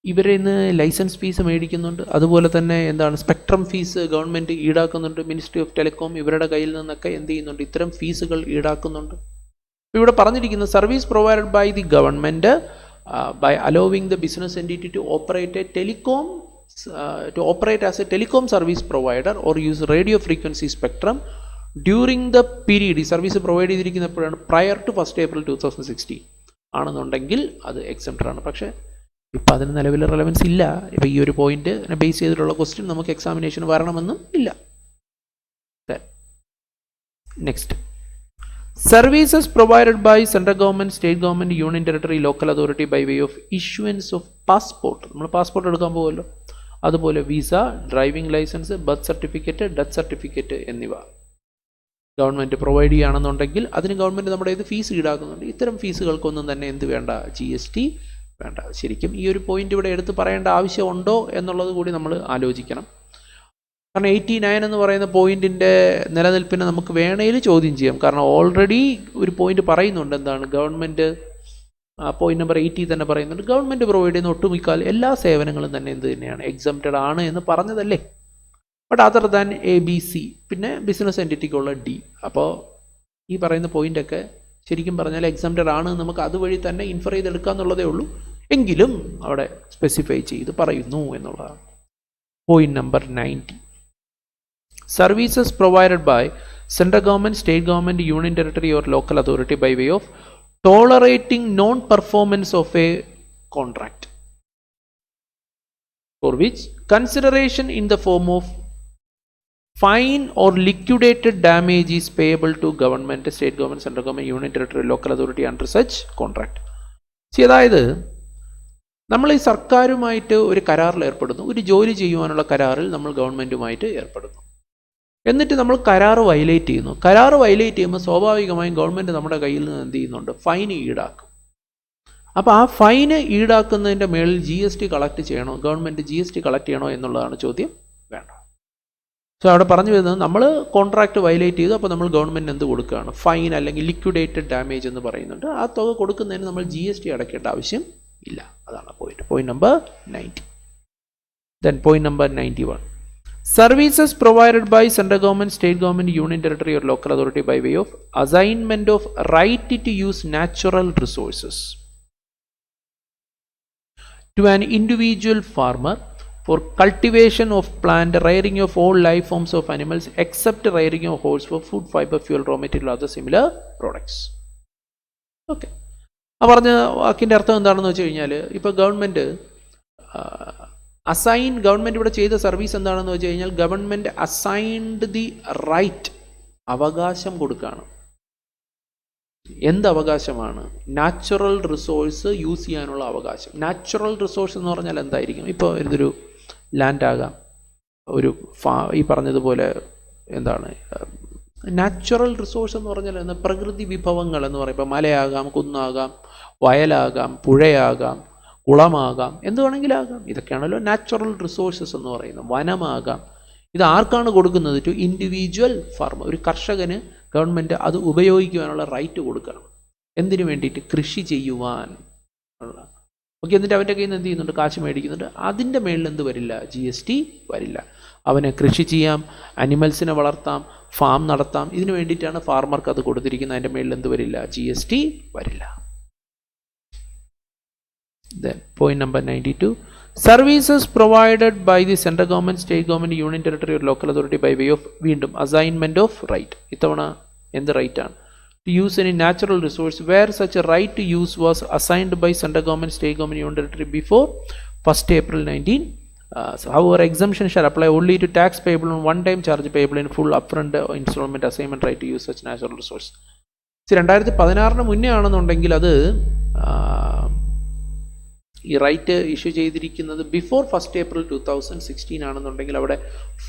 ഇവരിൽ നിന്ന് licence fees മേടിക്കുന്നുണ്ട്, അതുപോലെ തന്നെ എന്താണ് സ്പെക്ട്രം ഫീസ് ഗവൺമെൻറ് ഈടാക്കുന്നുണ്ട്. മിനിസ്ട്രി ഓഫ് ടെലികോം ഇവരുടെ കയ്യിൽ നിന്നൊക്കെ എന്ത് ചെയ്യുന്നുണ്ട്, ഇത്തരം ഫീസുകൾ ഈടാക്കുന്നുണ്ട്. ഇവിടെ പറഞ്ഞിരിക്കുന്നത് service provided by the government by allowing the business entity to operate a telecom to operate as a telecom service provider or use radio frequency spectrum during the period, ഈ സർവീസ് പ്രൊവൈഡ് ചെയ്തിരിക്കുന്നപ്പോഴാണ് prior to 1st April 2016 ആണെന്നുണ്ടെങ്കിൽ അത് exempted ആണ്. പക്ഷേ ഇപ്പം അതിന് നിലവിൽ relevance ഇല്ല. ഇപ്പം ഈ ഒരു പോയിന്റ് ബേസ് ചെയ്തിട്ടുള്ള ക്വസ്റ്റ്യൻ നമുക്ക് എക്സാമിനേഷൻ വരണമെന്നും ഇല്ല. Next, services provided by central government, state government, union territory, local authority by way of issuance of passport. നമ്മൾ പാസ്പോർട്ട് എടുക്കാൻ പോകുമല്ലോ, അതുപോലെ visa, driving licence, birth certificate, death certificate എന്നിവ ഗവൺമെൻറ് പ്രൊവൈഡ് ചെയ്യുകയാണെന്നുണ്ടെങ്കിൽ അതിന് ഗവൺമെൻറ് നമ്മുടെ ഇത് ഫീസ് ഈടാക്കുന്നുണ്ട്. ഇത്തരം ഫീസുകൾക്കൊന്നും തന്നെ എന്ത് വേണ്ട, GST വേണ്ട. ശരിക്കും ഈ ഒരു പോയിന്റ് ഇവിടെ എടുത്ത് പറയേണ്ട ആവശ്യമുണ്ടോ എന്നുള്ളത് കൂടി നമ്മൾ ആലോചിക്കണം. കാരണം 89 എന്ന് പറയുന്ന പോയിന്റിൻ്റെ നിലനിൽപ്പിനെ നമുക്ക് വേണേൽ ചോദ്യം ചെയ്യാം. കാരണം ഓൾറെഡി ഒരു പോയിന്റ് പറയുന്നുണ്ട്, എന്താണ് ഗവൺമെൻറ് പോയിന്റ് നമ്പർ 80 തന്നെ പറയുന്നുണ്ട്, ഗവൺമെൻറ് പ്രൊവൈഡ് ചെയ്യുന്ന ഒട്ടുമിക്ക എല്ലാ സേവനങ്ങളും തന്നെ എന്ത് തന്നെയാണ്, എക്സംപ്റ്റഡ് ആണ് എന്ന് പറഞ്ഞതല്ലേ. ബട്ട് അതർ ദാൻ ABC, പിന്നെ ബിസിനസ് എൻറ്റിറ്റിക്കുള്ള D. അപ്പോൾ ഈ പറയുന്ന പോയിൻ്റൊക്കെ ശരിക്കും പറഞ്ഞാൽ എക്സംപ്റ്റഡ് ആണ് നമുക്ക് അതുവഴി തന്നെ ഇൻഫർ ചെയ്തെടുക്കുക എന്നുള്ളതേ ഉള്ളൂ. എങ്കിലും അവിടെ സ്പെസിഫൈ ചെയ്ത് പറയുന്നു എന്നുള്ളതാണ്. Point number 90. Services provided by central government, state government, union territory or local authority by way of tolerating non-performance of a contract for which consideration in the form of fine or liquidated damage is payable to government, state government, central government, union territory, local authority under such contract. അതായത് നമ്മൾ ഈ സർക്കാരുമായിട്ട് ഒരു കരാറിൽ ഏർപ്പെടുന്നു, ഒരു ജോലി ചെയ്യുവാനുള്ള കരാറിൽ നമ്മൾ ഗവൺമെൻറ്റുമായിട്ട് ഏർപ്പെടുന്നു. എന്നിട്ട് നമ്മൾ കരാർ വയലേറ്റ് ചെയ്യുന്നു. കരാർ വയലേറ്റ് ചെയ്യുമ്പോൾ സ്വാഭാവികമായും ഗവൺമെൻറ് നമ്മുടെ കയ്യിൽ നിന്ന് എന്ത് ചെയ്യുന്നുണ്ട്? ഫൈൻ ഈടാക്കും. അപ്പോൾ ആ ഫൈന് ഈടാക്കുന്നതിൻ്റെ മേളിൽ GST കളക്ട് ചെയ്യണോ, ഗവൺമെൻറ് GST കളക്ട് ചെയ്യണോ എന്നുള്ളതാണ് ചോദ്യം. വേണ്ട. സോ അവിടെ പറഞ്ഞു വരുന്നത് നമ്മൾ കോൺട്രാക്ട് വയലേറ്റ് ചെയ്തു, അപ്പോൾ നമ്മൾ ഗവൺമെൻറ് എന്ത് കൊടുക്കുകയാണ്? ഫൈൻ അല്ലെങ്കിൽ ലിക്വിഡേറ്റഡ് ഡാമേജ് എന്ന് പറയുന്നുണ്ട്. ആ തുക കൊടുക്കുന്നതിന് നമ്മൾ GST അടയ്ക്കേണ്ട ആവശ്യം ഇല്ല. അതാണ് point number 90. Then point number 91. Services provided by central government, state government, union territory or local authority by way of assignment of right to use natural resources to an individual farmer for cultivation of plant, rearing of all life forms of animals except rearing of horse for food, fiber, fuel, raw material, other similar products. Okay. ആ പറഞ്ഞ വാക്കിൻ്റെ അർത്ഥം എന്താണെന്ന് വെച്ച് കഴിഞ്ഞാൽ, ഇപ്പോൾ government government ഇവിടെ ചെയ്ത സർവീസ് എന്താണെന്ന് വെച്ച് കഴിഞ്ഞാൽ, ഗവൺമെൻറ് അസൈൻഡ് ദി റൈറ്റ്, അവകാശം കൊടുക്കുകയാണ്. എന്ത് അവകാശമാണ്? നാച്ചുറൽ റിസോഴ്സ് യൂസ് ചെയ്യാനുള്ള അവകാശം. നാച്ചുറൽ റിസോഴ്സ് എന്ന് പറഞ്ഞാൽ എന്തായിരിക്കും? ഇപ്പോൾ ഇതൊരു ലാൻഡ് ആകാം, ഒരു ഈ പറഞ്ഞതുപോലെ എന്താണ് നാച്ചുറൽ റിസോഴ്സ് എന്ന് പറഞ്ഞാൽ എന്താ? പ്രകൃതി വിഭവങ്ങൾ എന്ന് പറയും. ഇപ്പോൾ മലയാകാം, കുന്നാകാം, വയലാകാം, പുഴയാകാം, കുളമാകാം, എന്ത് വേണമെങ്കിലാകാം. ഇതൊക്കെയാണല്ലോ നാച്ചുറൽ റിസോഴ്സസ് എന്ന് പറയുന്നത്. വനമാകാം. ഇത് ആർക്കാണ് കൊടുക്കുന്നത്? To individual farmer. ഒരു കർഷകന് ഗവൺമെൻറ് അത് ഉപയോഗിക്കുവാനുള്ള റൈറ്റ് കൊടുക്കണം. എന്തിനു വേണ്ടിയിട്ട്? കൃഷി ചെയ്യുവാൻ ഉള്ള. ഓക്കെ. എന്നിട്ട് അവൻ്റെ കയ്യിൽ നിന്ന് എന്ത് ചെയ്യുന്നുണ്ട്? കാശ് മേടിക്കുന്നുണ്ട്. അതിൻ്റെ മേളിൽ എന്ത് വരില്ല? GST വരില്ല. അവന് കൃഷി ചെയ്യാം, അനിമൽസിനെ വളർത്താം, ഫാം നടത്താം. ഇതിനു വേണ്ടിയിട്ടാണ് ഫാർമർക്ക് അത് കൊടുത്തിരിക്കുന്നത്. അതിൻ്റെ മേളിൽ എന്ത് വരില്ല? GST വരില്ല. Then point number 92. Services provided by the central government, state government, union territory or local authority by way of വീണ്ടും assignment of right. ഇത്തവണ എന്ത് റൈറ്റ് ആണ്? To use any natural resource where such a right to use was assigned by central government, state government, union territory before 1st April 19. However, exemption shall apply only to tax payable on one-time charge payable in full upfront installment assignment right to use such natural resource. 2016 മുന്നേ ആണെന്നുണ്ടെങ്കിൽ അത് ഈ right issue ചെയ്തിരിക്കുന്നത് before 1st April 2016 ആണെന്നുണ്ടെങ്കിൽ അവിടെ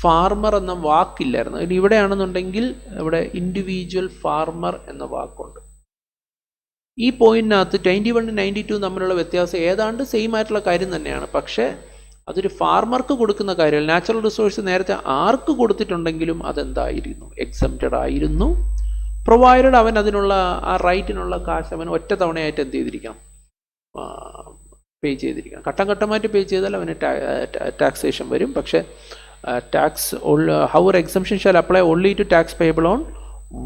farmer എന്ന വാക്കില്ലായിരുന്നു. ഇവിടെ ആണെന്നുണ്ടെങ്കിൽ ഇവിടെ ഇൻഡിവിജ്വൽ ഫാർമർ എന്ന വാക്കുണ്ട്. ഈ പോയിന്റിനകത്ത് 91 92 തമ്മിലുള്ള വ്യത്യാസം ഏതാണ്ട് സെയിം ആയിട്ടുള്ള കാര്യം തന്നെയാണ്. പക്ഷേ അതൊരു ഫാർമർക്ക് കൊടുക്കുന്ന കാര്യമല്ല. നാച്ചുറൽ റിസോഴ്സ് നേരത്തെ ആർക്ക് കൊടുത്തിട്ടുണ്ടെങ്കിലും അതെന്തായിരുന്നു? എക്സംപ്റ്റഡ് ആയിരുന്നു. പ്രൊവൈഡഡ് അവൻ അതിനുള്ള ആ റൈറ്റിനുള്ള കാശ് അവൻ ഒറ്റ തവണയായിട്ട് എന്ത് ചെയ്തിരിക്കണം? പേ ചെയ്തിരിക്കണം. ഘട്ടം ഘട്ടമായിട്ട് പേ ചെയ്താൽ അവന് ടാക്സേഷൻ വരും. പക്ഷേ tax hour exemption shall apply only to tax payable on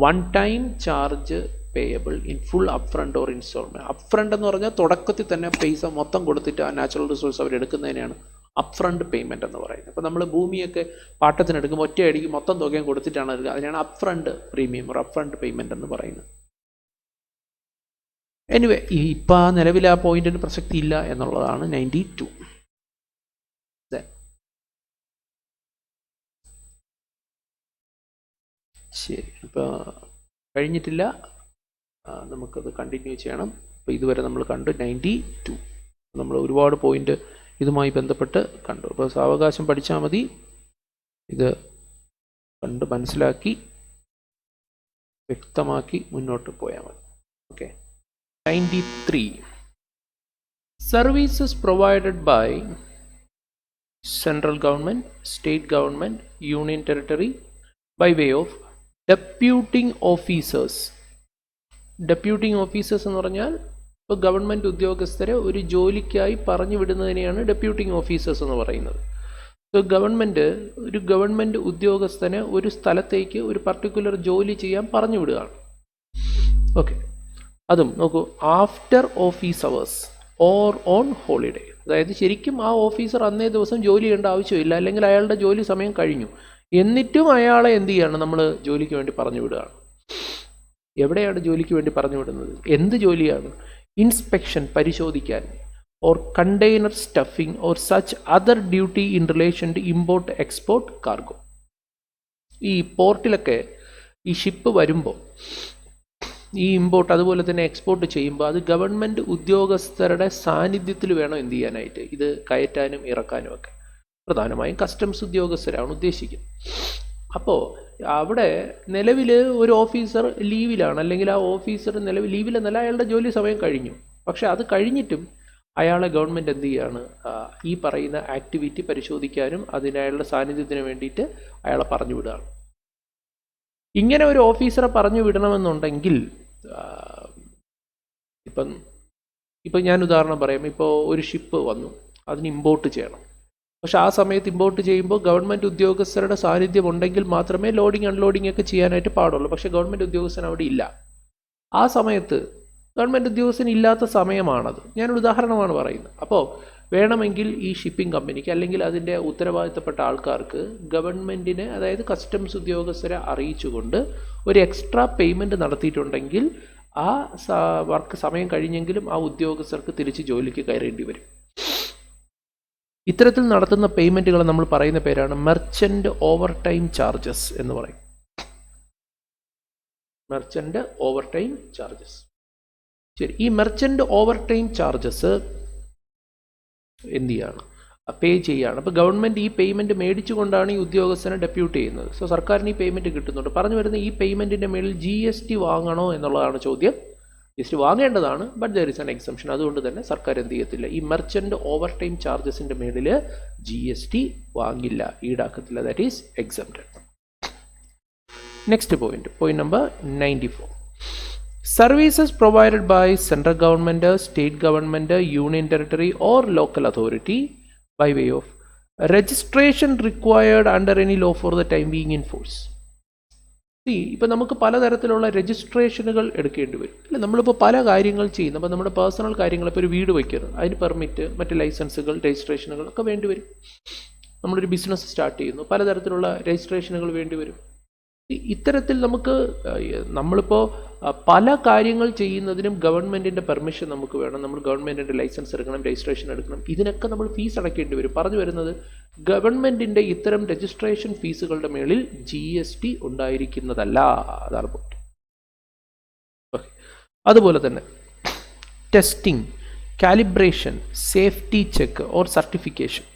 one time charge payable in full upfront or instalment. Upfront എന്ന് പറഞ്ഞാൽ തുടക്കത്തിൽ തന്നെ പൈസ മൊത്തം കൊടുത്തിട്ട് ആ നാച്ചുറൽ റിസോഴ്സ് അവരെടുക്കുന്നതിനെയാണ് അപ്ഫ്രണ്ട് പേയ്മെൻറ്റ് എന്ന് പറയുന്നത്. അപ്പോൾ നമ്മൾ ഭൂമിയൊക്കെ പാട്ടത്തിനെടുക്കുമ്പോൾ ഒറ്റയടിക്ക് മൊത്തം തുകയും കൊടുത്തിട്ടാണ് എടുക്കുക. അതിനാണ് upfront premium or upfront payment എന്ന് പറയുന്നത്. എനിവേ, ഇപ്പം ആ നിലവിൽ ആ പോയിന്റിന് പ്രസക്തി ഇല്ല എന്നുള്ളതാണ് 92. ശരി, ഇപ്പോൾ കഴിഞ്ഞിട്ടില്ല, നമുക്കത് കണ്ടിന്യൂ ചെയ്യണം. അപ്പോൾ ഇതുവരെ നമ്മൾ കണ്ടു 92. നമ്മൾ ഒരുപാട് പോയിന്റ് ഇതുമായി ബന്ധപ്പെട്ട് കണ്ടു. അപ്പോൾ സാവകാശം പഠിച്ചാൽ മതി. ഇത് കണ്ട് മനസ്സിലാക്കി വ്യക്തമാക്കി മുന്നോട്ട് പോയാൽ മതി. Okay. 93. Services provided by central government, state government, union territory by way of deputing officers. Deputing officers എന്ന് പറഞ്ഞാൽ ഇപ്പോൾ ഗവൺമെൻറ് ഉദ്യോഗസ്ഥരെ ഒരു ജോലിക്കായി പറഞ്ഞു വിടുന്നതിനെയാണ് ഡെപ്യൂട്ടിംഗ് ഓഫീസേഴ്സ് എന്ന് പറയുന്നത്. ഇപ്പോൾ ഒരു ഗവൺമെൻറ് ഉദ്യോഗസ്ഥനെ ഒരു സ്ഥലത്തേക്ക് ഒരു പർട്ടിക്കുലർ ജോലി ചെയ്യാൻ പറഞ്ഞു വിടുകയാണ്. ഓക്കെ. അതും നോക്കൂ, after office hours or on holiday. അതായത് ശരിക്കും ആ ഓഫീസർ അന്നേ ദിവസം ജോലി ചെയ്യേണ്ട ആവശ്യമില്ല, അല്ലെങ്കിൽ അയാളുടെ ജോലി സമയം കഴിഞ്ഞു, എന്നിട്ടും അയാളെ എന്ത് ചെയ്യാണ്? നമ്മൾ ജോലിക്ക് വേണ്ടി പറഞ്ഞു വിടുകയാണ്. എവിടെയാണ് ജോലിക്ക് വേണ്ടി പറഞ്ഞു വിടുന്നത്? എന്ത് ജോലിയാണ്? ഇൻസ്പെക്ഷൻ, പരിശോധിക്കാൻ, or container stuffing or such other duty in relation to import export cargo. ഈ പോർട്ടിലൊക്കെ ഈ ഷിപ്പ് വരുമ്പോൾ ഈ ഇമ്പോർട്ട് അതുപോലെ തന്നെ എക്സ്പോർട്ട് ചെയ്യുമ്പോൾ അത് ഗവൺമെൻറ് ഉദ്യോഗസ്ഥരുടെ സാന്നിധ്യത്തിൽ വേണം എന്ത് ചെയ്യാനായിട്ട്, ഇത് കയറ്റാനും ഇറക്കാനും ഒക്കെ. പ്രധാനമായും കസ്റ്റംസ് ഉദ്യോഗസ്ഥരാണ് ഉദ്ദേശിക്കുന്നത്. അപ്പോൾ അവിടെ നിലവിൽ ഒരു ഓഫീസർ ലീവിലാണ്, അല്ലെങ്കിൽ ആ ഓഫീസർ നിലവിൽ ലീവിലെന്നല്ല, അയാളുടെ ജോലി സമയം കഴിഞ്ഞു. പക്ഷെ അത് കഴിഞ്ഞിട്ടും അയാളെ ഗവൺമെൻറ് എന്ത് ചെയ്യാണ്, ഈ പറയുന്ന ആക്ടിവിറ്റി പരിശോധിക്കാനും അയാളുടെ സാന്നിധ്യത്തിന് വേണ്ടിയിട്ട് അയാളെ പറഞ്ഞു വിടുകയാണ്. ഇങ്ങനെ ഒരു ഓഫീസറെ പറഞ്ഞു വിടണമെന്നുണ്ടെങ്കിൽ ഇപ്പം ഞാൻ ഉദാഹരണം പറയാം. ഇപ്പോൾ ഒരു ഷിപ്പ് വന്നു, അതിന് ഇമ്പോർട്ട് ചെയ്യണം. പക്ഷെ ആ സമയത്ത് ഇമ്പോർട്ട് ചെയ്യുമ്പോൾ ഗവൺമെൻറ് ഉദ്യോഗസ്ഥരുടെ സാന്നിധ്യം ഉണ്ടെങ്കിൽ മാത്രമേ ലോഡിങ് അൺലോഡിങ് ഒക്കെ ചെയ്യാനായിട്ട് പാടുള്ളൂ. പക്ഷെ ഗവൺമെൻറ് ഉദ്യോഗസ്ഥൻ അവിടെ ഇല്ല. ആ സമയത്ത് ഗവൺമെൻറ് ഉദ്യോഗസ്ഥൻ ഇല്ലാത്ത സമയമാണത്. ഞാനൊരു ഉദാഹരണമാണ് പറയുന്നത്. അപ്പോൾ വേണമെങ്കിൽ ഈ ഷിപ്പിംഗ് കമ്പനിക്ക് അല്ലെങ്കിൽ അതിൻ്റെ ഉത്തരവാദിത്തപ്പെട്ട ആൾക്കാർക്ക് ഗവൺമെൻറ്റിനെ, അതായത് കസ്റ്റംസ് ഉദ്യോഗസ്ഥരെ അറിയിച്ചുകൊണ്ട് ഒരു എക്സ്ട്രാ പേയ്മെൻറ്റ് നടത്തിയിട്ടുണ്ടെങ്കിൽ ആ വർക്ക് സമയം കഴിഞ്ഞെങ്കിലും ആ ഉദ്യോഗസ്ഥർക്ക് തിരിച്ച് ജോലിക്ക് കയറേണ്ടി വരും. ഇത്തരത്തിൽ നടത്തുന്ന പേയ്മെൻറ്റുകൾ നമ്മൾ പറയുന്ന പേരാണ് മെർച്ചൻ്റ് ഓവർ ടൈം ചാർജസ് എന്ന് പറയും. Merchant over time charges. ശരി, ഈ മെർച്ചൻ്റ് ഓവർ ടൈം ചാർജസ് എന്ത് ചെയ്യാണ്, പേ ചെയ്യാണ്. അപ്പോൾ ഗവൺമെൻറ് ഈ പേയ്മെൻറ്റ് മേടിച്ചുകൊണ്ടാണ് ഈ ഉദ്യോഗസ്ഥനെ ഡെപ്യൂട്ട് ചെയ്യുന്നത്. സോ സർക്കാരിന് ഈ പേയ്മെൻറ്റ് കിട്ടുന്നുണ്ട്. പറഞ്ഞു വരുന്ന ഈ പേയ്മെൻറ്റിൻ്റെ മേളിൽ GST വാങ്ങണോ എന്നുള്ളതാണ് ചോദ്യം. GST വാങ്ങേണ്ടതാണ്, but there is an exemption. അതുകൊണ്ട് തന്നെ സർക്കാർ എന്ത് ചെയ്യത്തില്ല, ഈ മെർച്ചൻ്റ് ഓവർ ടൈം ചാർജസിൻ്റെ മേളിൽ GST വാങ്ങില്ല, ഈടാക്കത്തില്ല. That is exempted. Next point number 94. Services provided by central government, state government, union territory or local authority by way of registration required under any law for the time being in force. ഇപ്പം നമുക്ക് പലതരത്തിലുള്ള രജിസ്ട്രേഷനുകൾ എടുക്കേണ്ടി വരും അല്ലേ. നമ്മളിപ്പോൾ പല കാര്യങ്ങൾ ചെയ്യുന്നു. അപ്പോൾ നമ്മുടെ പേഴ്സണൽ കാര്യങ്ങൾ, ഇപ്പോൾ ഒരു വീട് വയ്ക്കുന്നത്, അതിന് പെർമിറ്റ്, മറ്റ് ലൈസൻസുകൾ, രജിസ്ട്രേഷനുകൾ ഒക്കെ വേണ്ടി വരും. നമ്മളൊരു ബിസിനസ് സ്റ്റാർട്ട് ചെയ്യുന്നു, പലതരത്തിലുള്ള രജിസ്ട്രേഷനുകൾ വേണ്ടി വരും. ഇത്തരത്തിൽ നമ്മളിപ്പോൾ പല കാര്യങ്ങൾ ചെയ്യുന്നതിനും ഗവൺമെൻറ്റിൻ്റെ പെർമിഷൻ നമുക്ക് വേണം. നമ്മൾ ഗവൺമെൻറ്റിൻ്റെ ലൈസൻസ് എടുക്കണം, രജിസ്ട്രേഷൻ എടുക്കണം. ഇതിനൊക്കെ നമ്മൾ ഫീസ് അടയ്ക്കേണ്ടി വരും. പറഞ്ഞു വരുന്നത് ഗവൺമെൻറ്റിൻ്റെ ഇത്തരം രജിസ്ട്രേഷൻ ഫീസുകളുടെ മേളിൽ GST ഉണ്ടായിരിക്കുന്നതല്ല. അതാണ് പോയിന്റ്. ഓക്കെ. അതുപോലെ തന്നെ testing, calibration, safety check or certification.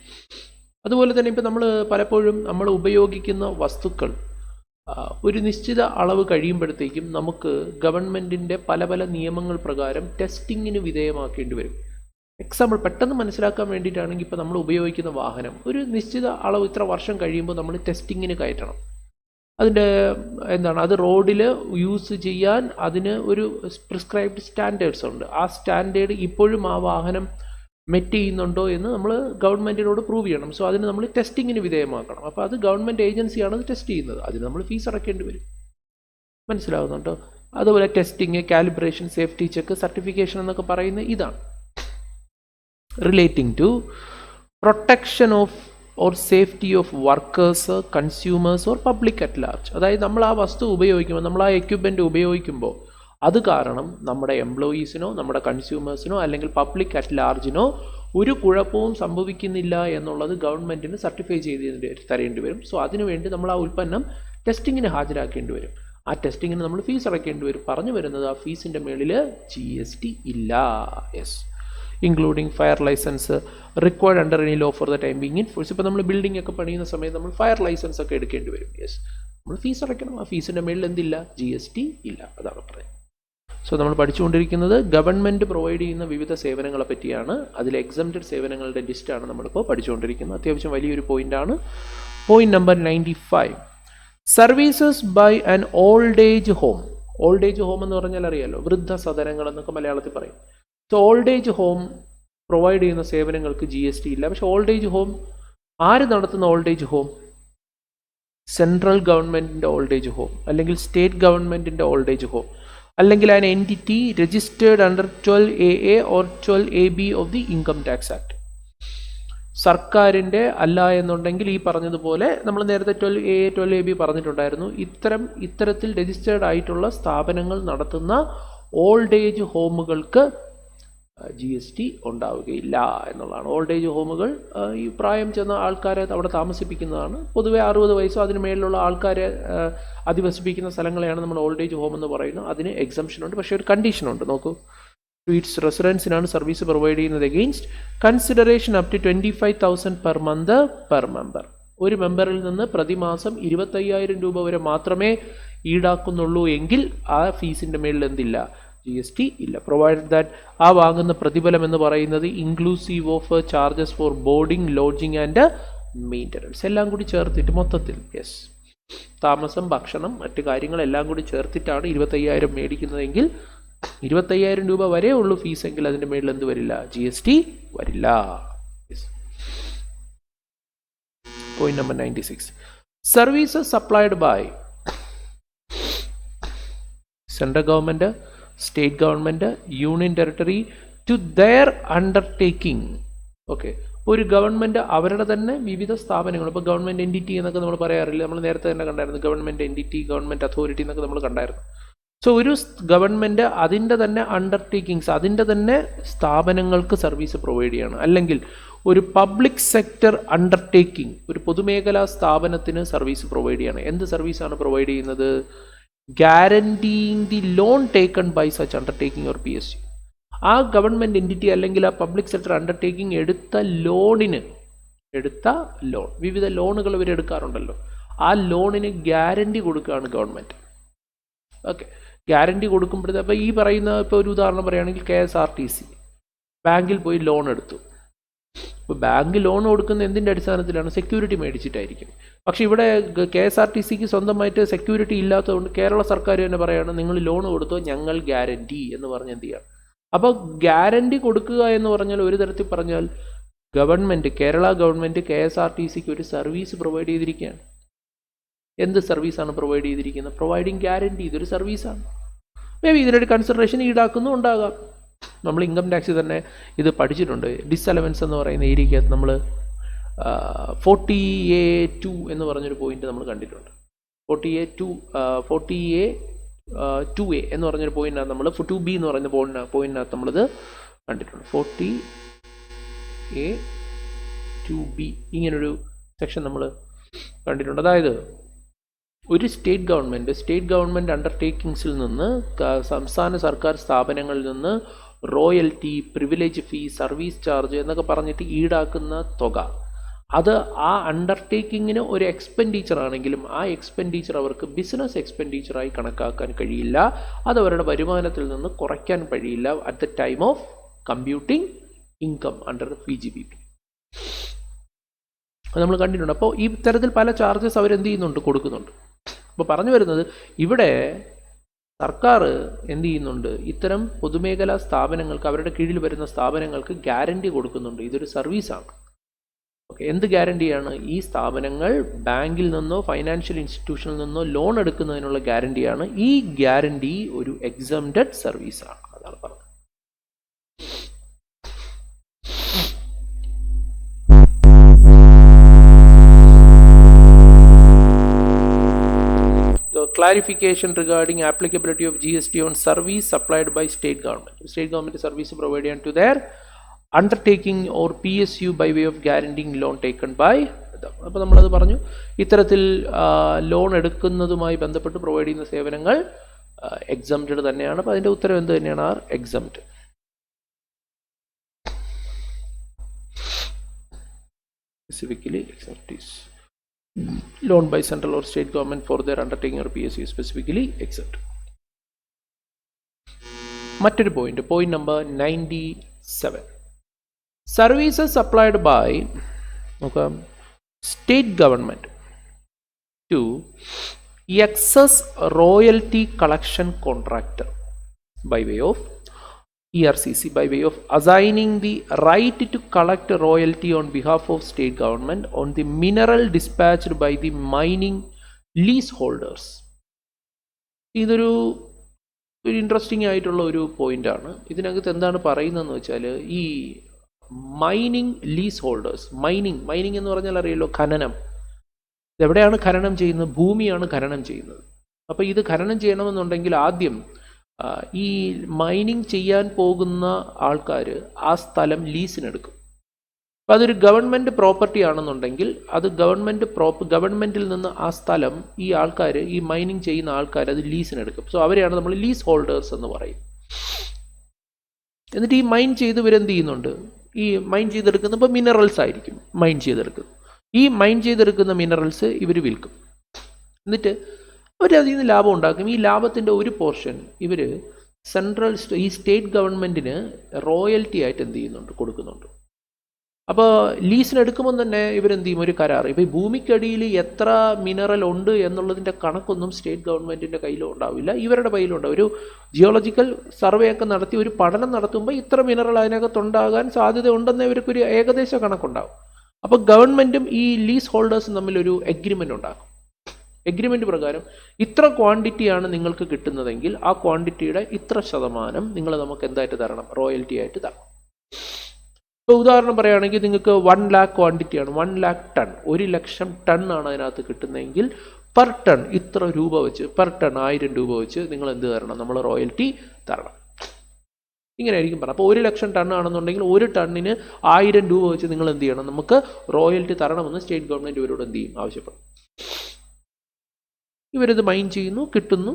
അതുപോലെ തന്നെ ഇപ്പം പലപ്പോഴും നമ്മൾ ഉപയോഗിക്കുന്ന വസ്തുക്കൾ ഒരു നിശ്ചിത അളവ് കഴിയുമ്പോഴത്തേക്കും നമുക്ക് ഗവൺമെൻറ്റിൻ്റെ പല പല നിയമങ്ങൾ പ്രകാരം ടെസ്റ്റിങ്ങിന് വിധേയമാക്കേണ്ടി വരും. എക്സാമ്പിൾ പെട്ടെന്ന് മനസ്സിലാക്കാൻ വേണ്ടിയിട്ടാണെങ്കിൽ ഇപ്പോൾ നമ്മൾ ഉപയോഗിക്കുന്ന വാഹനം ഒരു നിശ്ചിത അളവ് ഇത്ര വർഷം കഴിയുമ്പോൾ നമ്മൾ ടെസ്റ്റിങ്ങിന് കയറ്റണം. അതിൻ്റെ അത് റോഡിൽ യൂസ് ചെയ്യാൻ അതിന് ഒരു പ്രിസ്ക്രൈബ്ഡ് സ്റ്റാൻഡേർഡ്സ് ഉണ്ട്. ആ സ്റ്റാൻഡേർഡ് ഇപ്പോഴും ആ വാഹനം മെറ്റ് ചെയ്യുന്നുണ്ടോ എന്ന് നമ്മൾ ഗവൺമെൻറ്റിനോട് പ്രൂവ് ചെയ്യണം. സോ അതിന് നമ്മൾ ടെസ്റ്റിങ്ങിന് വിധേയമാക്കണം. അപ്പോൾ അത് ഗവൺമെൻറ് ഏജൻസിയാണ് അത് ടെസ്റ്റ് ചെയ്യുന്നത്. അതിന് നമ്മൾ ഫീസ് അടയ്ക്കേണ്ടി വരും. മനസ്സിലാവുന്നുണ്ടോ? അതുപോലെ testing, calibration, safety check, certification എന്നൊക്കെ പറയുന്നത് ഇതാണ്. Relating to protection of or safety of workers, consumers or public at large. അതായത് നമ്മൾ ആ വസ്തു ഉപയോഗിക്കുമ്പോൾ, നമ്മൾ ആ എക്യുപ്മെൻറ്റ് ഉപയോഗിക്കുമ്പോൾ അത് കാരണം നമ്മുടെ എംപ്ലോയീസിനോ നമ്മുടെ കൺസ്യൂമേഴ്സിനോ അല്ലെങ്കിൽ പബ്ലിക് അറ്റ് ലാർജിനോ ഒരു കുഴപ്പവും സംഭവിക്കുന്നില്ല എന്നുള്ളത് ഗവൺമെൻറ്റിന് സർട്ടിഫൈ ചെയ്ത് തരേണ്ടി വരും. സോ അതിനുവേണ്ടി നമ്മൾ ആ ഉൽപ്പന്നം ടെസ്റ്റിങ്ങിന് ഹാജരാക്കേണ്ടി വരും. ആ ടെസ്റ്റിങ്ങിന് നമ്മൾ ഫീസ് അടയ്ക്കേണ്ടി വരും. പറഞ്ഞു വരുന്നത് ആ ഫീസിൻ്റെ മേളിൽ GST ഇല്ല. Yes, including fire licence required under any law for the time being in force. ഇപ്പോൾ നമ്മൾ ബിൽഡിംഗ് ഒക്കെ പണിയുന്ന സമയത്ത് നമ്മൾ ഫയർ ലൈസൻസ് ഒക്കെ എടുക്കേണ്ടി വരും. യെസ്, നമ്മൾ ഫീസ് അടയ്ക്കണം. ആ ഫീസിൻ്റെ മേളിൽ എന്തില്ല, GST ഇല്ല. അതാണ് പറയുന്നത്. സോ നമ്മൾ പഠിച്ചുകൊണ്ടിരിക്കുന്നത് ഗവൺമെൻറ് പ്രൊവൈഡ് ചെയ്യുന്ന വിവിധ സേവനങ്ങളെ പറ്റിയാണ്. അതിൽ എക്സംപ്റ്റഡ് സേവനങ്ങളുടെ ലിസ്റ്റാണ് നമ്മളിപ്പോൾ പഠിച്ചുകൊണ്ടിരിക്കുന്നത്. അത്യാവശ്യം വലിയൊരു പോയിൻ്റാണ്. Point number 95. Services by an old age home. Old age home എന്ന് പറഞ്ഞാൽ അറിയാലോ, വൃദ്ധസദനങ്ങൾ എന്നൊക്കെ മലയാളത്തിൽ പറയും. So old age home provide ചെയ്യുന്ന സേവനങ്ങൾക്ക് GST ഇല്ല. പക്ഷേ ഓൾഡ് ഏജ് ഹോം ആര് നടത്തുന്ന ഓൾഡ് ഏജ് ഹോം? സെൻട്രൽ ഗവൺമെൻറ്റിൻ്റെ ഓൾഡ് ഏജ് ഹോം, അല്ലെങ്കിൽ സ്റ്റേറ്റ് ഗവൺമെൻറ്റിൻ്റെ ഓൾഡ് ഏജ് ഹോം, അല്ലെങ്കിൽ an entity registered under 12AA or 12AB of the income tax act. സർക്കാരിൻ്റെ അല്ല എന്നുണ്ടെങ്കിൽ ഈ പറഞ്ഞതുപോലെ നമ്മൾ നേരത്തെ 12AA 12AB പറഞ്ഞിട്ടുണ്ടായിരുന്നു. ഇത്തരത്തിൽ രജിസ്റ്റേർഡ് ആയിട്ടുള്ള സ്ഥാപനങ്ങൾ നടത്തുന്ന ഓൾഡ് ഏജ് ഹോമുകൾക്ക് GST ഉണ്ടാവുകയില്ല എന്നുള്ളതാണ്. ഓൾഡ് ഏജ് ഹോമുകൾ ഈ പ്രായം ചെന്ന ആൾക്കാരെ അവിടെ താമസിപ്പിക്കുന്നതാണ്. പൊതുവെ 60 വയസ്സോ അതിന് മേളിലുള്ള ആൾക്കാരെ അധിവസിപ്പിക്കുന്ന സ്ഥലങ്ങളെയാണ് നമ്മൾ ഓൾഡ് ഏജ് ഹോം എന്ന് പറയുന്നത്. അതിന് എക്സംഷൻ ഉണ്ട്, പക്ഷേ ഒരു കണ്ടീഷനുണ്ട്. നോക്കൂ, ഇറ്റ്സ് റെസിഡൻസിനാണ് സർവീസ് പ്രൊവൈഡ് ചെയ്യുന്നത് against consideration up to 25,000 per month per member. ഒരു മെമ്പറിൽ നിന്ന് പ്രതിമാസം 25,000 രൂപ വരെ മാത്രമേ ഈടാക്കുന്നുള്ളൂ എങ്കിൽ ആ ഫീസിൻ്റെ മേളിൽ എന്തില്ല, GST ഇല്ല. പ്രൊവൈഡഡ് ദാറ്റ് ആ വാങ്ങുന്ന പ്രതിഫലം എന്ന് പറയുന്നത് inclusive of charges four boarding, lodging and maintenance എല്ലാം കൂടി ചേർത്തിട്ട് മൊത്തത്തിൽ, യെസ്, താമസം, ഭക്ഷണം, മറ്റു കാര്യങ്ങളെല്ലാം കൂടി ചേർത്തിട്ടാണ് 25,000 മേടിക്കുന്നതെങ്കിൽ 25,000 രൂപ വരെ ഉള്ളൂ ഫീസ് എങ്കിൽ അതിൻ്റെ മേളിൽ എന്ത് വരില്ല, GST വരില്ല. Point number 96. Services supplied by central government, state government, union territory to their undertaking. Okay, ഒരു ഗവൺമെൻറ് അവരുടെ തന്നെ വിവിധ സ്ഥാപനങ്ങൾ, ഇപ്പോൾ ഗവൺമെൻറ് എൻറ്റിറ്റി എന്നൊക്കെ നമ്മൾ പറയാറില്ല, നമ്മൾ നേരത്തെ തന്നെ കണ്ടായിരുന്നു, ഗവൺമെൻറ് എൻറ്റിറ്റി, ഗവൺമെൻറ് അതോറിറ്റി എന്നൊക്കെ നമ്മൾ കണ്ടായിരുന്നു. സോ ഒരു ഗവൺമെൻറ് അതിൻ്റെ തന്നെ അണ്ടർടേക്കിങ്സ്, അതിൻ്റെ തന്നെ സ്ഥാപനങ്ങൾക്ക് സർവീസ് പ്രൊവൈഡ് ചെയ്യണം. അല്ലെങ്കിൽ ഒരു പബ്ലിക് സെക്ടർ അണ്ടർടേക്കിംഗ്, ഒരു പൊതുമേഖലാ സ്ഥാപനത്തിന് സർവീസ് പ്രൊവൈഡ് ചെയ്യണം. എന്ത് സർവീസാണ് പ്രൊവൈഡ് ചെയ്യുന്നത്? Guaranteeing the loan taken by such undertaking or PSU. ആ ഗവൺമെൻറ് എൻറ്റിറ്റി അല്ലെങ്കിൽ ആ പബ്ലിക് സെക്ടർ അണ്ടർടേക്കിംഗ് എടുത്ത ലോൺ, വിവിധ ലോണുകൾ ഇവർ എടുക്കാറുണ്ടല്ലോ, ആ ലോണിന് ഗ്യാരണ്ടി കൊടുക്കുകയാണ് ഗവൺമെൻറ്. ഓക്കെ, ഗ്യാരണ്ടി കൊടുക്കുമ്പോഴത്തെ, അപ്പോൾ ഈ പറയുന്ന, ഇപ്പോൾ ഒരു ഉദാഹരണം പറയുകയാണെങ്കിൽ KSRTC ബാങ്കിൽ പോയി ലോൺ എടുത്തു. ഇപ്പോൾ ബാങ്ക് ലോൺ കൊടുക്കുന്ന എന്തിൻ്റെ അടിസ്ഥാനത്തിലാണ്? സെക്യൂരിറ്റി മേടിച്ചിട്ടായിരിക്കും. പക്ഷെ ഇവിടെ KSRTCക്ക് സ്വന്തമായിട്ട് സെക്യൂരിറ്റി ഇല്ലാത്തതുകൊണ്ട് കേരള സർക്കാർ തന്നെ പറയുകയാണ്, നിങ്ങൾ ലോൺ കൊടുത്തോ, ഞങ്ങൾ ഗ്യാരണ്ടി എന്ന് പറഞ്ഞ് എന്ത് ചെയ്യണം. അപ്പോൾ ഗ്യാരണ്ടി കൊടുക്കുക എന്ന് പറഞ്ഞാൽ ഒരു തരത്തിൽ പറഞ്ഞാൽ ഗവൺമെൻറ്, കേരള ഗവൺമെൻറ് KSRTCക്ക് ഒരു സർവീസ് പ്രൊവൈഡ് ചെയ്തിരിക്കുകയാണ്. എന്ത് സർവീസാണ് പ്രൊവൈഡ് ചെയ്തിരിക്കുന്നത്? Providing guarantee. ഇതൊരു സർവീസാണ്. മേ ബി ഇതിനൊരു കൺസിഡറേഷൻ ഈടാക്കുന്നു ഉണ്ടാകാം. നമ്മൾ ഇൻകം ടാക്സിൽ തന്നെ ഇത് പഠിച്ചിട്ടുണ്ട്. ഡിസലവൻസ് എന്ന് പറയുന്ന ഏരിയക്കകത്ത് നമ്മൾ 40A2 എന്ന് പറഞ്ഞൊരു പോയിന്റ് നമ്മൾ കണ്ടിട്ടുണ്ട്. 40A2A എന്ന് പറഞ്ഞൊരു പോയിന്റാണ് നമ്മൾ 2B എന്ന് പറയുന്ന പോയിന്റിനകത്ത് നമ്മളിത് കണ്ടിട്ടുണ്ട്. 40A2B ഇങ്ങനൊരു സെക്ഷൻ നമ്മൾ കണ്ടിട്ടുണ്ട്. അതായത് ഒരു സ്റ്റേറ്റ് ഗവൺമെൻറ് അണ്ടർടേക്കിങ്സിൽ നിന്ന്, സംസ്ഥാന സർക്കാർ സ്ഥാപനങ്ങളിൽ നിന്ന് റോയൽറ്റി, പ്രിവിലേജ് ഫീ, സർവീസ് ചാർജ് എന്നൊക്കെ പറഞ്ഞിട്ട് ഈടാക്കുന്ന തുക, അത് ആ അണ്ടർടേക്കിങ്ങിന് ഒരു എക്സ്പെൻഡിച്ചർ ആണെങ്കിലും ആ എക്സ്പെൻഡിച്ചർ അവർക്ക് ബിസിനസ് എക്സ്പെൻഡിച്ചറായി കണക്കാക്കാൻ കഴിയില്ല. അത് അവരുടെ വരുമാനത്തിൽ നിന്ന് കുറയ്ക്കാൻ കഴിയില്ല at the time of computing income under PGBP. അത് നമ്മൾ കണ്ടിട്ടുണ്ട്. അപ്പോൾ ഈ തരത്തിൽ പല ചാർജസ് അവരെന്ത് ചെയ്യുന്നുണ്ട്, കൊടുക്കുന്നുണ്ട്. അപ്പോൾ പറഞ്ഞു വരുന്നത്, ഇവിടെ സർക്കാർ എന്ത് ചെയ്യുന്നുണ്ട്, ഇത്തരം പൊതുമേഖലാ സ്ഥാപനങ്ങൾക്ക്, അവരുടെ കീഴിൽ വരുന്ന സ്ഥാപനങ്ങൾക്ക് ഗ്യാരണ്ടി കൊടുക്കുന്നുണ്ട്. ഇതൊരു സർവീസാണ്. ഓക്കെ, എന്ത് ഗ്യാരണ്ടിയാണ്? ഈ സ്ഥാപനങ്ങൾ ബാങ്കിൽ നിന്നോ ഫൈനാൻഷ്യൽ ഇൻസ്റ്റിറ്റ്യൂഷനിൽ നിന്നോ ലോൺ എടുക്കുന്നതിനുള്ള ഗ്യാരണ്ടിയാണ്. ഈ ഗ്യാരണ്ടി ഒരു എക്സംപ്റ്റഡ് സർവീസാണ്. അതാണ് പറഞ്ഞത്. Clarification regarding applicability of GST on service supplied by state government. State government service provided to their undertaking or PSU by way of guaranteeing loan taken by them. അപ്പോൾ നമ്മളത് പറഞ്ഞു, ഇത്തരത്തിൽ ലോൺ എടുക്കുന്നതുമായി ബന്ധപ്പെട്ട് provide ചെയ്യുന്ന സേവനങ്ങൾ എക്സംപ്റ്റഡ് തന്നെയാണ്. അപ്പോൾ അതിൻ്റെ ഉത്തരം എന്ത് തന്നെയാണ്? Are exempt. Specifically exempt loan by central or state government for their undertaking or PSU specifically exempt. മറ്റൊരു point number 97. Services supplied by state government to excess royalty collection contractor by way of ERCC, by way of assigning the right to collect royalty on behalf of state government on the mineral dispatched by the mining leaseholders. ഇതൊരു interesting ആയിട്ടുള്ള ഒരു പോയിന്റാണ്. ഇതിനകത്ത് എന്താണ് പറയുന്നതെന്ന് വെച്ചാൽ, ഈ mining lease holders, mining എന്ന് പറഞ്ഞാൽ അറിയാലോ, ഖനനം. എവിടെയാണ് ഖനനം ചെയ്യുന്നത്? ഭൂമിയാണ് ഖനനം ചെയ്യുന്നത്. അപ്പോൾ ഇത് ഖനനം ചെയ്യണമെന്നുണ്ടെങ്കിൽ ആദ്യം ഈ മൈനിങ് ചെയ്യാൻ പോകുന്ന ആൾക്കാർ ആ സ്ഥലം ലീസിനെടുക്കും. അപ്പം അതൊരു ഗവൺമെൻറ് പ്രോപ്പർട്ടി ആണെന്നുണ്ടെങ്കിൽ അത് ഗവൺമെൻറ്റിൽ നിന്ന് ആ സ്ഥലം ഈ ആൾക്കാർ, ഈ മൈനിങ് ചെയ്യുന്ന ആൾക്കാർ അത് ലീസിനെടുക്കും. സോ അവരെയാണ് നമ്മൾ ലീസ് ഹോൾഡേഴ്സ് എന്ന് പറയും. എന്നിട്ട് ഈ മൈൻ ചെയ്ത് ഇവരെന്ത് ചെയ്യുന്നുണ്ട്, ഈ മൈൻ ചെയ്തെടുക്കുന്ന ഇപ്പോൾ മിനറൽസ് ആയിരിക്കും മൈൻ ചെയ്തെടുക്കുന്നത്. ഈ മൈൻ ചെയ്തെടുക്കുന്ന മിനറൽസ് ഇവർ വിൽക്കും. എന്നിട്ട് അവർ അതിൽ നിന്ന് ലാഭം ഉണ്ടാക്കും. ഈ ലാഭത്തിൻ്റെ ഒരു പോർഷൻ ഇവർ ഈ സ്റ്റേറ്റ് ഗവൺമെൻറ്റിന് റോയൽറ്റി ആയിട്ട് എന്ത് ചെയ്യുന്നുണ്ട്, കൊടുക്കുന്നുണ്ട്. അപ്പോൾ ലീസിനെടുക്കുമ്പോൾ തന്നെ ഇവരെന്ത് ചെയ്യും, ഒരു കരാർ. ഇപ്പോൾ ഈ ഭൂമിക്കടിയിൽ എത്ര മിനറൽ ഉണ്ട് എന്നുള്ളതിൻ്റെ കണക്കൊന്നും സ്റ്റേറ്റ് ഗവൺമെൻറ്റിൻ്റെ കയ്യിലും ഉണ്ടാവില്ല, ഇവരുടെ കയ്യിലുണ്ടാവും. ഒരു ജിയോളജിക്കൽ സർവേ ഒക്കെ നടത്തി ഒരു പഠനം നടത്തുമ്പോൾ ഇത്ര മിനറൽ അതിനകത്തുണ്ടാകാൻ സാധ്യത ഉണ്ടെന്ന് ഇവർക്കൊരു ഏകദേശ കണക്കുണ്ടാവും. അപ്പോൾ ഗവൺമെൻറ്റും ഈ ലീസ് ഹോൾഡേഴ്സും തമ്മിലൊരു എഗ്രിമെൻ്റ് ഉണ്ടാക്കും. എഗ്രിമെൻ്റ് പ്രകാരം ഇത്ര ക്വാണ്ടിറ്റിയാണ് നിങ്ങൾക്ക് കിട്ടുന്നതെങ്കിൽ ആ ക്വാണ്ടിറ്റിയുടെ ഇത്ര ശതമാനം നിങ്ങൾ നമുക്ക് എന്തായിട്ട് തരണം, റോയൽറ്റി ആയിട്ട് തരണം. ഇപ്പോൾ ഉദാഹരണം പറയുകയാണെങ്കിൽ നിങ്ങൾക്ക് 1 lakh ക്വാണ്ടിറ്റിയാണ്, 1 lakh ടൺ, 1,00,000 ടൺ ആണ് അതിനകത്ത് കിട്ടുന്നതെങ്കിൽ പെർ ടൺ ഇത്ര രൂപ വെച്ച്, പെർ ടൺ 1000 രൂപ വെച്ച് നിങ്ങൾ എന്ത് തരണം, നമ്മൾ റോയൽറ്റി തരണം. ഇങ്ങനെ ആയിരിക്കും പറഞ്ഞത്. അപ്പോൾ 1,00,000 ടൺ ആണെന്നുണ്ടെങ്കിൽ 1 ടണ്ണിന് 1000 രൂപ വെച്ച് നിങ്ങൾ എന്ത് ചെയ്യണം, നമുക്ക് റോയൽറ്റി തരണമെന്ന് സ്റ്റേറ്റ് ഗവൺമെൻറ് ഇവരോട് എന്ത് ചെയ്യും, ആവശ്യപ്പെടും. ഇവരിത് മൈൻ ചെയ്യുന്നു, കിട്ടുന്നു.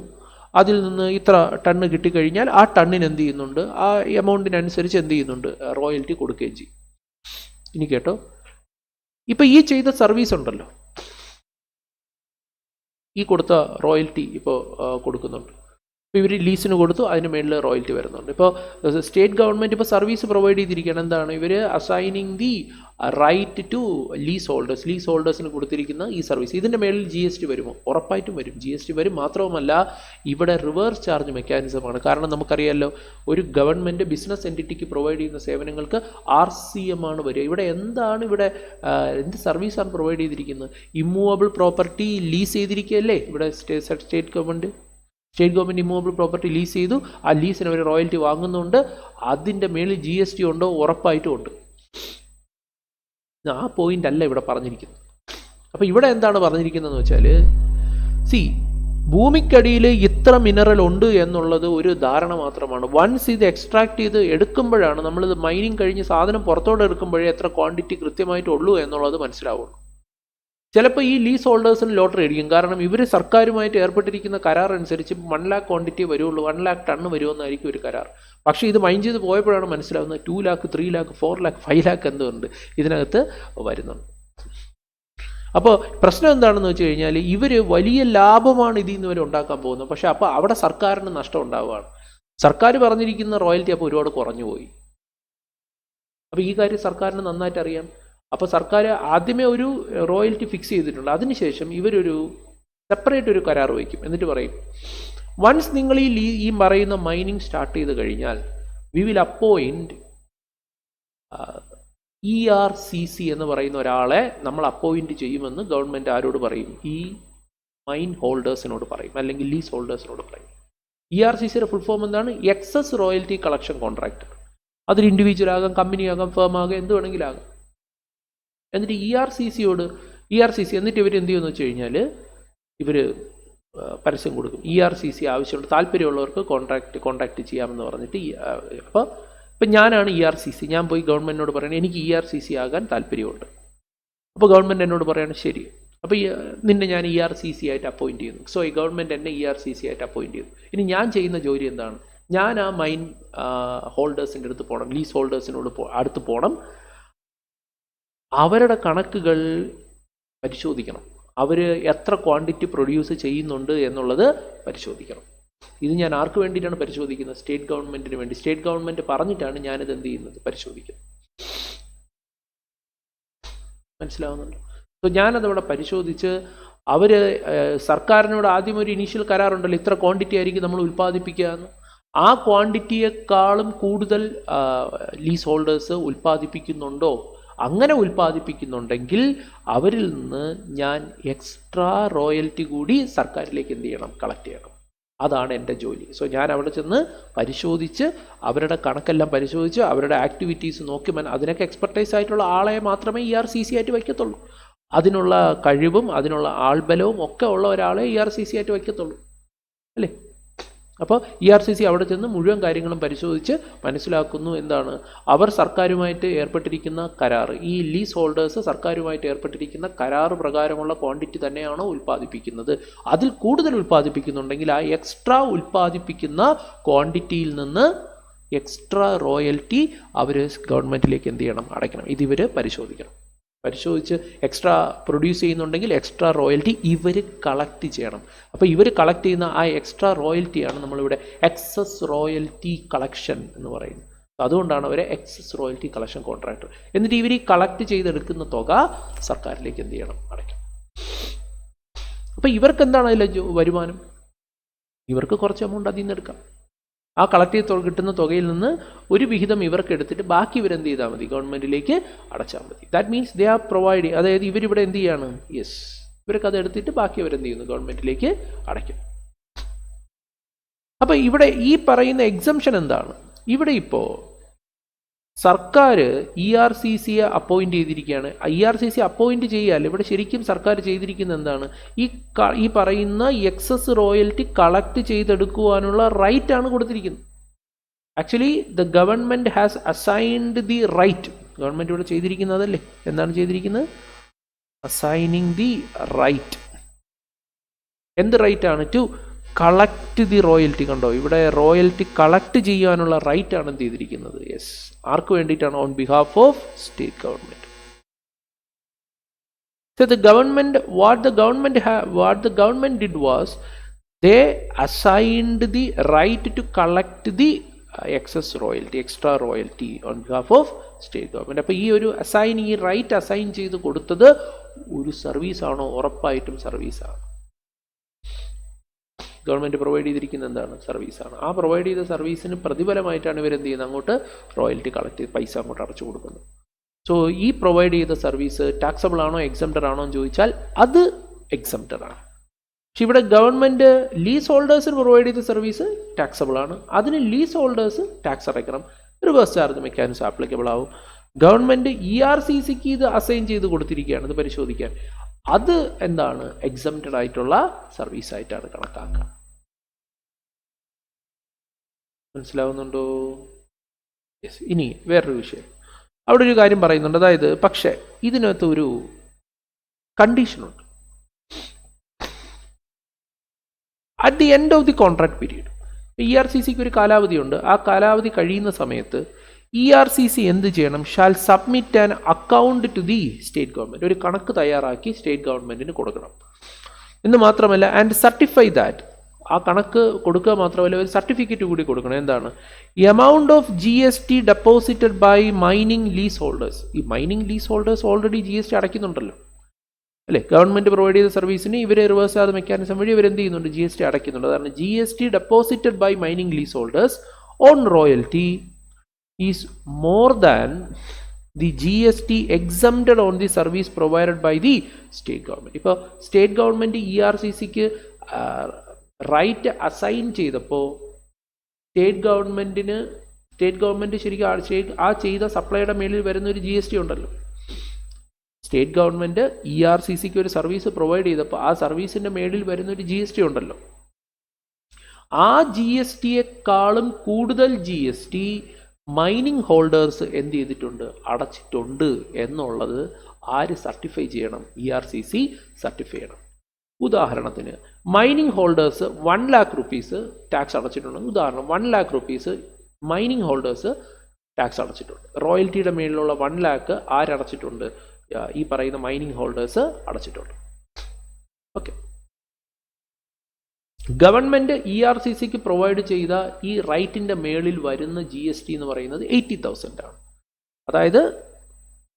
അതിൽ നിന്ന് ഇത്ര ടണ്ണ് കിട്ടിക്കഴിഞ്ഞാൽ ആ ടണ്ണിന് എന്ത് ചെയ്യുന്നുണ്ട്, ആ എമൗണ്ടിനനുസരിച്ച് എന്ത് ചെയ്യുന്നുണ്ട്, റോയൽറ്റി കൊടുക്കുകയും ചെയ്യും. ഇനി കേട്ടോ, ഇപ്പം ഈ ചെയ്ത സർവീസ് ഉണ്ടല്ലോ, ഈ കൊടുത്ത റോയൽറ്റി ഇപ്പോൾ കൊടുക്കുന്നുണ്ട്. ഇപ്പോൾ ഇവർ ലീസിന് കൊടുത്തു, അതിന് മേളിൽ റോയൽറ്റി വരുന്നുണ്ട്. ഇപ്പോൾ സ്റ്റേറ്റ് ഗവൺമെൻറ് ഇപ്പോൾ സർവീസ് പ്രൊവൈഡ് ചെയ്തിരിക്കുകയാണ്. എന്താണ് ഇവർ assigning the right to lease ഹോൾഡേഴ്സിന് കൊടുത്തിരിക്കുന്ന ഈ സർവീസ്. ഇതിൻ്റെ മേളിൽ GST വരുമോ? ഉറപ്പായിട്ടും വരും, GST വരും. മാത്രവുമല്ല ഇവിടെ റിവേഴ്സ് ചാർജ് മെക്കാനിസമാണ്. കാരണം നമുക്കറിയാമല്ലോ, ഒരു ഗവൺമെൻറ് ബിസിനസ് എൻറ്റിറ്റിക്ക് പ്രൊവൈഡ് ചെയ്യുന്ന സേവനങ്ങൾക്ക് RCM ആണ് വരിക. ഇവിടെ എന്ത് സർവീസാണ് പ്രൊവൈഡ് ചെയ്തിരിക്കുന്നത്? ഇമ്മൂവബിൾ പ്രോപ്പർട്ടി ലീസ് ചെയ്തിരിക്കുകയല്ലേ ഇവിടെ state government immovable property lease ചെയ്തു. ആ ലീസിന് അവർ റോയൽറ്റി വാങ്ങുന്നുണ്ട്. അതിൻ്റെ മേളിൽ GST ഉണ്ടോ? ഉറപ്പായിട്ടും ഉണ്ട്. ആ പോയിന്റ് അല്ല ഇവിടെ പറഞ്ഞിരിക്കുന്നത്. അപ്പോൾ ഇവിടെ എന്താണ് പറഞ്ഞിരിക്കുന്നതെന്ന് വെച്ചാൽ, ഭൂമിക്കടിയിൽ ഇത്ര മിനറൽ ഉണ്ട് എന്നുള്ളത് ഒരു ധാരണ മാത്രമാണ്. വൺസ് ഇത് എക്സ്ട്രാക്ട് ചെയ്ത് എടുക്കുമ്പോഴാണ്, നമ്മളിത് മൈനിങ് കഴിഞ്ഞ് സാധനം പുറത്തോട്ട് എടുക്കുമ്പോഴേ എത്ര ക്വാണ്ടിറ്റി കൃത്യമായിട്ടുള്ളൂ എന്നുള്ളത് മനസ്സിലാവുള്ളൂ. ചിലപ്പോൾ ഈ ലീസ് ഹോൾഡേഴ്സിന് ലോട്ടറി അടിക്കും. കാരണം ഇവർ സർക്കാരുമായിട്ട് ഏർപ്പെട്ടിരിക്കുന്ന കരാർ അനുസരിച്ച് 1 lakh ക്വാണ്ടിറ്റി വരുള്ളൂ, 1 lakh ടണ്ണ് വരുമെന്നായിരിക്കും ഒരു കരാർ. പക്ഷേ ഇത് മൈൻ ചെയ്ത് പോയപ്പോഴാണ് മനസ്സിലാവുന്നത് 2 lakh 3 lakh 4 lakh 5 lakh എന്തുണ്ട് ഇതിനകത്ത് വരുന്നുണ്ട്. അപ്പോൾ പ്രശ്നം എന്താണെന്ന് വെച്ച് കഴിഞ്ഞാൽ, ഇവർ വലിയ ലാഭമാണ് ഇതിൽ നിന്ന് ഇവർ ഉണ്ടാക്കാൻ പോകുന്നത്. പക്ഷേ അപ്പോൾ അവിടെ സർക്കാരിന് നഷ്ടം ഉണ്ടാവുകയാണ്. സർക്കാർ പറഞ്ഞിരിക്കുന്ന റോയൽറ്റി അപ്പോൾ ഒരുപാട് കുറഞ്ഞു പോയി. അപ്പോൾ ഈ കാര്യം സർക്കാരിന് നന്നായിട്ട് അറിയാം. അപ്പോൾ സർക്കാർ ആദ്യമേ ഒരു റോയൽറ്റി ഫിക്സ് ചെയ്തിട്ടുണ്ട്. അതിനുശേഷം ഇവരൊരു സെപ്പറേറ്റ് ഒരു കരാർ വയ്ക്കും. എന്നിട്ട് പറയും, വൺസ് നിങ്ങൾ ഈ പറയുന്ന മൈനിങ് സ്റ്റാർട്ട് ചെയ്ത് കഴിഞ്ഞാൽ വി വിൽ അപ്പോയിൻറ്റ് ERCC എന്ന് പറയുന്ന ഒരാളെ നമ്മൾ അപ്പോയിൻറ്റ് ചെയ്യുമെന്ന് ഗവൺമെൻറ് ആരോട് പറയും? ഈ മൈൻ ഹോൾഡേഴ്സിനോട് പറയും, അല്ലെങ്കിൽ ലീസ് ഹോൾഡേഴ്സിനോട് പറയും. ERCCയുടെ ഫുൾ ഫോം എന്താണ്? Excess royalty collection contract. അതൊരു ഇൻഡിവിജ്വൽ ആകാം, കമ്പനി ആകാം, ഫേം ആകാം, എന്ത് വേണമെങ്കിലും ആകാം. എന്നിട്ട് ERCC എന്നിട്ട് ഇവർ എന്ത് ചെയ്യുമെന്ന് വെച്ച് കഴിഞ്ഞാൽ, ഇവർ പരസ്യം കൊടുക്കും. ERCC ആവശ്യമുണ്ട്, താല്പര്യമുള്ളവർക്ക് കോൺടാക്ട് ചെയ്യാമെന്ന് പറഞ്ഞിട്ട്. അപ്പോൾ ഇപ്പം ഞാനാണ് ERCC, ഞാൻ പോയി ഗവൺമെൻറ്റിനോട് പറയണം എനിക്ക് ERCC ആകാൻ താല്പര്യമുണ്ട്. അപ്പോൾ ഗവൺമെൻറ് എന്നോട് പറയണം ശരി, അപ്പോൾ നിന്നെ ഞാൻ ERCC ആയിട്ട് അപ്പോയിൻറ്റ് ചെയ്യുന്നു. സോ ഈ ഗവൺമെൻറ് എന്നെ ERCC ആയിട്ട് അപ്പോയിൻറ്റ് ചെയ്തു. ഇനി ഞാൻ ചെയ്യുന്ന ജോലി എന്താണ്? ഞാൻ ആ മൈൻ ഹോൾഡേഴ്സിൻ്റെ അടുത്ത് പോകണം, ലീസ് ഹോൾഡേഴ്സിനോട് അടുത്ത് പോകണം. അവരുടെ കണക്കുകൾ പരിശോധിക്കണം, അവർ എത്ര ക്വാണ്ടിറ്റി പ്രൊഡ്യൂസ് ചെയ്യുന്നുണ്ട് എന്നുള്ളത് പരിശോധിക്കണം. ഇത് ഞാൻ ആർക്ക് വേണ്ടിയിട്ടാണ് പരിശോധിക്കുന്നത്? സ്റ്റേറ്റ് ഗവൺമെൻറ്റിന് വേണ്ടി. സ്റ്റേറ്റ് ഗവൺമെൻറ് പറഞ്ഞിട്ടാണ് ഞാനിത് എന്ത് ചെയ്യുന്നത്, പരിശോധിക്കുന്നത്. മനസ്സിലാവുന്നുണ്ടോ? സോ ഞാനതവിടെ പരിശോധിച്ച് അവർ സർക്കാരിനോട് ആദ്യം ഒരു ഇനീഷ്യൽ കരാറുണ്ടല്ലോ, ഇത്ര ക്വാണ്ടിറ്റി ആയിരിക്കും നമ്മൾ ഉൽപ്പാദിപ്പിക്കുക എന്ന്. ആ ക്വാണ്ടിറ്റിയേക്കാളും കൂടുതൽ ലീസ് ഹോൾഡേഴ്സ് ഉൽപ്പാദിപ്പിക്കുന്നുണ്ടോ? അങ്ങനെ ഉൽപ്പാദിപ്പിക്കുന്നുണ്ടെങ്കിൽ അവരിൽ നിന്ന് ഞാൻ എക്സ്ട്രാ റോയൽറ്റി കൂടി സർക്കാരിലേക്ക് എന്ത് ചെയ്യണം, കളക്ട് ചെയ്യണം. അതാണ് എൻ്റെ ജോലി. സോ ഞാൻ അവിടെ ചെന്ന് പരിശോധിച്ച് അവരുടെ കണക്കെല്ലാം പരിശോധിച്ച് അവരുടെ ആക്ടിവിറ്റീസ് നോക്കി അതിനൊക്കെ എക്സ്പെർട്ടൈസ് ആയിട്ടുള്ള ആളെ മാത്രമേ ERCC ആയിട്ട് വയ്ക്കത്തുള്ളൂ. അതിനുള്ള കഴിവും അതിനുള്ള ആൾബലവും ഒക്കെ ഉള്ള ഒരാളെ ERCC ആയിട്ട് വയ്ക്കത്തുള്ളൂ, അല്ലേ? അപ്പോൾ ERCC അവിടെ ചെന്ന് മുഴുവൻ കാര്യങ്ങളും പരിശോധിച്ച് മനസ്സിലാക്കുന്നു എന്താണ്, അവർ സർക്കാരുമായിട്ട് ഏർപ്പെട്ടിരിക്കുന്ന കരാർ, ഈ ലീസ് ഹോൾഡേഴ്സ് സർക്കാരുമായിട്ട് ഏർപ്പെട്ടിരിക്കുന്ന കരാർ പ്രകാരമുള്ള ക്വാണ്ടിറ്റി തന്നെയാണോ ഉൽപ്പാദിപ്പിക്കുന്നത്, അതിൽ കൂടുതൽ ഉൽപ്പാദിപ്പിക്കുന്നുണ്ടെങ്കിൽ ആ എക്സ്ട്രാ ഉൽപ്പാദിപ്പിക്കുന്ന ക്വാണ്ടിറ്റിയിൽ നിന്ന് എക്സ്ട്രാ റോയൽറ്റി അവർ ഗവൺമെൻറ്റിലേക്ക് എന്ത് ചെയ്യണം, അടയ്ക്കണം. ഇതിവർ പരിശോധിക്കണം. പരിശോധിച്ച് എക്സ്ട്രാ പ്രൊഡ്യൂസ് ചെയ്യുന്നുണ്ടെങ്കിൽ എക്സ്ട്രാ റോയൽറ്റി ഇവർ കളക്ട് ചെയ്യണം. അപ്പോൾ ഇവർ കളക്ട് ചെയ്യുന്ന ആ എക്സ്ട്രാ റോയൽറ്റിയാണ് നമ്മളിവിടെ എക്സസ് റോയൽറ്റി കളക്ഷൻ എന്ന് പറയുന്നത്. അതുകൊണ്ടാണ് അവരെ എക്സസ് റോയൽറ്റി കളക്ഷൻ കോൺട്രാക്ടർ. എന്നിട്ട് ഇവർ ഈ കളക്ട് ചെയ്തെടുക്കുന്ന തുക സർക്കാരിലേക്ക് എന്ത് ചെയ്യണം, അടയ്ക്കണം. അപ്പോൾ ഇവർക്ക് എന്താണ് അതിലെ വരുമാനം? ഇവർക്ക് കുറച്ച് എമൗണ്ട് അതിൽ നിന്ന് എടുക്കാം. ആ കളക്ട് ചെയ്ത് കിട്ടുന്ന തുകയിൽ നിന്ന് ഒരു വിഹിതം ഇവർക്ക് എടുത്തിട്ട് ബാക്കി ഇവരെന്ത് ചെയ്താൽ മതി, ഗവൺമെൻറ്റിലേക്ക് അടച്ചാൽ മതി. That means they are provide, അതായത് ഇവരിവിടെ എന്ത് ചെയ്യാണ്, യെസ്, ഇവർക്ക് അത് എടുത്തിട്ട് ബാക്കി അവരെന്ത് ചെയ്യുന്നു, ഗവൺമെൻറ്റിലേക്ക് അടയ്ക്കും. അപ്പം ഇവിടെ ഈ പറയുന്ന എക്സംഷൻ എന്താണ്? ഇവിടെ ഇപ്പോൾ സർക്കാർ ERCCയെ അപ്പോയിന്റ് ചെയ്തിരിക്കുകയാണ്. ERCC അപ്പോയിന്റ് ചെയ്യാല്ല, ഇവിടെ ശരിക്കും സർക്കാർ ചെയ്തിരിക്കുന്നത് എന്താണ്, ഈ പറയുന്ന എക്സസ് റോയൽറ്റി കളക്ട് ചെയ്തെടുക്കുവാനുള്ള റൈറ്റ് ആണ് കൊടുത്തിരിക്കുന്നത്. Actually the government has assigned the right. Government ഇവിടെ ചെയ്തിരിക്കുന്നത് അതല്ലേ, എന്താണ് ചെയ്തിരിക്കുന്നത്, അസൈനിങ് ദി റൈറ്റ്. എന്ത് റൈറ്റ് ആണ്? To collect the royalty. കണ്ടോ, ഇവിടെ റോയൽറ്റി കളക്ട് ചെയ്യാനുള്ള റൈറ്റ് ആണ് എന്ത് ചെയ്തിരിക്കുന്നത്. യെസ്, ആർക്ക് വേണ്ടിയിട്ടാണ്? On behalf of state government. So the government, what the government did was they assigned the right to collect the excess royalty, extra royalty on behalf of state government. അപ്പോൾ ഈ ഒരു ഈ right assign ചെയ്ത് കൊടുത്തത് ഒരു service ആണോ? ഉറപ്പായിട്ടും സർവീസാണ്. ഗവൺമെൻറ് പ്രൊവൈഡ് ചെയ്തിരിക്കുന്ന എന്താണ്, സർവീസാണ്. ആ പ്രൊവൈഡ് ചെയ്ത സർവീസിന് പ്രതിഫലമായിട്ടാണ് ഇവരെന്ത് ചെയ്യുന്നത്, അങ്ങോട്ട് റോയൽറ്റി കളക്ട് ചെയ്ത് പൈസ അങ്ങോട്ട് അടച്ചു കൊടുക്കുന്നത്. സോ ഈ പ്രൊവൈഡ് ചെയ്ത സർവീസ് ടാക്സബിൾ ആണോ എക്സംപ്റ്റഡ് ആണോ എന്ന് ചോദിച്ചാൽ അത് എക്സംപ്റ്റഡ് ആണ്. പക്ഷെ ഇവിടെ ഗവൺമെൻറ് ലീസ് ഹോൾഡേഴ്സിന് പ്രൊവൈഡ് ചെയ്ത സർവീസ് ടാക്സബിൾ ആണ്. അതിന് ലീസ് ഹോൾഡേഴ്സ് ടാക്സ് അടയ്ക്കണം. റിവേഴ്സ് ചാർജ് മെക്കാനിസം ആപ്ലിക്കബിൾ ആവും. ഗവൺമെൻറ് ERCCക്ക് ഇത് അസൈൻ ചെയ്ത് കൊടുത്തിരിക്കുകയാണ് ഇത് പരിശോധിക്കാൻ. അത് എന്താണ്, എക്സംപ്റ്റഡ് ആയിട്ടുള്ള സർവീസ് ആയിട്ടാണ് കണക്കാക്കുക. മനസ്സിലാവുന്നുണ്ടോ? യെസ്. ഇനി വേറൊരു വിഷയം, അവിടെ ഒരു കാര്യം പറയുന്നുണ്ട്. അതായത് പക്ഷേ ഇതിനകത്ത് ഒരു കണ്ടീഷനുണ്ട്. At the end of the contract period ERCCക്ക് ഒരു കാലാവധിയുണ്ട്. ആ കാലാവധി കഴിയുന്ന സമയത്ത് ERCC എന്ത് ചെയ്യണം? Shall submit an account to the state government. ഒരു കണക്ക് തയ്യാറാക്കി സ്റ്റേറ്റ് ഗവൺമെൻറ്റിന് കൊടുക്കണം എന്ന് മാത്രമല്ല, ആൻഡ് സർട്ടിഫൈ ദാറ്റ്. ആ കണക്ക് കൊടുക്കുക മാത്രമല്ല, ഒരു സർട്ടിഫിക്കറ്റ് കൂടി കൊടുക്കണം. എന്താണ്? Amount of GST deposited by mining lease holders. ഈ mining lease holders already GST അടയ്ക്കുന്നുണ്ടല്ലോ അല്ലേ? ഗവൺമെൻറ് പ്രൊവൈഡ് ചെയ്ത സർവീസിന് ഇവർ റിവേഴ്സ് ചാർജ് മെക്കാനിസം വഴി ഇവരെന്ത് ചെയ്യുന്നുണ്ട്, GST അടയ്ക്കുന്നുണ്ട്. അതാണ് GST deposited by mining lease holders on royalty is more than the GST exempted on the service provided by the state government. ഇപ്പോൾ സ്റ്റേറ്റ് ഗവൺമെൻറ് ERCCക്ക് റൈറ്റ് അസൈൻ ചെയ്തപ്പോൾ സ്റ്റേറ്റ് ഗവൺമെൻറ് ശരിക്കും ആ ചെയ്ത സപ്ലൈയുടെ മേളിൽ വരുന്ന ഒരു GST ഉണ്ടല്ലോ. സ്റ്റേറ്റ് ഗവൺമെൻറ് ERCCക്ക് ഒരു സർവീസ് പ്രൊവൈഡ് ചെയ്തപ്പോൾ ആ സർവീസിൻ്റെ മേളിൽ വരുന്ന ഒരു GST ഉണ്ടല്ലോ. ആ GSTയെക്കാളും കൂടുതൽ GST മൈനിങ് ഹോൾഡേഴ്സ് എന്ത് ചെയ്തിട്ടുണ്ട്, അടച്ചിട്ടുണ്ട് എന്നുള്ളത് ആര് സർട്ടിഫൈ ചെയ്യണം? ERCC സർട്ടിഫൈ ചെയ്യണം. ഉദാഹരണത്തിന് mining holders 1 lakh rupees tax അടച്ചിട്ടുണ്ട്. ഉദാഹരണം 1 lakh rupees mining holders tax അടച്ചിട്ടുണ്ട്. റോയൽറ്റിയുടെ മേളിലുള്ള 1 lakh ആരടച്ചിട്ടുണ്ട്? ഈ പറയുന്ന മൈനിങ് ഹോൾഡേഴ്സ് അടച്ചിട്ടുണ്ട്. ഓക്കെ. ഗവൺമെൻറ് ERCCക്ക് പ്രൊവൈഡ് ചെയ്ത ഈ റൈറ്റിൻ്റെ മേളിൽ വരുന്ന GST എന്ന് പറയുന്നത് 80,000 ആണ്. അതായത്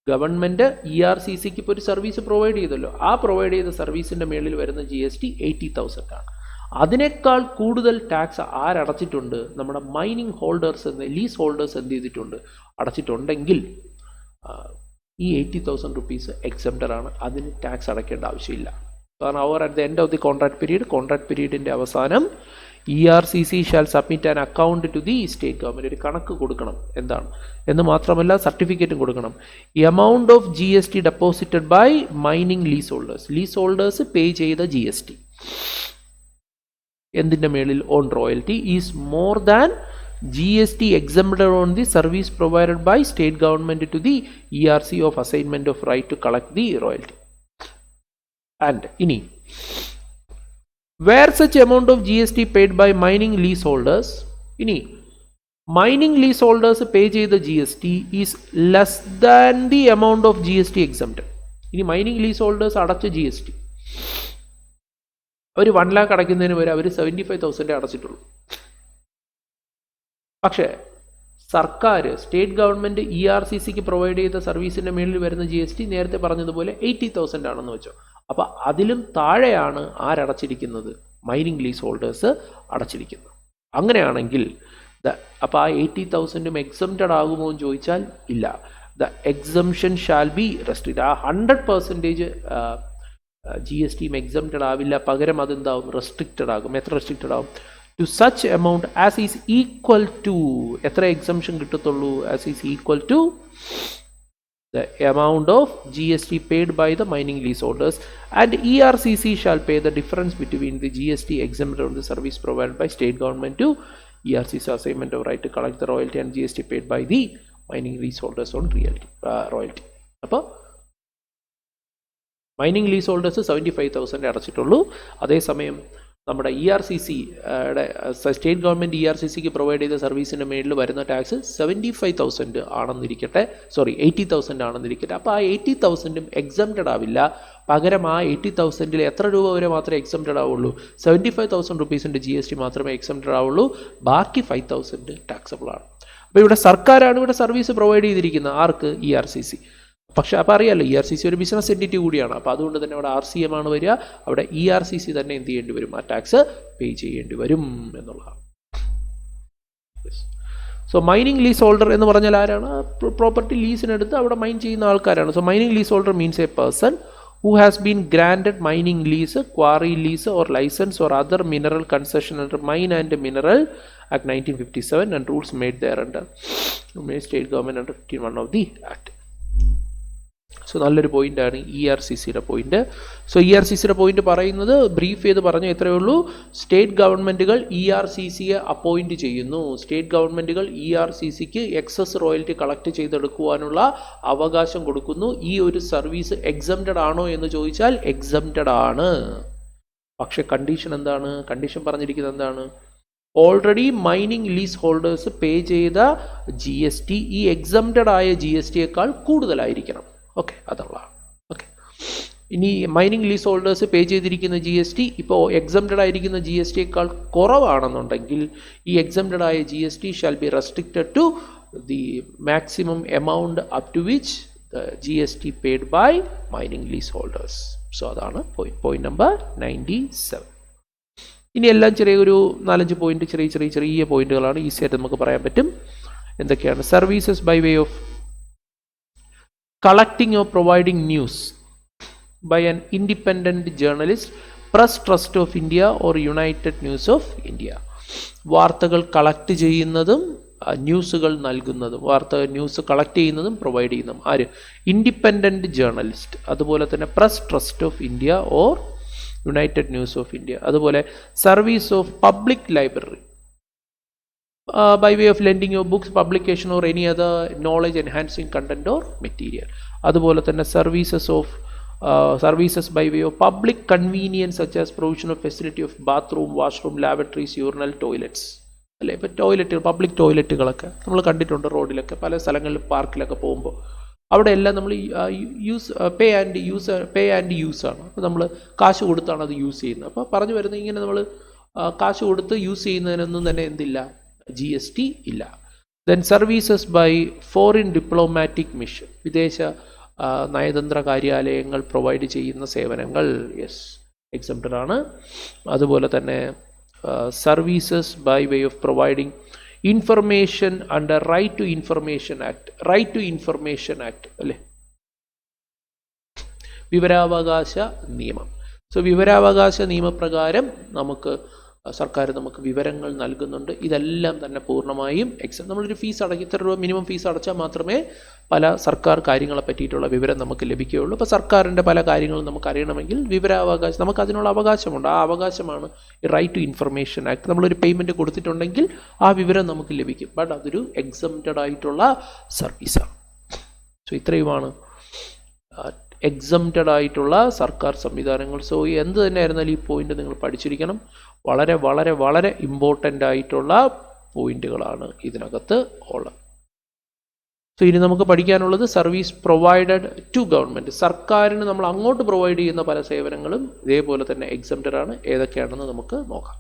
ഗവൺമെൻറ് ERCCക്ക് ഇപ്പോൾ ഒരു സർവീസ് പ്രൊവൈഡ് ചെയ്തല്ലോ, ആ പ്രൊവൈഡ് ചെയ്ത സർവീസിൻ്റെ മേളിൽ വരുന്ന GST 80,000 ആണ്. അതിനേക്കാൾ കൂടുതൽ ടാക്സ് ആരടച്ചിട്ടുണ്ട്? നമ്മുടെ മൈനിങ് ഹോൾഡേഴ്സ് ലീസ് ഹോൾഡേഴ്സ് എന്ത് ചെയ്തിട്ടുണ്ട്, അടച്ചിട്ടുണ്ടെങ്കിൽ ഈ 80,000 rupees എക്സംപ്റ്റഡ് ആണ്. അതിന് ടാക്സ് അടയ്ക്കേണ്ട ആവശ്യമില്ല. കാരണം അവർ at the end of the contract പീരീഡിൻ്റെ അവസാനം ERCC shall submit an account to the state government. ഒരു കണക്ക് കൊടുക്കണം എന്താണ് എന്ന് മാത്രമല്ല സർട്ടിഫിക്കറ്റും കൊടുക്കണം. Amount of GST deposited by mining lease holders pay ചെയ്ത GST എന്തിൻ്റെ മേളിൽ on royalty is more than GST exempted on the service provided by state government to the ERC of assignment of right to collect the royalty. And ini where such amount of GST paid by mining leaseholders, ini mining leaseholders pay the GST is less than the amount of GST exempted. Ini mining leaseholders അടച്ച GST അവർ 1 lakh അടയ്ക്കുന്നതിന് വരെ അവർ 75,000 അടച്ചിട്ടുള്ളൂ. പക്ഷേ സർക്കാർ state government ERCCക്ക് provide ചെയ്ത സർവീസിൻ്റെ മേളിൽ വരുന്ന GST നേരത്തെ പറഞ്ഞതുപോലെ 80,000 ആണെന്ന് വെച്ചോ. അപ്പോൾ അതിലും താഴെയാണ് ആരടച്ചിരിക്കുന്നത്? മൈനിങ് ലീസ് ഹോൾഡേഴ്സ് അടച്ചിരിക്കുന്നത്. അങ്ങനെയാണെങ്കിൽ അപ്പോൾ ആ 80,000 എക്സംപ്റ്റഡ് ആകുമോ എന്ന് ചോദിച്ചാൽ ഇല്ല. The exemption shall be restricted. ആ 100% GST എക്സംപ്റ്റഡ് ആവില്ല, പകരം അതെന്താവും? റെസ്ട്രിക്റ്റഡ് ആകും. എത്ര റെസ്ട്രിക്റ്റഡ് ആകും? To such amount as is equal to, എത്ര എക്സംഷൻ കിട്ടത്തുള്ളൂ? as is equal to the amount of GST paid by the mining leaseholders, and ERCC shall pay the difference between the GST exempted on the service provided by state government to ERCC assignment of right to collect the royalty and GST paid by the mining leaseholders on royalty. അപ്പോൾ mining lease holders 75,000 അടച്ചിട്ടുള്ളൂ. അതേസമയം നമ്മുടെ ERCC state government ERCCക്ക് provide ചെയ്ത സർവീസിൻ്റെ മേളിൽ വരുന്ന tax 75,000 ആണെന്നിരിക്കട്ടെ, 80,000 ആണെന്നിരിക്കട്ടെ. അപ്പോൾ ആ 80,000 എക്സംപ്റ്റഡ് ആവില്ല. പകരം ആ 80,000 എത്ര രൂപ വരെ മാത്രമേ എക്സംപ്റ്റഡ് ആവുള്ളൂ? 75,000 റുപ്പീസിൻ്റെ GST മാത്രമേ എക്സംപ്റ്റഡ് ആവുള്ളൂ. ബാക്കി 5,000 ടാക്സബിൾ ആണ്. അപ്പോൾ ഇവിടെ സർക്കാരാണ് ഇവിടെ സർവീസ് പ്രൊവൈഡ് ചെയ്തിരിക്കുന്നത്. ആർക്ക്? ERCC. പക്ഷെ അപ്പോൾ അറിയാമല്ലോ, ERCC ഒരു ബിസിനസ് എൻറ്റിറ്റി കൂടിയാണ്. അപ്പോൾ അതുകൊണ്ട് തന്നെ അവിടെ RCM ആണ് വരിക. അവിടെ ERCC തന്നെ എന്ത് ചെയ്യേണ്ടി വരും? ആ ടാക്സ് പേ ചെയ്യേണ്ടി വരും എന്നുള്ളതാണ്. സോ മൈനിങ് ലീസ് ഹോൾഡർ എന്ന് പറഞ്ഞാൽ ആരാണ്? പ്രോപ്പർട്ടി ലീസിനെടുത്ത് അവിടെ മൈൻ ചെയ്യുന്ന ആൾക്കാരാണ്. So mining lease holder means A person who has been granted mining lease, quarry lease or license or other mineral concession under Mine and Mineral Act 1957 and rules made thereunder. State government under 15(1) of the Act. So നല്ലൊരു പോയിൻ്റാണ് ERCCയുടെ point. So ERCCയുടെ point പറയുന്നത് brief ചെയ്ത് പറഞ്ഞാൽ എത്രയേ ഉള്ളൂ? State ഗവൺമെൻറ്റുകൾ ERCCയെ appoint ചെയ്യുന്നു. State ഗവൺമെൻറ്റുകൾ ERCCക്ക് excess royalty collect ചെയ്തെടുക്കുവാനുള്ള അവകാശം കൊടുക്കുന്നു. ഈ ഒരു സർവീസ് എക്സംപ്റ്റഡ് ആണോ എന്ന് ചോദിച്ചാൽ എക്സംപ്റ്റഡ് ആണ്. പക്ഷെ കണ്ടീഷൻ എന്താണ്? കണ്ടീഷൻ പറഞ്ഞിരിക്കുന്നത് എന്താണ്? Already mining lease holders pay ചെയ്ത GST ഈ എക്സംപ്റ്റഡ് ആയ GSTയേക്കാൾ കൂടുതലായിരിക്കണം. ഓക്കെ, അതുള്ളതാണ്. ഓക്കെ, ഇനി മൈനിങ് ലീസ് ഹോൾഡേഴ്സ് പേ ചെയ്തിരിക്കുന്ന GST ഇപ്പോൾ എക്സംപ്റ്റഡ് ആയിരിക്കുന്ന GSTയേക്കാൾ കുറവാണെന്നുണ്ടെങ്കിൽ ഈ എക്സംപ്റ്റഡ് ആയ GST shall be restricted to the maximum amount up to which the GST paid by mining lease holders. So അതാണ് പോയിന്റ് നമ്പർ 97. ഇനി എല്ലാം ചെറിയൊരു 4-5 പോയിന്റ്, ചെറിയ പോയിന്റുകളാണ്. ഈസി ആയിട്ട് നമുക്ക് പറയാൻ പറ്റും. എന്തൊക്കെയാണ്? Services by way of collecting or providing news by an independent journalist, Press Trust of India or United News of India. വാർത്തകൾ കളക്ട് ചെയ്യുന്നതും ന്യൂസുകൾ നൽകുന്നതും, ന്യൂസ് കളക്ട് ചെയ്യുന്നതും പ്രൊവൈഡ് ചെയ്യുന്നതും ആര്? Independent journalist. അതുപോലെ തന്നെ Press Trust of India or United News of India. അതുപോലെ service of public library by way of lending your books, publication or any other knowledge enhancing content or material. അതുപോലെ തന്നെ services by way of public convenience such as provision of facility of bathroom, washroom, lavatories, urinal, toilets. അല്ലേ, ഇപ്പോൾ ടോയ്ലറ്റുകൾ, public ടോയ്ലറ്റുകളൊക്കെ നമ്മൾ കണ്ടിട്ടുണ്ട് റോഡിലൊക്കെ, പല സ്ഥലങ്ങളിൽ പാർക്കിലൊക്കെ പോകുമ്പോൾ. അവിടെ എല്ലാം നമ്മൾ പേ ആൻഡ് യൂസ് ആണ്. അപ്പോൾ നമ്മൾ കാശ് കൊടുത്താണ് അത് യൂസ് ചെയ്യുന്നത്. അപ്പോൾ പറഞ്ഞു വരുന്നത് ഇങ്ങനെ നമ്മൾ കാശ് കൊടുത്ത് യൂസ് ചെയ്യുന്നതിനൊന്നും തന്നെ എന്തില്ല? GST ഇല്ല. Then services by foreign diplomatic mission, വിദേശ നയതന്ത്ര കാര്യാലയങ്ങൾ പ്രൊവൈഡ് ചെയ്യുന്ന സേവനങ്ങൾ, യെസ്, എക്സംപ്റ്റഡ് ആണ്. അതുപോലെ തന്നെ services by way of providing information under right to information act, അല്ലേ, വിവരാവകാശ നിയമം. സോ വിവരാവകാശ നിയമപ്രകാരം നമുക്ക് സർക്കാർ നമുക്ക് വിവരങ്ങൾ നൽകുന്നുണ്ട്. ഇതെല്ലാം തന്നെ പൂർണ്ണമായും നമ്മളൊരു ഫീസ് അടയ്ക്കും, ഇത്ര രൂപ മിനിമം ഫീസ് അടച്ചാൽ മാത്രമേ പല സർക്കാർ കാര്യങ്ങളെ പറ്റിയിട്ടുള്ള വിവരം നമുക്ക് ലഭിക്കുകയുള്ളൂ. അപ്പോൾ സർക്കാരിൻ്റെ പല കാര്യങ്ങളും നമുക്ക് അറിയണമെങ്കിൽ വിവരാവകാശം, നമുക്ക് അതിനുള്ള അവകാശമുണ്ട്. ആ അവകാശമാണ് ഈ റൈറ്റ് ടു ഇൻഫർമേഷൻ ആക്ട്. നമ്മളൊരു പേയ്മെൻറ്റ് കൊടുത്തിട്ടുണ്ടെങ്കിൽ ആ വിവരം നമുക്ക് ലഭിക്കും. ബട്ട് അതൊരു എക്സംപ്റ്റഡ് ആയിട്ടുള്ള സർവീസാണ്. സോ ഇത്രയുമാണ് എക്സംപ്റ്റഡ് ആയിട്ടുള്ള സർക്കാർ സംവിധാനങ്ങൾ. സോ എന്ത് തന്നെ ആയിരുന്നാലും ഈ പോയിന്റ് നിങ്ങൾ പഠിച്ചിരിക്കണം. വളരെ വളരെ വളരെ ഇമ്പോർട്ടൻ്റ് ആയിട്ടുള്ള പോയിന്റുകളാണ് ഇതിനകത്ത് ഉള്ളത്. സോ ഇനി നമുക്ക് പഠിക്കാനുള്ളത് സർവീസ് പ്രൊവൈഡഡ് ടു ഗവൺമെൻറ്. സർക്കാരിന് നമ്മൾ അങ്ങോട്ട് പ്രൊവൈഡ് ചെയ്യുന്ന പല സേവനങ്ങളും ഇതേപോലെ തന്നെ എക്സംപ്റ്റഡ് ആണ്. ഏതൊക്കെയാണെന്ന് നമുക്ക് നോക്കാം.